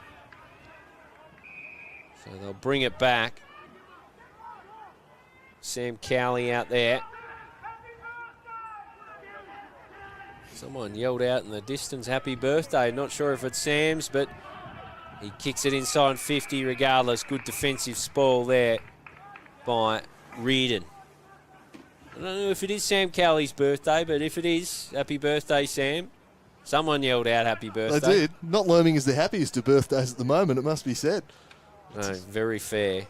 So they'll bring it back. Sam Cowley out there. Someone yelled out in the distance, happy birthday. Not sure if it's Sam's, but he kicks it inside 50 regardless. Good defensive spoil there by Reardon. I don't know if it is Sam Cowley's birthday, but if it is, happy birthday, Sam. Someone yelled out happy birthday. They did. Not Loaming is the happiest of birthdays at the moment, it must be said. No, very fair.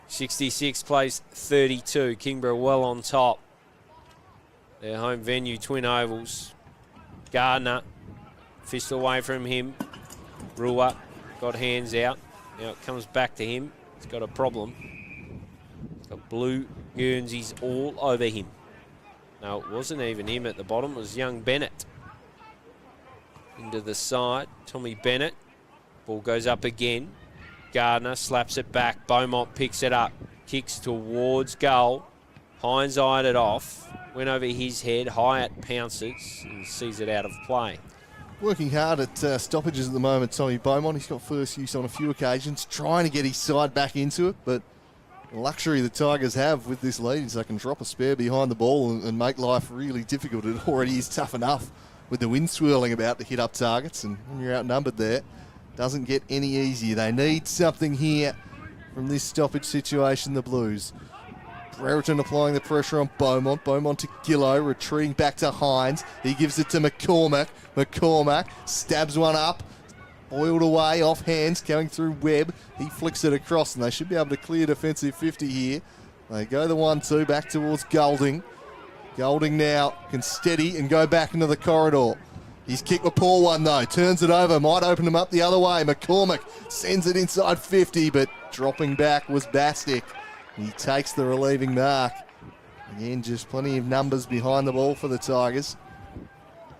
66 plays 32. Kingborough well on top. Their home venue, Twin Ovals. Gardner, fist away from him. Brewer got hands out. Now it comes back to him. He's got a problem. He's got blue Guernseys all over him. No, it wasn't even him at the bottom. It was young Bennett. Into the side. Tommy Bennett. Ball goes up again. Gardner slaps it back. Beaumont picks it up. Kicks towards goal. Hines eyed it off. went over his head. Hyatt pounces and sees it out of play. Working hard at stoppages at the moment, Tommy Beaumont. He's got first use on a few occasions, trying to get his side back into it, but the luxury the Tigers have with this lead is they can drop a spare behind the ball and make life really difficult. It already is tough enough with the wind swirling about to hit up targets, and when you're outnumbered there, doesn't get any easier. They need something here from this stoppage situation, the Blues. Brereton applying the pressure on Beaumont. Beaumont to Gillow, retreating back to Hines. He gives it to McCormack. McCormack stabs one up. Boiled away, off hands, going through Webb. He flicks it across, and they should be able to clear defensive 50 here. They go the 1-2 back towards Golding. Golding now can steady and go back into the corridor. He's kicked a poor one, though. Turns it over, might open him up the other way. McCormack sends it inside 50, but dropping back was Bastick. He takes the relieving mark. Again, just plenty of numbers behind the ball for the Tigers.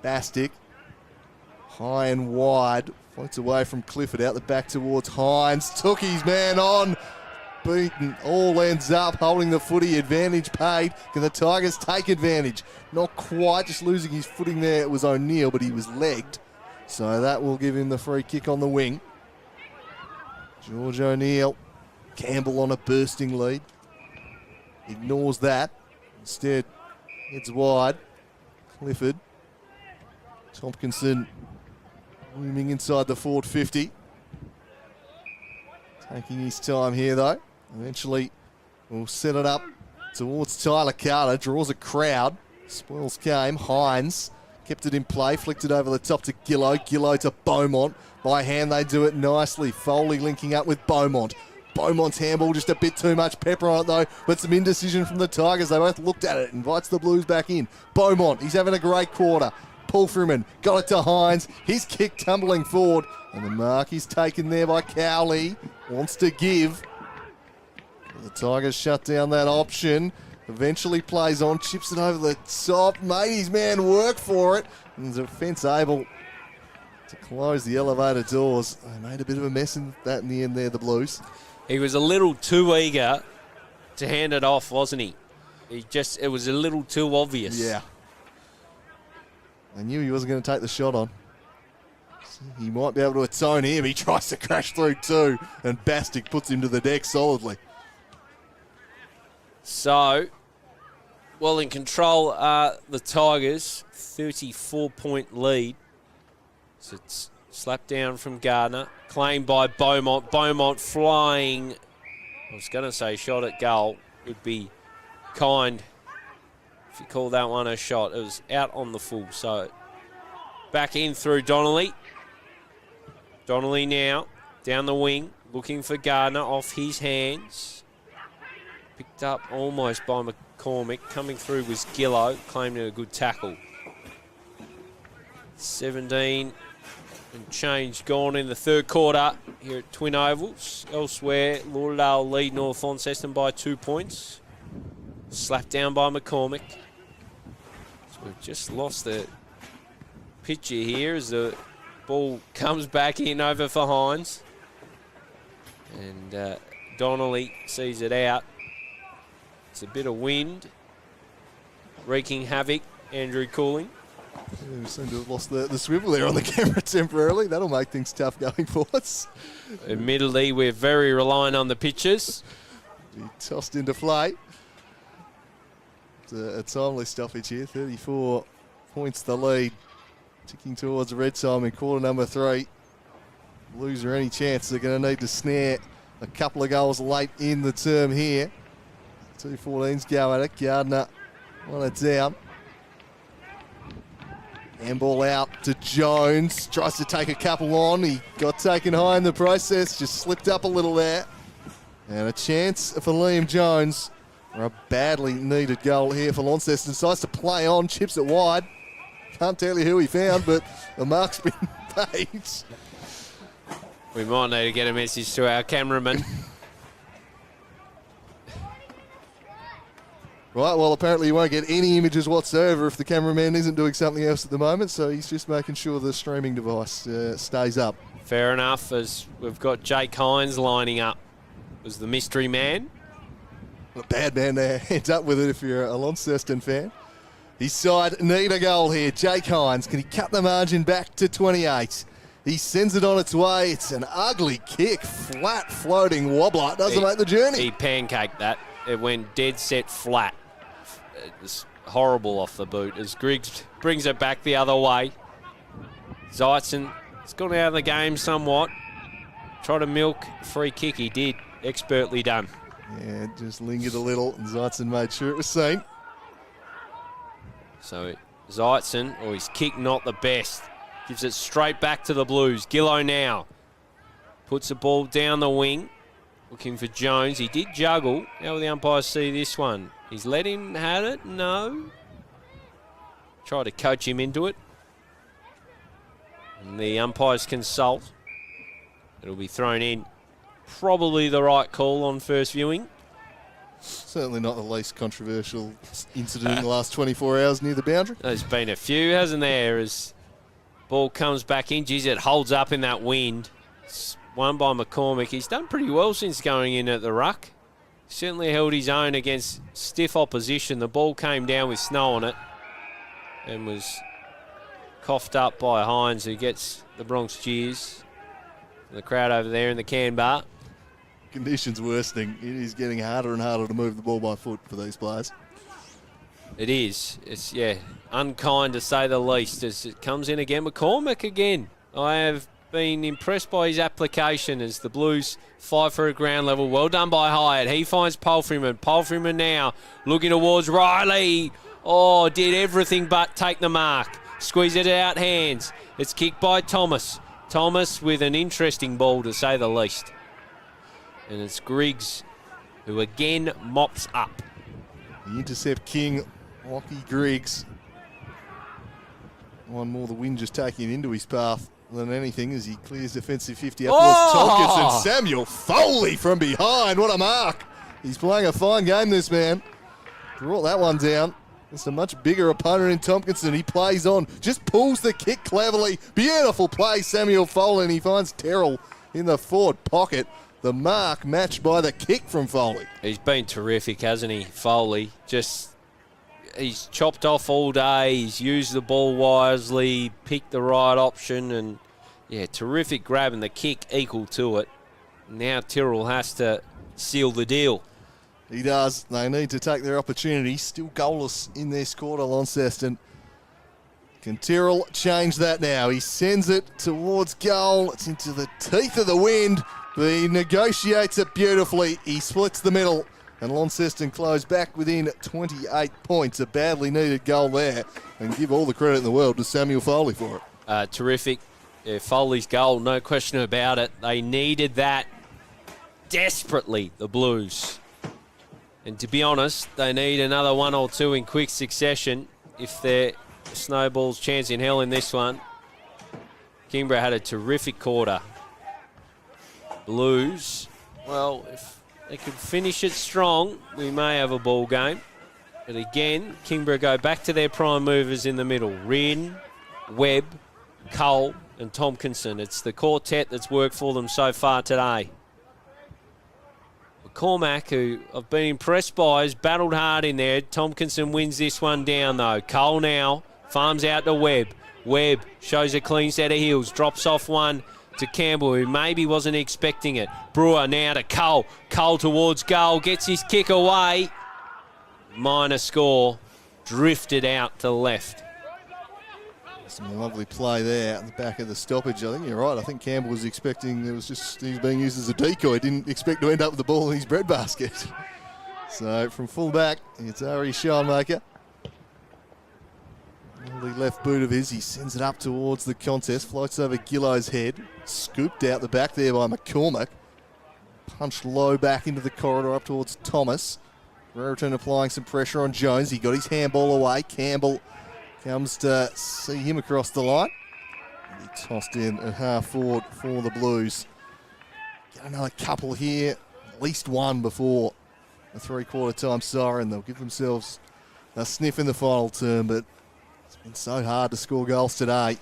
Bastick, high and wide, floats away from Clifford, out the back towards Hines. Took his man on, beaten, all ends up holding the footy. Advantage paid. Can the Tigers take advantage? Not quite, just losing his footing there. It was O'Neill, but he was legged. So that will give him the free kick on the wing. George O'Neill. Campbell on a bursting lead. Ignores that. Instead, heads wide. Clifford. Tompkinson looming inside the forward 50. Taking his time here, though. Eventually, we'll set it up towards Tyler Carter. Draws a crowd. Spoils game. Hines kept it in play. Flicked it over the top to Gillow. Gillow to Beaumont. By hand, they do it nicely. Foley linking up with Beaumont. Beaumont's handball, just a bit too much pepper on it, though. But some indecision from the Tigers. They both looked at it. Invites the Blues back in. Beaumont, he's having a great quarter. Paul Freeman got it to Hines. His kick tumbling forward. And the mark is taken there by Cowley. Wants to give. The Tigers shut down that option. Eventually plays on. Chips it over the top. Made his man work for it. And the defence able to close the elevator doors. They made a bit of a mess in that in the end there, the Blues. He was a little too eager to hand it off, wasn't he? It was a little too obvious. Yeah. I knew he wasn't going to take the shot on. He might be able to atone him. He tries to crash through too, and Bastick puts him to the deck solidly. So, well in control are the Tigers. 34-point lead. So it's slapped down from Gardner. Claimed by Beaumont. Beaumont flying. I was going to say shot at goal. Would be kind if you call that one a shot. It was out on the full. So back in through Donnelly. Donnelly now down the wing. Looking for Gardner off his hands. Picked up almost by McCormack. Coming through was Gillow. Claimed a good tackle. 17 and change gone in the third quarter here at Twin Ovals. Elsewhere, Lauderdale lead North Launceston by 2 points. Slapped down by McCormack. So we've just lost the picture here as the ball comes back in over for Hines. And Donnelly sees it out. It's a bit of wind wreaking havoc. Andrew Cooling. Yeah, we seem to have lost the swivel there on the camera temporarily. That'll make things tough going for us. Admittedly, we're very reliant on the pitches. Be tossed into play. It's a timely stoppage here. 34 points the lead. Ticking towards red time in quarter number 3. Blues are any chance they're going to need to snare a couple of goals late in the term here. 2-14s go at it. Gardner on it down. Handball out to Jones. Tries to take a couple on. He got taken high in the process. Just slipped up a little there. And a chance for Liam Jones. For a badly needed goal here for Launceston. Decides to play on. Chips it wide. Can't tell you who he found, but the mark's been paid. We might need to get a message to our cameraman. Right, well, apparently you won't get any images whatsoever if the cameraman isn't doing something else at the moment, so he's just making sure the streaming device stays up. Fair enough, as we've got Jake Hines lining up as the mystery man. A bad man there. Heads up with it if you're a Launceston fan. His side need a goal here. Jake Hines, can he cut the margin back to 28? He sends it on its way. It's an ugly kick, flat floating wobbler. Doesn't make the journey. He pancaked that. It went dead set flat. It was horrible off the boot as Griggs brings it back the other way. Zeitzen has gone out of the game somewhat. Tried to milk a free kick. He did. Expertly done. Yeah, just lingered a little, and Zeitzen made sure it was seen. So Zeitzen, his kick not the best. Gives it straight back to the Blues. Gillow now puts the ball down the wing. Looking for Jones. He did juggle. How will the umpires see this one? He's let him have it? No. Try to coach him into it. And the umpires consult. It'll be thrown in. Probably the right call on first viewing. Certainly not the least controversial incident in the last 24 hours near the boundary. There's been a few, hasn't there? As ball comes back in. Geez, it holds up in that wind. It's won by McCormick. He's done pretty well since going in at the ruck. Certainly held his own against stiff opposition. The ball came down with snow on it and was coughed up by Hines, who gets the Bronx cheers. The crowd over there in the can bar. Conditions worsening. It is getting harder and harder to move the ball by foot for these players. It is. It's, unkind to say the least as it comes in again. McCormick again. I have been impressed by his application as the Blues fight for a ground level. Well done by Hyatt. He finds Palfreyman. Palfreyman now looking towards Riley. Oh, did everything but take the mark. Squeeze it out hands. It's kicked by Thomas. Thomas with an interesting ball to say the least. And it's Griggs who again mops up. The intercept king, Lockie Griggs. One more, the wind just taking into his path than anything as he clears defensive 50 up towards Tompkins. And Samuel Foley from behind. What a mark. He's playing a fine game, this man. Brought that one down. It's a much bigger opponent in Tompkinson. He plays on, just pulls the kick cleverly. Beautiful play, Samuel Foley, and he finds Terrell in the forward pocket. The mark matched by the kick from Foley. He's been terrific, hasn't he, Foley? He's chopped off all day. He's used the ball wisely, picked the right option, and, terrific grab, and the kick equal to it. Now Tyrrell has to seal the deal. He does. They need to take their opportunity. Still goalless in this quarter, Launceston. Can Tyrrell change that now? He sends it towards goal. It's into the teeth of the wind. But he negotiates it beautifully. He splits the middle. And Launceston close back within 28 points. A badly needed goal there. And give all the credit in the world to Samuel Foley for it. Terrific. Yeah, Foley's goal, no question about it. They needed that desperately, the Blues. And to be honest, they need another one or two in quick succession if they're snowball's chance in hell in this one. Kingborough had a terrific quarter. Blues, well, if they could finish it strong, we may have a ball game. But again, Kingborough go back to their prime movers in the middle. Reardon, Webb, Cole and Tompkinson. It's the quartet that's worked for them so far today. McCormack, who I've been impressed by, has battled hard in there. Tompkinson wins this one down, though. Cole now farms out to Webb. Webb shows a clean set of heels, drops off one to Campbell, who maybe wasn't expecting it. Brewer now to Cole. Cole towards goal, gets his kick away. Minor score, drifted out to the left. Some lovely play there at the back of the stoppage. I think you're right. I think Campbell was expecting he was being used as a decoy. Didn't expect to end up with the ball in his breadbasket. So from full back, it's Ari Scheinmaker. The left boot of his, he sends it up towards the contest, floats over Gillow's head, scooped out the back there by McCormack, punched low back into the corridor up towards Thomas. Brereton applying some pressure on Jones. He got his handball away. Campbell comes to see him across the line. And he tossed in at half forward for the Blues. Get another couple here, at least one before the three-quarter time siren. They'll give themselves a sniff in the final term, but it's been so hard to score goals today.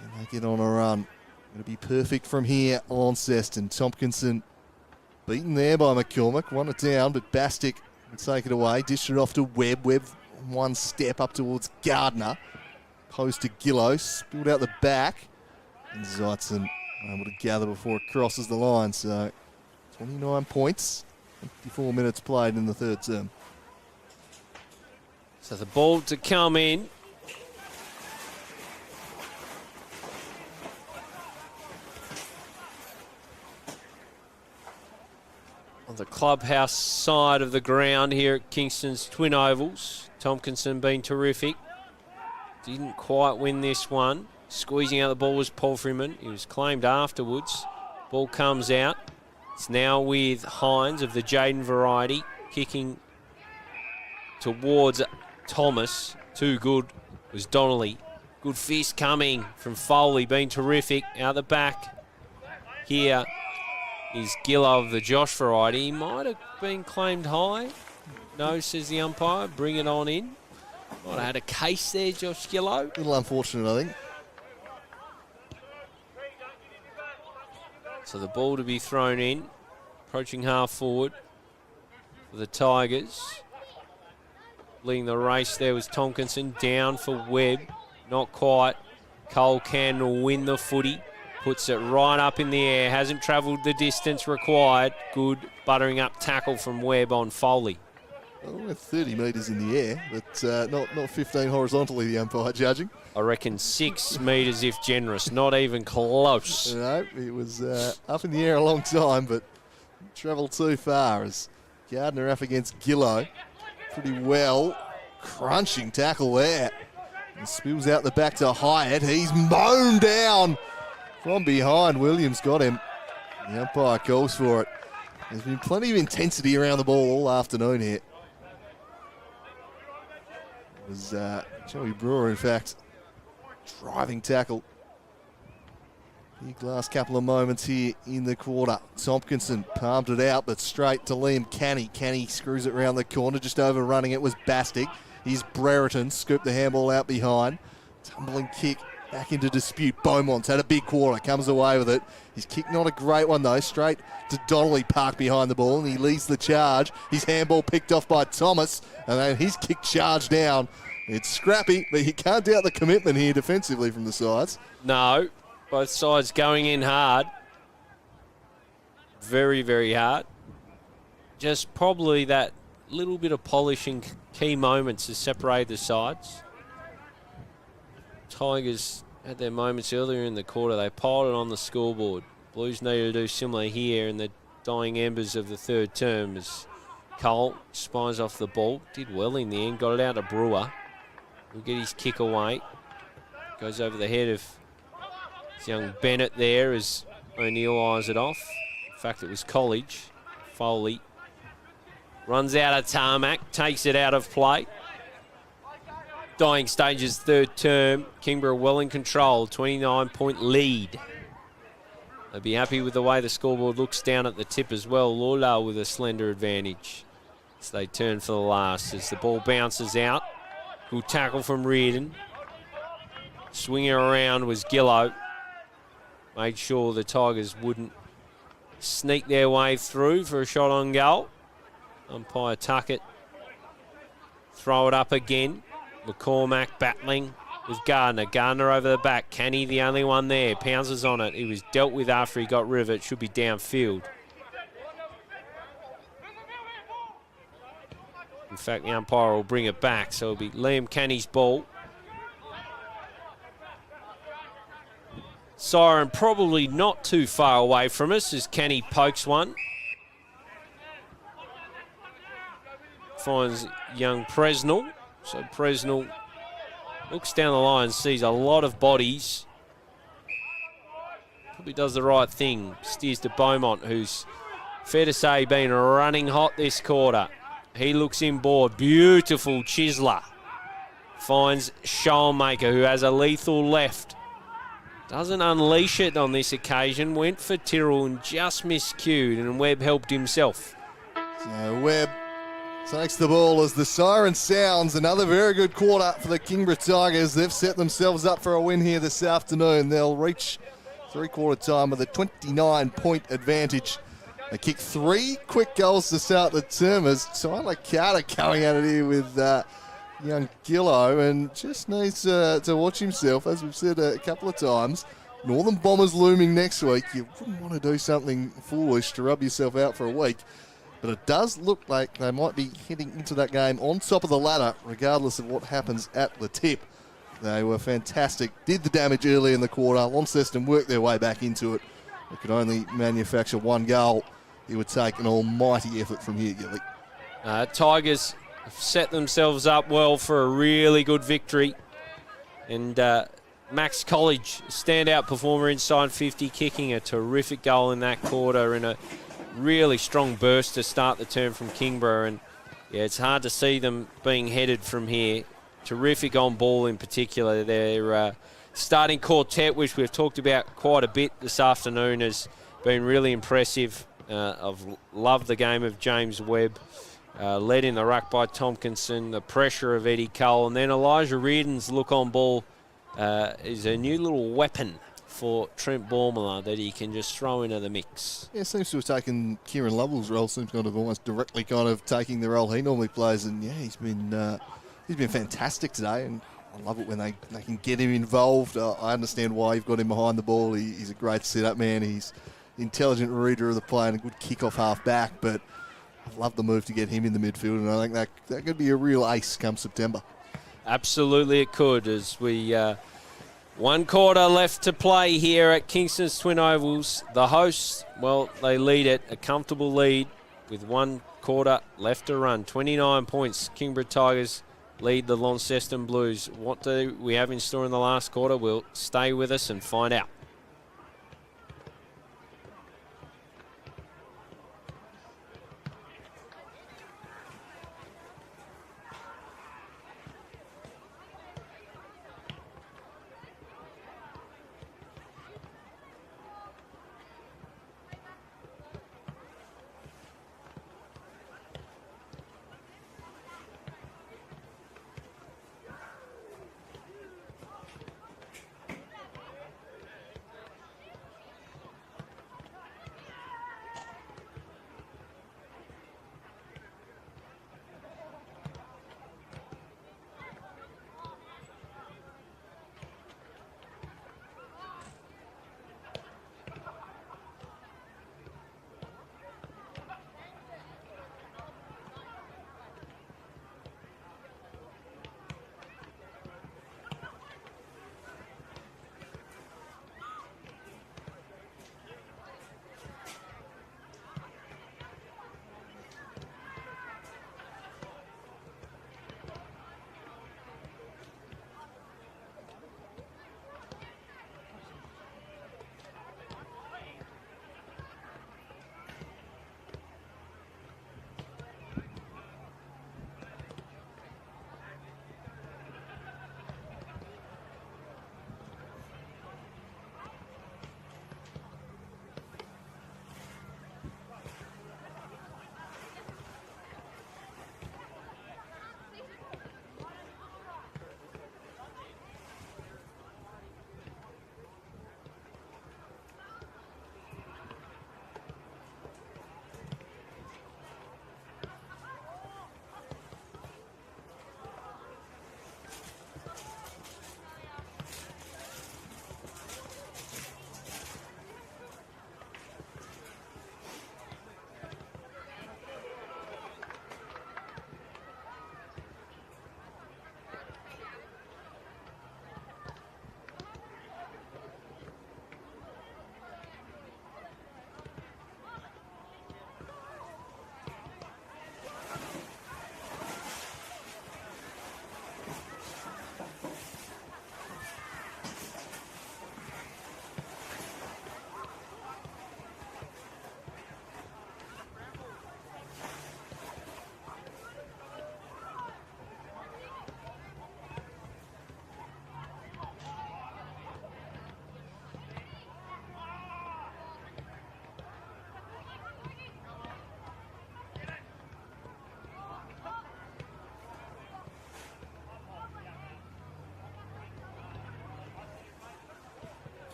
And they get on a run. Going to be perfect from here, Launceston. Tompkinson beaten there by McCormack. Won it down, but Bastick would take it away. Dished it off to Webb. Webb one step up towards Gardner. Post to Gillow, spilled out the back. And Zeitzen able to gather before it crosses the line. So 29 points, 54 minutes played in the third term. So the ball to come in. On the clubhouse side of the ground here at Kingston's Twin Ovals. Tompkinson been terrific. Didn't quite win this one. Squeezing out the ball was Paul Freeman. He was claimed afterwards. Ball comes out. It's now with Hines of the Jaden variety. Kicking towards Thomas. Too good was Donnelly. Good fist coming from Foley. Been terrific. Out the back. Here is Gillow of the Josh variety. He might have been claimed high. No, says the umpire. Bring it on in. Might have had a case there, Josh Gillow. A little unfortunate, I think. So the ball to be thrown in. Approaching half forward for the Tigers. Leading the race there was Tompkinson. Down for Webb. Not quite. Cole Cannon will win the footy. Puts it right up in the air. Hasn't travelled the distance required. Good buttering up tackle from Webb on Foley. Well, 30 metres in the air, but not 15 horizontally, the umpire judging. I reckon 6 metres if generous. Not even close. No, it was up in the air a long time, but travelled too far as Gardner up against Gillow. Pretty well. Crunching tackle there. And spills out the back to Hyatt. He's mown down from behind. Williams got him. The umpire calls for it. There's been plenty of intensity around the ball all afternoon here. It was Joey Brewer, in fact, driving tackle. Big last couple of moments here in the quarter. Tompkinson palmed it out, but straight to Liam Canny. Canny screws it round the corner. Just overrunning it was Bastic. Here's Brereton, scooped the handball out behind. Tumbling kick back into dispute. Beaumont's had a big quarter, comes away with it. His kick not a great one though. Straight to Donnelly, parked behind the ball, and he leads the charge. His handball picked off by Thomas, and then his kick charged down. It's scrappy, but you can't doubt the commitment here defensively from the sides. No, both sides going in hard. Very, very hard. Just probably that little bit of polishing key moments to separate the sides. Tigers had their moments earlier in the quarter. They piled it on the scoreboard. Blues needed to do similar here in the dying embers of the third term as Cole spies off the ball. Did well in the end. Got it out to Brewer. Will get his kick away. Goes over the head of young Bennett there as O'Neill eyes it off. In fact, it was College. Foley runs out of tarmac. Takes it out of play. Dying stages third term. Kingborough well in control. 29-point lead. They'll be happy with the way the scoreboard looks down at the tip as well. Lola with a slender advantage as they turn for the last as the ball bounces out. Good tackle from Reardon. Swinging around was Gillow. Made sure the Tigers wouldn't sneak their way through for a shot on goal. Umpire Tuckett. Throw it up again. McCormack battling with Gardner. Gardner over the back. Canny the only one there. Pounces on it. He was dealt with after he got rid of it. Should be downfield. In fact, the umpire will bring it back. So it'll be Liam Canny's ball. Siren probably not too far away from us as Canny pokes one. Finds young Presnell. So Presnell looks down the line, sees a lot of bodies. Probably does the right thing. Steers to Beaumont, who's, fair to say, been running hot this quarter. He looks inboard. Beautiful chiseler. Finds Schoenmaker, who has a lethal left. Doesn't unleash it on this occasion. Went for Tyrrell and just miscued, and Webb helped himself. So Webb takes the ball as the siren sounds. Another very good quarter for the Kingborough Tigers. They've set themselves up for a win here this afternoon. They'll reach three-quarter time with a 29-point advantage. They kicked 3 quick goals to start the term as Tyler Carter coming at it here with young Gillo, and just needs to watch himself, as we've said a couple of times. Northern Bombers looming next week. You wouldn't want to do something foolish to rub yourself out for a week. But it does look like they might be heading into that game on top of the ladder, regardless of what happens at the tip. They were fantastic, did the damage early in the quarter. Launceston worked their way back into it. They could only manufacture one goal. It would take an almighty effort from here, Gilly. Tigers have set themselves up well for a really good victory. And Max College, standout performer inside 50, kicking a terrific goal in that quarter in a really strong burst to start the term from Kingborough. And yeah, it's hard to see them being headed from here. Terrific on ball in particular. Their starting quartet, which we've talked about quite a bit this afternoon, has been really impressive. I've loved the game of James Webb, led in the ruck by Tompkinson, the pressure of Eddie Cole, and then Elijah Reardon's look on ball is a new little weapon for Trent Bormala that he can just throw into the mix. Yeah, seems to have taken Kieran Lovell's role, seems kind of almost directly kind of taking the role he normally plays, and yeah, he's been fantastic today, and I love it when they can get him involved. I understand why you've got him behind the ball. He's a great set-up man. He's an intelligent reader of the play and a good kick-off half-back, but I love the move to get him in the midfield, and I think that could be a real ace come September. Absolutely it could, as we... one quarter left to play here at Kingston's Twin Ovals. The hosts, well, they lead it, a comfortable lead with 1 quarter left to run. 29 points. Kingborough Tigers lead the Launceston Blues. What do we have in store in the last quarter? We'll stay with us and find out.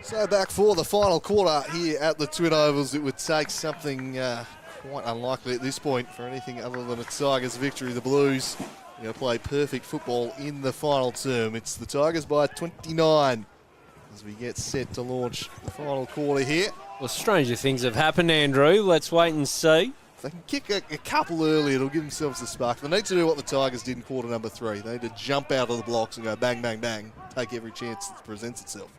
So back for the final quarter here at the Twin Ovals. It would take something quite unlikely at this point for anything other than a Tigers victory. The Blues play perfect football in the final term. It's the Tigers by 29 as we get set to launch the final quarter here. Well, stranger things have happened, Andrew. Let's wait and see. If they can kick a couple early, it'll give themselves a spark. They need to do what the Tigers did in quarter number 3. They need to jump out of the blocks and go bang, bang, bang, take every chance that presents itself.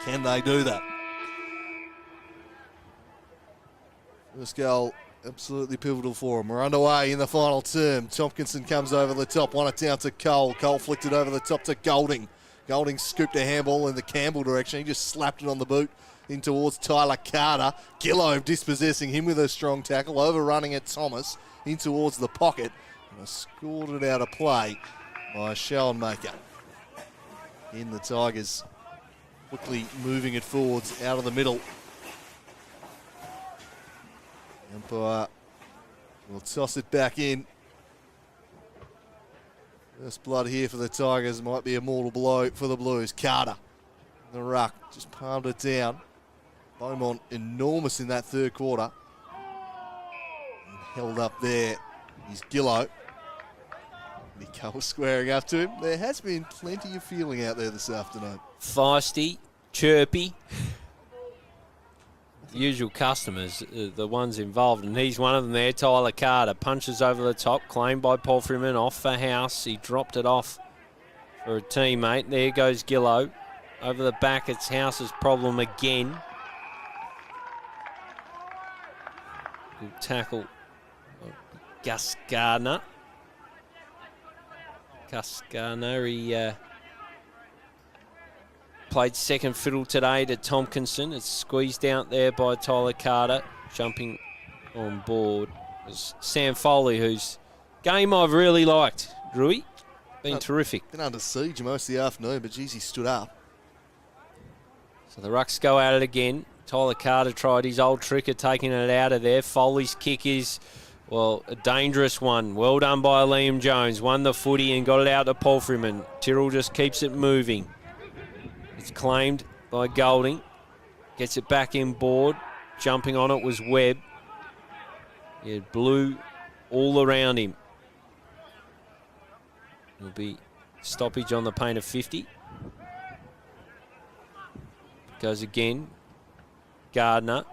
Can they do that? First goal, absolutely pivotal for them. We're underway in the final term. Tompkinson comes over the top, won it down to Cole. Cole flicked it over the top to Golding. Golding scooped a handball in the Campbell direction. He just slapped it on the boot in towards Tyler Carter. Gillo dispossessing him with a strong tackle, overrunning at Thomas in towards the pocket. And scored it out of play by Schoenmaker. In the Tigers, quickly moving it forwards out of the middle. Umpire will toss it back in. First blood here for the Tigers. Might be a mortal blow for the Blues. Carter, the ruck, just palmed it down. Beaumont enormous in that third quarter. And held up there is Gillo. Nicole squaring up to him. There has been plenty of feeling out there this afternoon. Feisty, chirpy. Usual customers, the ones involved, and he's one of them there. Tyler Carter punches over the top, claimed by Paul Freeman, off for House. He dropped it off for a teammate. There goes Gillo. Over the back, it's House's problem again. Good tackle. Gus Gardner. He played second fiddle today to Tompkinson. It's squeezed out there by Tyler Carter. Jumping on board was Sam Foley, whose game I've really liked. Rui, been terrific. Been under siege most of the afternoon, but geez, he stood up. So the Rucks go at it again. Tyler Carter tried his old trick of taking it out of there. Foley's kick is, well, a dangerous one. Well done by Liam Jones. Won the footy and got it out to Paul Freeman. Tyrrell just keeps it moving. It's claimed by Golding. Gets it back in board. Jumping on it was Webb. He had blue all around him. It'll be stoppage on the paint of 50. Goes again. Gardner.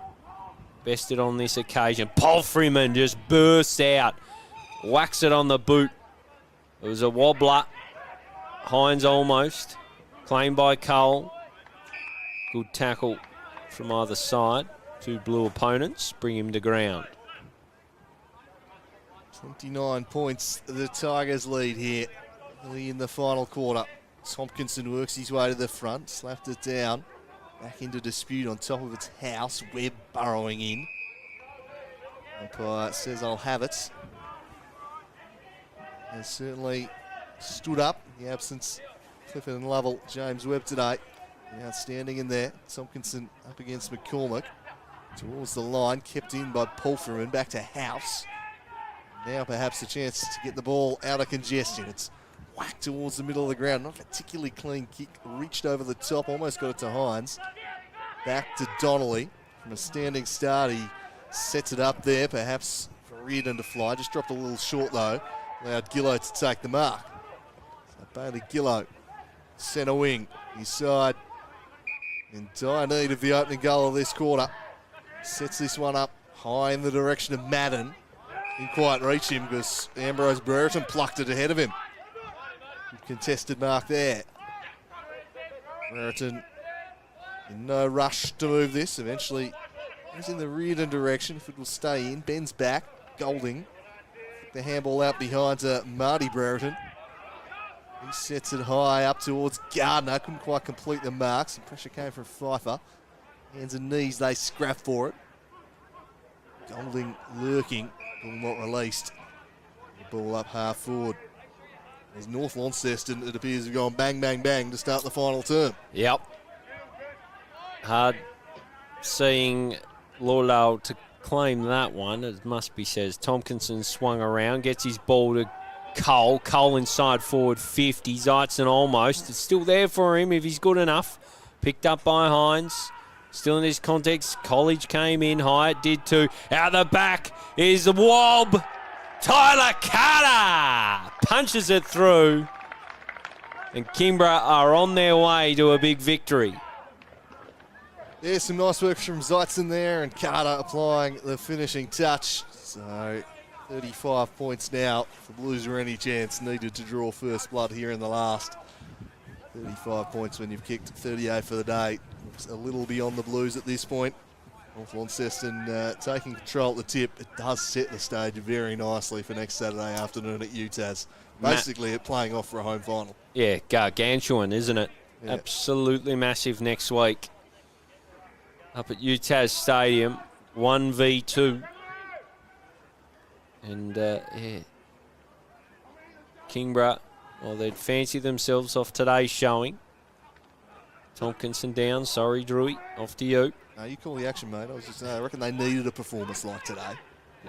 Bested on this occasion. Paul Freeman just bursts out. Whacks it on the boot. It was a wobbler. Hines almost. Claimed by Cole. Good tackle from either side. Two blue opponents bring him to ground. 29 points, the Tigers lead here early in the final quarter. Tompkinson works his way to the front, slapped it down. Back into dispute on top of its House. Webb burrowing in. Umpire says I'll have it. And certainly stood up in the absence of Clifford and Lovell. James Webb today. Outstanding in there. Tompkinson up against McCormick. Towards the line, kept in by Paul Freeman. Back to House. Now perhaps a chance to get the ball out of congestion. It's whacked towards the middle of the ground. Not a particularly clean kick. Reached over the top. Almost got it to Hines. Back to Donnelly. From a standing start, he sets it up there. Perhaps for Reardon to fly. Just dropped a little short though. Allowed Gillo to take the mark. So Bailey Gillo, centre wing. His side in dire need of the opening goal of this quarter. Sets this one up high in the direction of Madden. Didn't quite reach him because Ambrose Brereton plucked it ahead of him. Contested mark there. Brereton in no rush to move this. Eventually goes in the Reardon direction if it will stay in. Bends back. Golding. The handball out behind to Marty Brereton. He sets it high up towards Gardner. Couldn't quite complete the mark. Some pressure came from Pfeiffer. Hands and knees, they scrap for it. Golding lurking. Ball not released. The ball up half forward. As North Launceston, it appears, have gone bang, bang, bang to start the final term. Yep. Hard seeing Lauderdale to claim that one, it must be says. Tompkinson swung around, gets his ball to Cole inside forward 50. Zeitzen almost. It's still there for him if he's good enough. Picked up by Hines. Still in this context, College came in high. It did too. Out the back is the Wob. Tyler Carter punches it through. And Kingborough are on their way to a big victory. Yeah, some nice work from Zeitzen there, and Carter applying the finishing touch. So 35 points now. If the Blues are any chance, needed to draw first blood here in the last. 35 points when you've kicked 38 for the day. Looks a little beyond the Blues at this point. North Launceston taking control at the tip. It does set the stage very nicely for next Saturday afternoon at UTAS. Basically, it playing off for a home final. Yeah, gargantuan, isn't it? Yeah. Absolutely massive next week. Up at UTAS Stadium, 1v2. And, yeah. Kingborough, well, they'd fancy themselves off today's showing. Tompkinson down. Sorry, Drewy. Off to you. No, you call the action, mate. I was just saying, I reckon they needed a performance like today.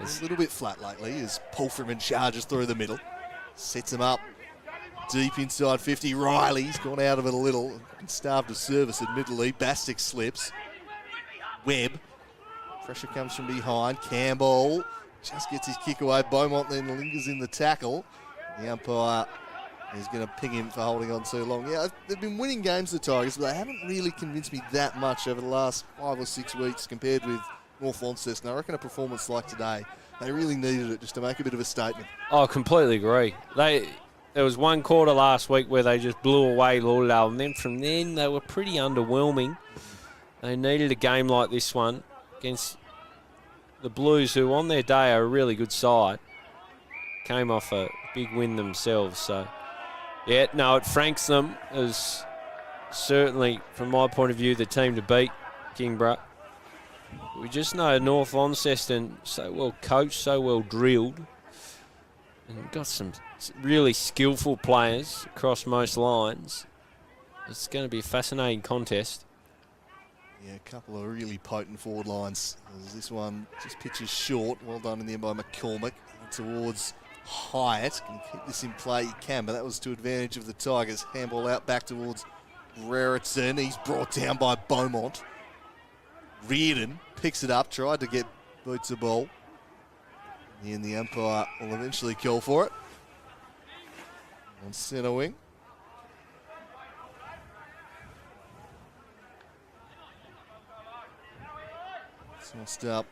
It's a little bit flat lately as Pulfreman charges through the middle. Sets him up deep inside 50. Riley's gone out of it a little. Starved of service, admittedly. Bastic slips. Webb. Pressure comes from behind. Campbell just gets his kick away. Beaumont then lingers in the tackle. The umpire is going to ping him for holding on too long. Yeah, they've been winning games, the Tigers, but they haven't really convinced me that much over the last 5 or 6 weeks compared with North Launceston. I reckon a performance like today, they really needed it just to make a bit of a statement. Oh, I completely agree. There was one quarter last week where they just blew away Lauderdale, and then from then they were pretty underwhelming. They needed a game like this one against the Blues, who on their day are a really good side. Came off a big win themselves, so yeah, no, it franks them as certainly, from my point of view, the team to beat, Kingborough. We just know North Launceston, so well coached, so well drilled, and got some really skillful players across most lines. It's going to be a fascinating contest. Yeah, a couple of really potent forward lines. As this one just pitches short. Well done in the end by McCormick. Towards Hyatt. Can keep this in play, he can, but that was to advantage of the Tigers. Handball out back towards Brereton. He's brought down by Beaumont. Reardon picks it up, tried to get boots the ball. And the umpire will eventually call for it. On centre wing. Tossed up.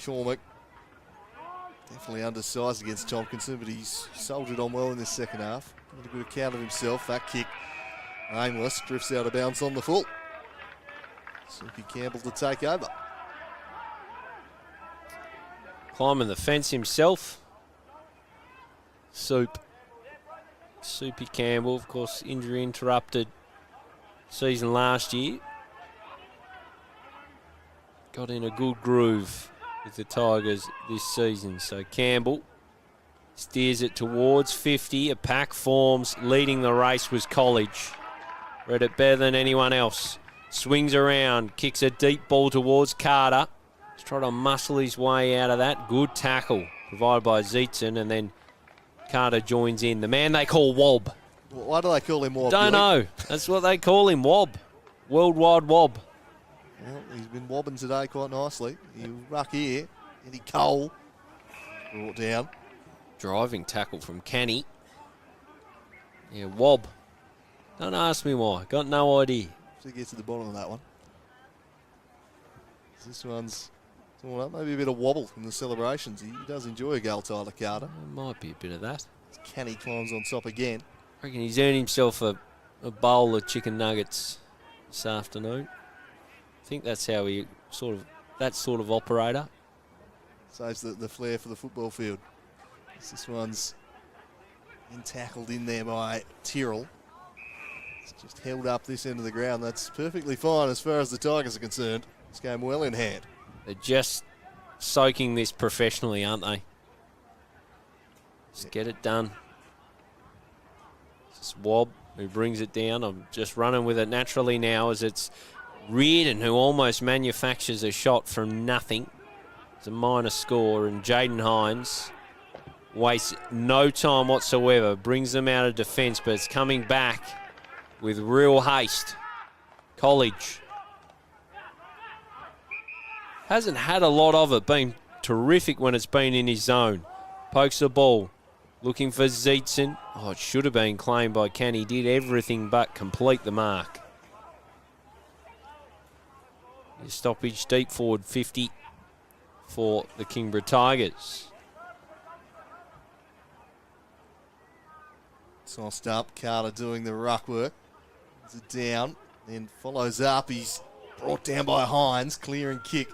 Cormac. Definitely undersized against Tompkinson, but he's soldiered on well in this second half. Got a good account of himself. That kick aimless, drifts out of bounds on the full. Soupy Campbell to take over. Climbing the fence himself. Soupy Campbell, of course, injury interrupted season last year. Got in a good groove with the Tigers this season. So Campbell steers it towards 50. A pack forms. Leading the race was College. Read it better than anyone else. Swings around. Kicks a deep ball towards Carter. He's trying to muscle his way out of that. Good tackle provided by Zeitzen, and then Carter joins in. The man they call Wob. Why do they call him Wob? Don't know. That's what they call him, Wob. Worldwide Wob. Well, he's been wobbing today quite nicely. He'll ruck here. Eddie Cole brought down. Driving tackle from Canny. Yeah, Wob. Don't ask me why. Got no idea. Should get to the bottom of that one. This one's torn up. Maybe a bit of wobble in the celebrations. He does enjoy a goal, Tyler Carter. There might be a bit of that. Canny climbs on top again. I reckon he's earned himself a bowl of chicken nuggets this afternoon. I think that's how he that sort of operator. Saves the flair for the football field. This one's been tackled in there by Tyrrell. It's just held up this end of the ground. That's perfectly fine as far as the Tigers are concerned. This game well in hand. They're just soaking this professionally, aren't they? Just get it done. It's Wob who brings it down. I'm just running with it naturally now as it's Reardon who almost manufactures a shot from nothing. It's a minor score, and Jaden Hines wastes no time whatsoever, brings them out of defence, but it's coming back with real haste. College hasn't had a lot of it, been terrific when it's been in his zone. Pokes the ball, looking for Zeitson. Oh, it should have been claimed by Ken. He did everything but complete the mark. Your stoppage, deep forward 50 for the Kingborough Tigers. Tossed up, Carter doing the ruck work. Is it down, then follows up. He's brought down by Hines, clear and kick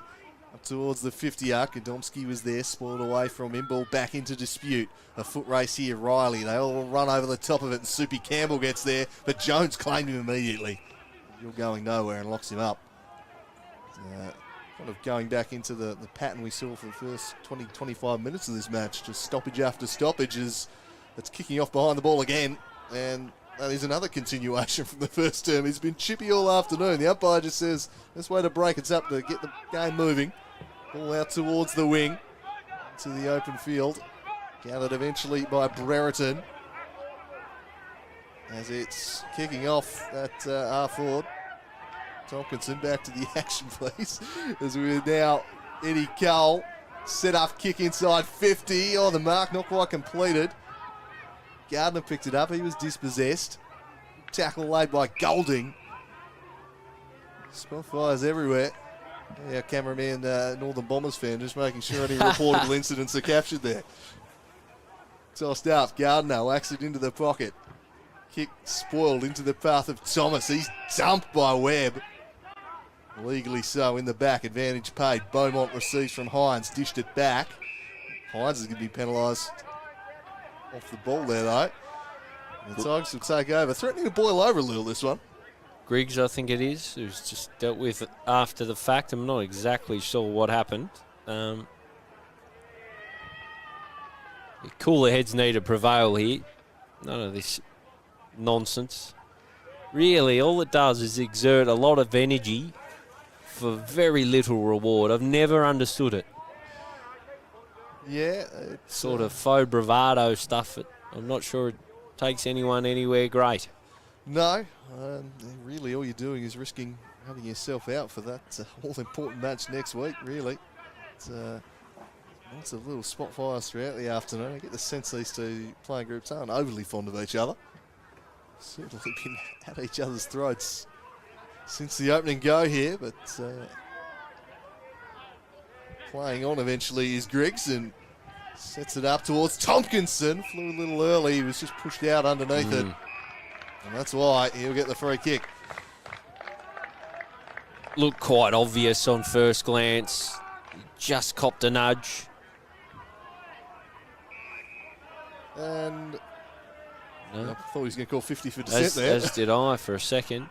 up towards the 50 arc. Adomski was there, spoiled away from him. Ball back into dispute. A foot race here, Riley. They all run over the top of it, and Soupy Campbell gets there, but Jones claimed him immediately. You're going nowhere and locks him up. Kind of going back into the pattern we saw for the first 20-25 minutes of this match. Just stoppage after stoppage as it's kicking off behind the ball again. And that is another continuation from the first term. He's been chippy all afternoon. The umpire just says, this way to break it's up to get the game moving. Ball out towards the wing, to the open field. Gathered eventually by Brereton. As it's kicking off at R-Ford. Tompkinson back to the action, please. As we're now Eddie Cole. Set up kick inside 50. Oh, the mark not quite completed. Gardner picked it up. He was dispossessed. Tackle laid by Golding. Spot fires everywhere. Our cameraman, Northern Bombers fan, just making sure any reportable incidents are captured there. Tossed up. Gardner whacks it into the pocket. Kick spoiled into the path of Thomas. He's dumped by Webb. Legally so in the back. Advantage paid. Beaumont receives from Hines. Dished it back. Hines is going to be penalised off the ball there, though. And the Tigers will take over. Threatening to boil over a little, this one. Griggs, I think it is, who's just dealt with after the fact. I'm not exactly sure what happened. Cooler heads need to prevail here. None of this nonsense. Really, all it does is exert a lot of energy for very little reward. I've never understood it. Yeah. Sort of faux bravado stuff. I'm not sure it takes anyone anywhere great. No. Really, all you're doing is risking having yourself out for that all-important match next week, really. It's lots of little spot fires throughout the afternoon. I get the sense these two playing groups aren't overly fond of each other. Certainly been at each other's throats since the opening go here, but playing on eventually is Griggs and sets it up towards Tompkinson. Flew a little early, he was just pushed out underneath it, and that's why he'll get the free kick. Looked quite obvious on first glance. Just copped a nudge. And no. I thought he was going to call 50 for dissent there. As did I for a second.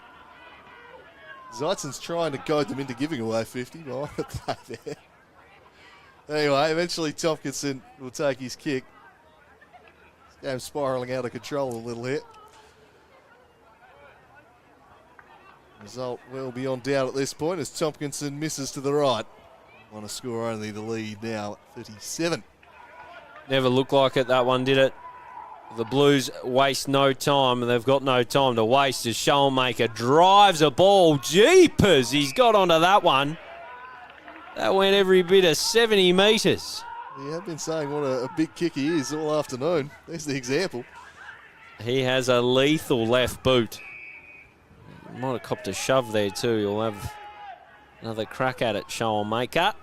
Zeitson's trying to goad them into giving away 50 behind the play there. Anyway, eventually Tompkinson will take his kick. This game's spiralling out of control a little here. Result well beyond doubt at this point as Tompkinson misses to the right. Want to score only the lead now at 37. Never looked like it, that one, did it? The Blues waste no time, and they've got no time to waste as Schoenmaker drives a ball. Jeepers, he's got onto that one. That went every bit of 70 metres. You have been saying what a big kick he is all afternoon. There's the example. He has a lethal left boot. Might have copped a shove there too. He'll have another crack at it, Schoenmaker.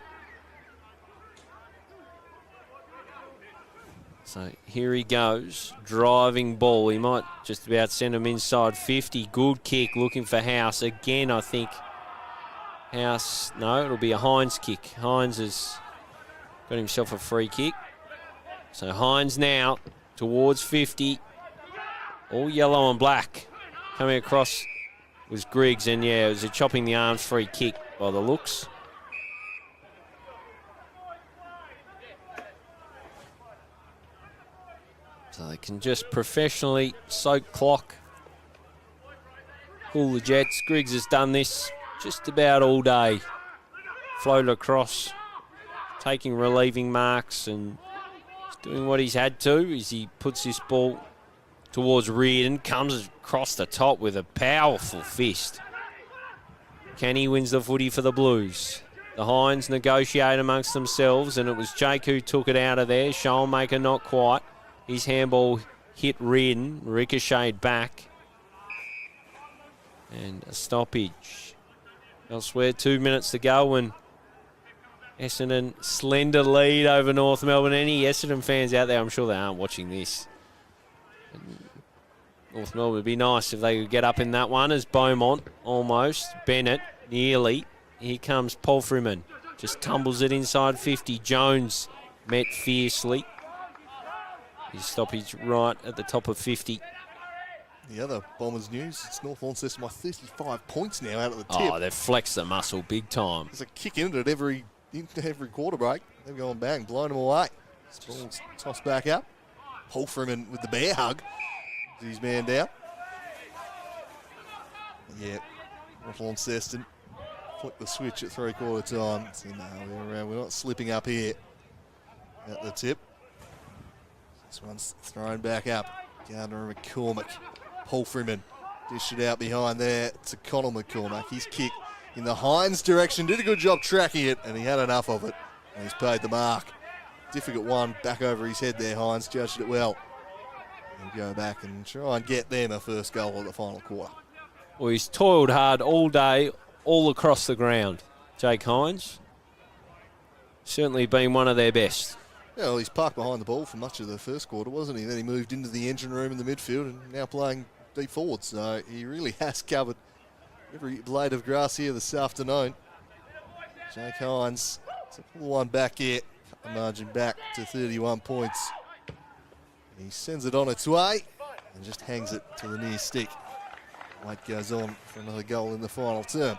So here he goes, driving ball. He might just about send him inside 50. Good kick, looking for House. Again, I think House, no, it'll be a Hines kick. Hines has got himself a free kick. So Hines now towards 50. All yellow and black. Coming across was Griggs, and yeah, it was a chopping the arms free kick by the looks. So they can just professionally soak clock. Cool the Jets. Griggs has done this just about all day. Floated across, taking relieving marks and doing what he's had to as he puts this ball towards Reardon, comes across the top with a powerful fist. Kenny wins the footy for the Blues. The Hinds negotiate amongst themselves, and it was Jake who took it out of there. Schoenmaker not quite. His handball hit Reardon, ricocheted back. And a stoppage. Elsewhere, 2 minutes to go, and Essendon slender lead over North Melbourne. Any Essendon fans out there, I'm sure they aren't watching this. North Melbourne would be nice if they could get up in that one as Beaumont almost. Bennett nearly. Here comes Palfreyman. Just tumbles it inside 50. Jones met fiercely. His stoppage right at the top of 50. The other Bombers news, it's North Launceston by 35 points now out of the tip. Oh, they've flexed the muscle big time. There's a kick in it at every quarter break. They've gone bang, blown them away. This ball's tossed back up. Palfreyman with the bear hug. His man down. Yeah, North Launceston flick the switch at three-quarter time. So, no, we're not slipping up here at the tip. This one's thrown back up. Gardner and McCormack. Palfreyman dished it out behind there to Connell McCormack. His kick in the Hinds direction. Did a good job tracking it, and he had enough of it. And he's paid the mark. Difficult one back over his head there, Hinds. Judged it well. He'll go back and try and get them a first goal of the final quarter. Well, he's toiled hard all day, all across the ground, Jake Hinds. Certainly been one of their best. Yeah, well, he's parked behind the ball for much of the first quarter, wasn't he? Then he moved into the engine room in the midfield and now playing deep forward. So he really has covered every blade of grass here this afternoon. Jake Hinds to pull one back here. Cut the margin back to 31 points. He sends it on its way and just hangs it to the near stick. White goes on for another goal in the final term.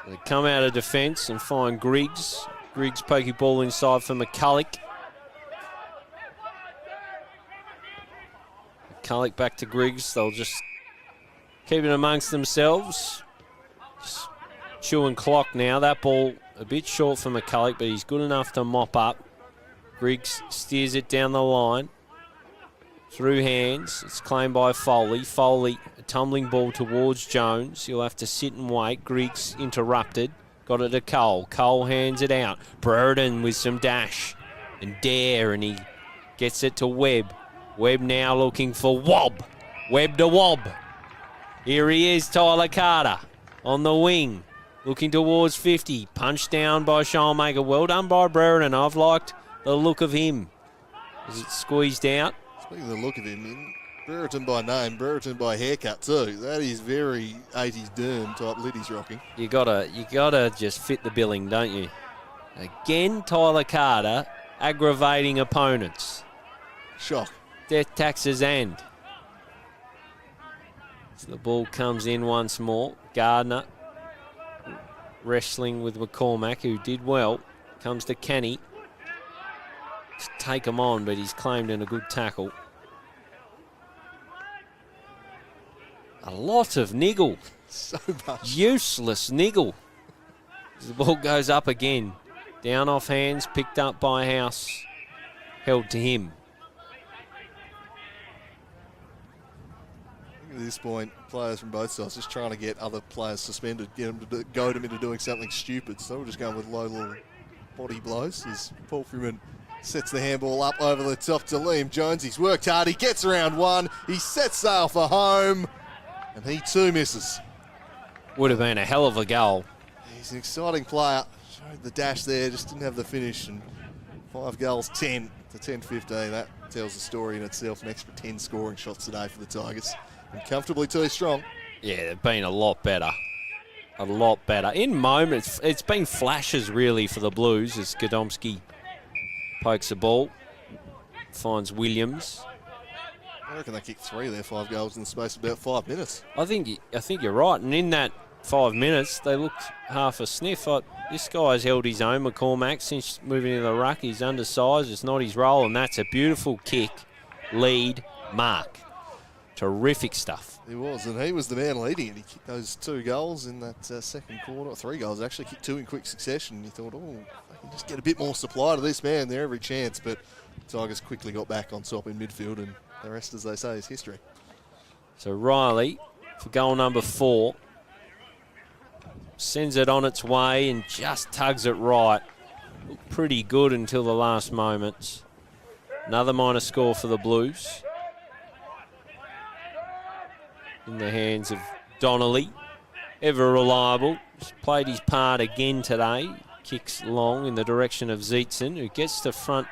They come out of defence and find Griggs. Griggs poking ball inside for McCulloch. McCulloch back to Griggs. They'll just keep it amongst themselves. Just chewing clock now. That ball a bit short for McCulloch, but he's good enough to mop up. Griggs steers it down the line. Through hands. It's claimed by Foley. Foley, a tumbling ball towards Jones. He'll have to sit and wait. Griggs interrupted. Got it to Cole. Cole hands it out. Brereton with some dash and dare, and he gets it to Webb. Webb now looking for Wobb. Webb to Wobb. Here he is, Tyler Carter on the wing. Looking towards 50. Punched down by Schoenmaker. Well done by Brereton. I've liked the look of him. Is it squeezed out? Speaking of the look of him, Brereton by name, Brereton by haircut too. That is very 80s Durham type lid he's rocking. You gotta just fit the billing, don't you? Again, Tyler Carter aggravating opponents. Shock. Death taxes and. So the ball comes in once more. Gardner wrestling with McCormack, who did well. Comes to Kenny. Just take him on, but he's claimed in a good tackle. A lot of niggle. So much. Useless niggle. The ball goes up again. Down off hands, picked up by House. Held to him. At this point, players from both sides just trying to get other players suspended, get them to goad them into doing something stupid. So we're just going with low little body blows as Paul Freeman sets the handball up over the top to Liam Jones. He's worked hard. He gets around one. He sets sail for home. And he too misses. Would have been a hell of a goal. He's an exciting player. Showed the dash there, just didn't have the finish. And 5 goals, 10 to 10-15. That tells the story in itself. An extra 10 scoring shots today for the Tigers. And comfortably too strong. Yeah, they've been a lot better. A lot better. In moments, it's been flashes really for the Blues as Godomski pokes the ball. Finds Williams. I reckon they kicked 3 there, 5 goals in the space of about 5 minutes. I think you're right. And in that 5 minutes, they looked half a sniff. This guy's held his own, McCormack, since moving into the ruck. He's undersized. It's not his role, and that's a beautiful kick, lead, mark. Terrific stuff. He was, and he was the man leading it. He kicked those 2 goals in that second quarter, 3 goals actually, kicked 2 in quick succession. And you thought, oh, I can just get a bit more supply to this man there every chance. But Tigers quickly got back on top in midfield, and the rest, as they say, is history. So Riley for goal number 4. Sends it on its way and just tugs it right. Looked pretty good until the last moments. Another minor score for the Blues. In the hands of Donnelly. Ever reliable. He's played his part again today. Kicks long in the direction of Zeitson, who gets to front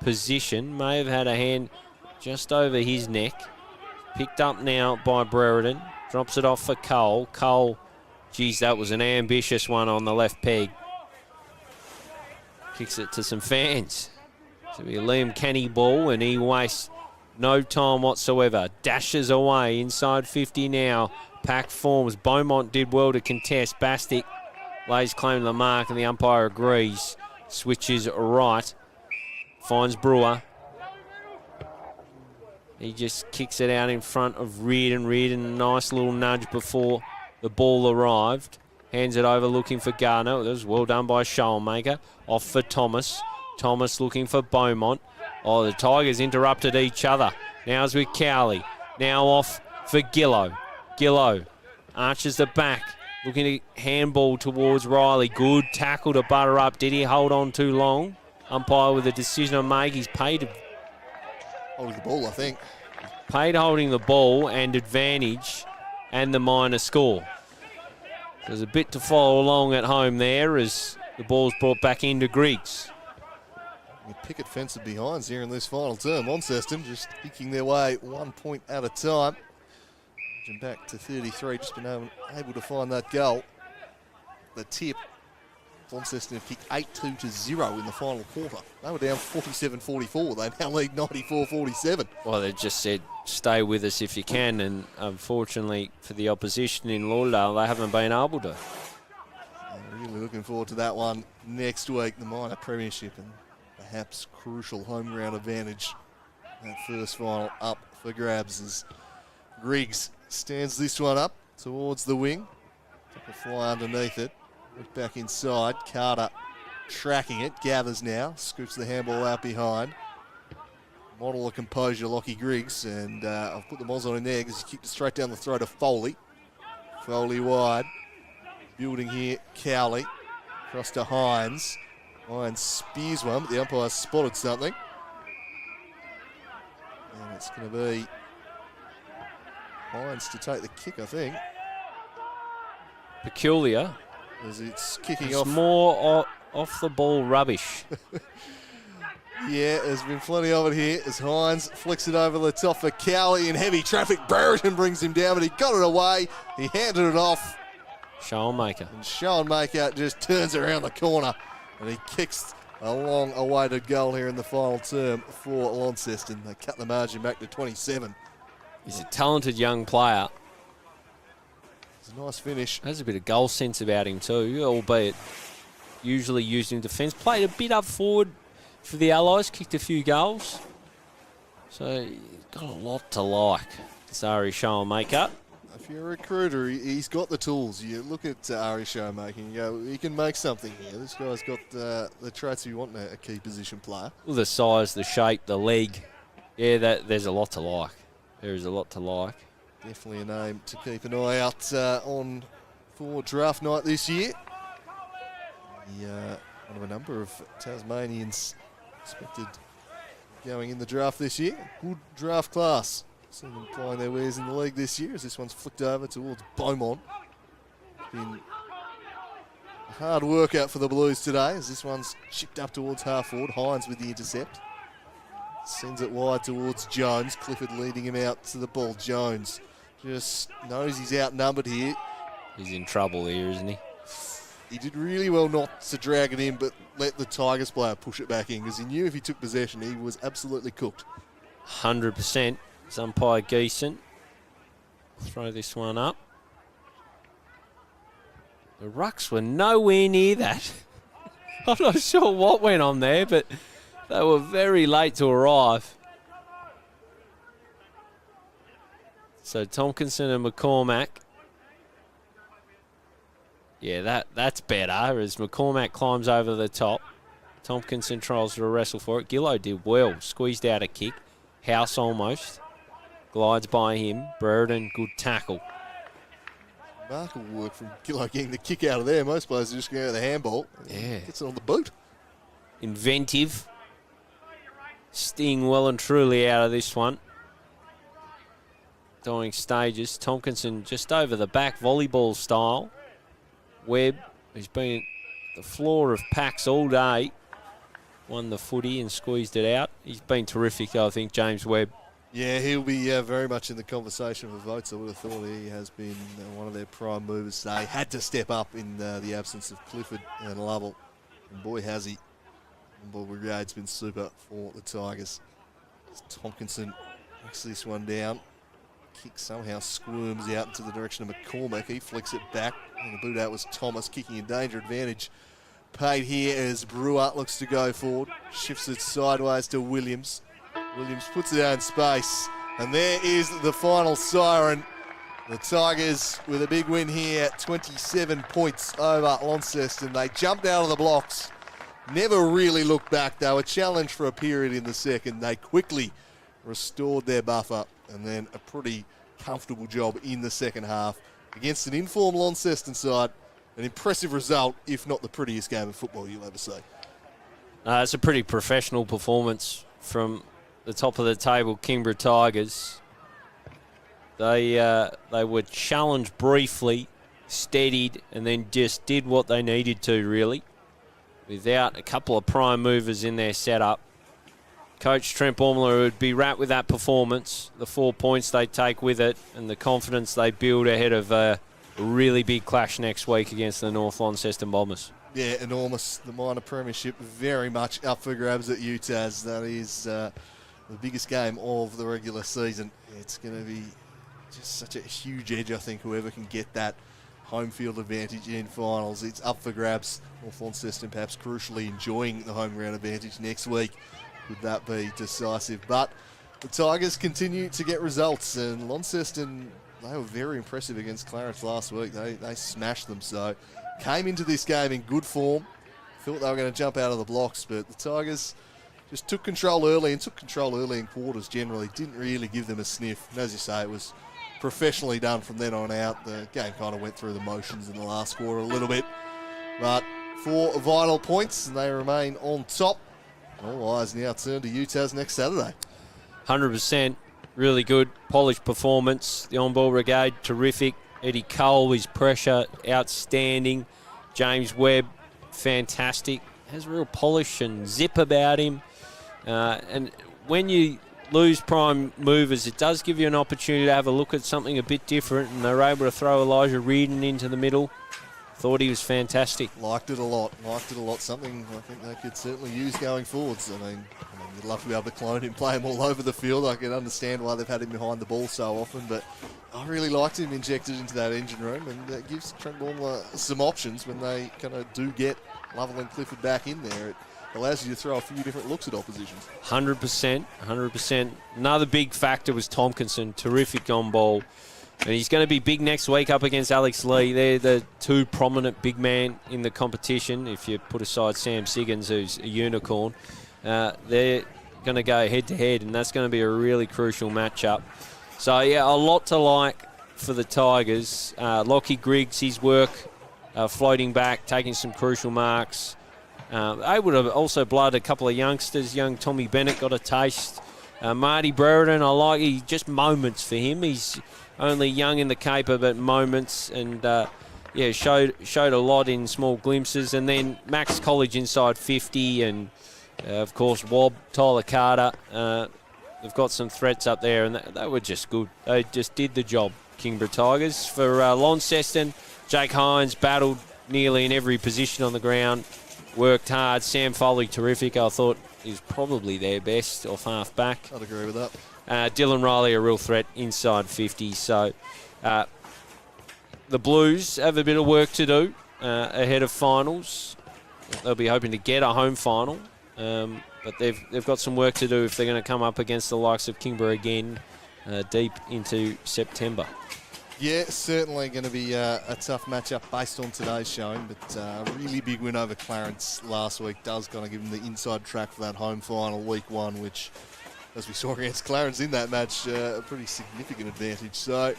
position. May have had a hand just over his neck. Picked up now by Brereton. Drops it off for Cole. Cole, geez, that was an ambitious one on the left peg. Kicks it to some fans. So we Liam Kenny ball, and he wastes no time whatsoever. Dashes away inside 50 now. Pack forms. Beaumont did well to contest. Bastic lays claim to the mark, and the umpire agrees. Switches right. Finds Brewer. He just kicks it out in front of Reardon. Reardon, a nice little nudge before the ball arrived. Hands it over looking for Gardner. That was well done by Schoenmaker. Off for Thomas. Thomas looking for Beaumont. Oh, the Tigers interrupted each other. Now it's with Cowley. Now off for Gillow. Gillow arches the back. Looking to handball towards Riley. Good tackle to butter up. Did he hold on too long? Umpire with a decision to make. He's paid. Holding the ball, I think. Paid holding the ball and advantage and the minor score. There's a bit to follow along at home there as the ball's brought back into Griggs. Picket fence of behinds here in this final term. Launceston just eking their way 1 point at a time. And back to 33, just been able to find that goal. The tip. Launceston have kicked 8-2 to 0 in the final quarter. They were down 47-44. They now lead 94-47. Well, they just said, stay with us if you can, and unfortunately for the opposition in Lauderdale, they haven't been able to. I'm really looking forward to that one next week, the minor premiership, and perhaps crucial home ground advantage. That first final up for grabs as Griggs stands this one up towards the wing. Took a fly underneath it. Look back inside. Carter tracking it. Gathers now. Scoops the handball out behind. Model of composure, Lockie Griggs. And I've put the Moz on in there because he kicked it straight down the throat of Foley. Foley wide. Building here, Cowley. Across to Hines. Hines spears one, but the umpire spotted something. And it's going to be Hines to take the kick, I think. Peculiar. As it's kicking it's off. More off the ball rubbish. Yeah, there's been plenty of it here as Hines flicks it over the top for Cowley in heavy traffic. Brereton brings him down, but he got it away. He handed it off. Schoenmaker. And Schoenmaker just turns around the corner and he kicks a long-awaited goal here in the final term for Launceston. They cut the margin back to 27. He's a talented young player. It's a nice finish. Has a bit of goal sense about him too, albeit usually used in defence. Played a bit up forward for the Allies, kicked a few goals. So he's got a lot to like. Ari Schoenmaker. If you're a recruiter, he's got the tools. You look at Ari Schoenmaker and you go, he can make something here. This guy's got the traits you want in a key position player. Well, the size, the shape, the leg. Yeah, there's a lot to like. There is a lot to like. Definitely a name to keep an eye out on for draft night this year. One of a number of Tasmanians expected going in the draft this year. Good draft class. Seen them plying their wares in the league this year as this one's flicked over towards Beaumont. Been a hard workout for the Blues today as this one's chipped up towards half forward. Hines with the intercept. Sends it wide towards Jones. Clifford leading him out to the ball. Jones just knows he's outnumbered here. He's in trouble here, isn't he? He did really well not to drag it in, but let the Tigers player push it back in because he knew if he took possession, he was absolutely cooked. 100%. It's umpire Geeson. Throw this one up. The rucks were nowhere near that. I'm not sure what went on there, but they were very late to arrive. So Tompkinson and McCormack. Yeah, that's better as McCormack climbs over the top. Tompkinson tries to wrestle for it. Gillow did well. Squeezed out a kick. House almost. Glides by him. Brereton, good tackle. Remarkable work from Gillow getting the kick out of there. Most players are just going to go the handball. Yeah. Gets it on the boot. Inventive. Sting well and truly out of this one. Dying stages. Tompkinson just over the back, volleyball style. Webb, who's been the floor of packs all day, won the footy and squeezed it out. He's been terrific, I think, James Webb. Yeah, he'll be very much in the conversation for votes. I would have thought he has been one of their prime movers. They had to step up in the absence of Clifford and Lovell. And boy, has he. Ball Brigade's been super for the Tigers. Tompkinson knocks this one down. Kick somehow squirms out into the direction of McCormack. He flicks it back. And the boot out was Thomas kicking in danger. Advantage paid here as Brewer looks to go forward. Shifts it sideways to Williams. Williams puts it out in space. And there is the final siren. The Tigers with a big win here, 27 points over Launceston. They jumped out of the blocks. Never really looked back. They were challenged for a period in the second. They quickly restored their buffer, and then a pretty comfortable job in the second half against an informed Launceston side. An impressive result, if not the prettiest game of football you'll ever see. It's a pretty professional performance from the top of the table, Kingborough Tigers. They were challenged briefly, steadied, and then just did what they needed to, really, without a couple of prime movers in their setup. Coach Trent Baumler would be wrapped with that performance, the 4 points they take with it, and the confidence they build ahead of a really big clash next week against the North Launceston Bombers. Yeah, enormous. The minor premiership very much up for grabs at UTAS. That is the biggest game of the regular season. It's going to be just such a huge edge, I think, whoever can get that home field advantage in finals. It's up for grabs. North Launceston perhaps crucially enjoying the home ground advantage next week. Could that be decisive? But the Tigers continue to get results, and Launceston, they were very impressive against Clarence last week. They smashed them, so came into this game in good form. Thought they were going to jump out of the blocks, but the Tigers just took control early and took control early in quarters generally. Didn't really give them a sniff. And as you say, it was professionally done from then on out. The game kind of went through the motions in the last quarter a little bit. But 4 vital points, and they remain on top. All eyes now turn to UTAS next Saturday. 100%. Really good, polished performance. The on-ball brigade, terrific. Eddie Cole, his pressure, outstanding. James Webb, fantastic. Has real polish and zip about him. And when you lose prime movers, it does give you an opportunity to have a look at something a bit different, and they're able to throw Elijah Reardon into the middle. Thought he was fantastic. Liked it a lot. Something I think they could certainly use going forwards. I mean, you'd love to be able to clone him, play him all over the field. I can understand why they've had him behind the ball so often, but I really liked him injected into that engine room, and that gives Trent Baumler some options when they kind of do get Lovell and Clifford back in there. It allows you to throw a few different looks at oppositions. 100%. Another big factor was Tompkinson, terrific on ball. And he's going to be big next week up against Alex Lee. They're the 2 prominent big men in the competition. If you put aside Sam Siggins, who's a unicorn, they're going to go head-to-head, and that's going to be a really crucial matchup. So, yeah, a lot to like for the Tigers. Lockie Griggs, his work, floating back, taking some crucial marks. They would have also blooded a couple of youngsters. Young Tommy Bennett got a taste. Marty Brereton, I like, he just moments for him. He's only young in the caper, but moments, and showed a lot in small glimpses. And then Max College inside 50, and of course Wob, Tyler Carter. They've got some threats up there, and they were just good. They just did the job, Kingborough Tigers. For Launceston, Jake Hines battled nearly in every position on the ground, worked hard. Sam Foley, terrific. I thought he was probably their best off half back. I'd agree with that. Dylan Riley, a real threat inside 50. So the Blues have a bit of work to do ahead of finals. They'll be hoping to get a home final, but they've got some work to do if they're going to come up against the likes of Kingborough again deep into September. Yeah, certainly going to be a tough matchup based on today's showing, but a really big win over Clarence last week does kind of give them the inside track for that home final week 1, which, as we saw against Clarence in that match, a pretty significant advantage. So,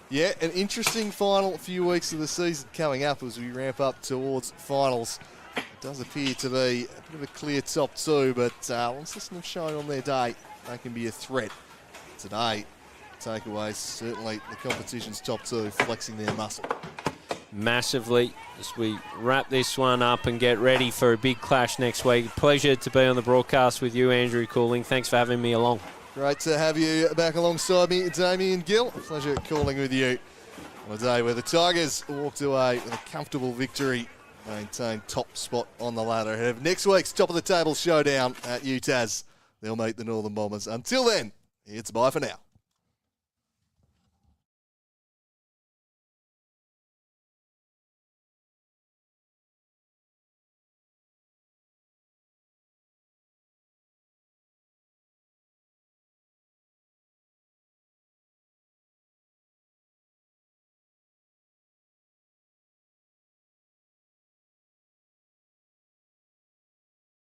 yeah, an interesting final few weeks of the season coming up as we ramp up towards finals. It does appear to be a bit of a clear top 2, but Launceston have shown on their day they can be a threat. Today, takeaways, certainly the competition's top 2 flexing their muscle. Massively, as we wrap this one up and get ready for a big clash next week. Pleasure to be on the broadcast with you, Andrew Cooling. Thanks for having me along. Great to have you back alongside me, Damien Gill. Pleasure calling with you on a day where the Tigers walked away with a comfortable victory, maintain top spot on the ladder ahead of next week's top of the table showdown at UTAS. They'll meet the Northern Bombers. Until then, it's bye for now.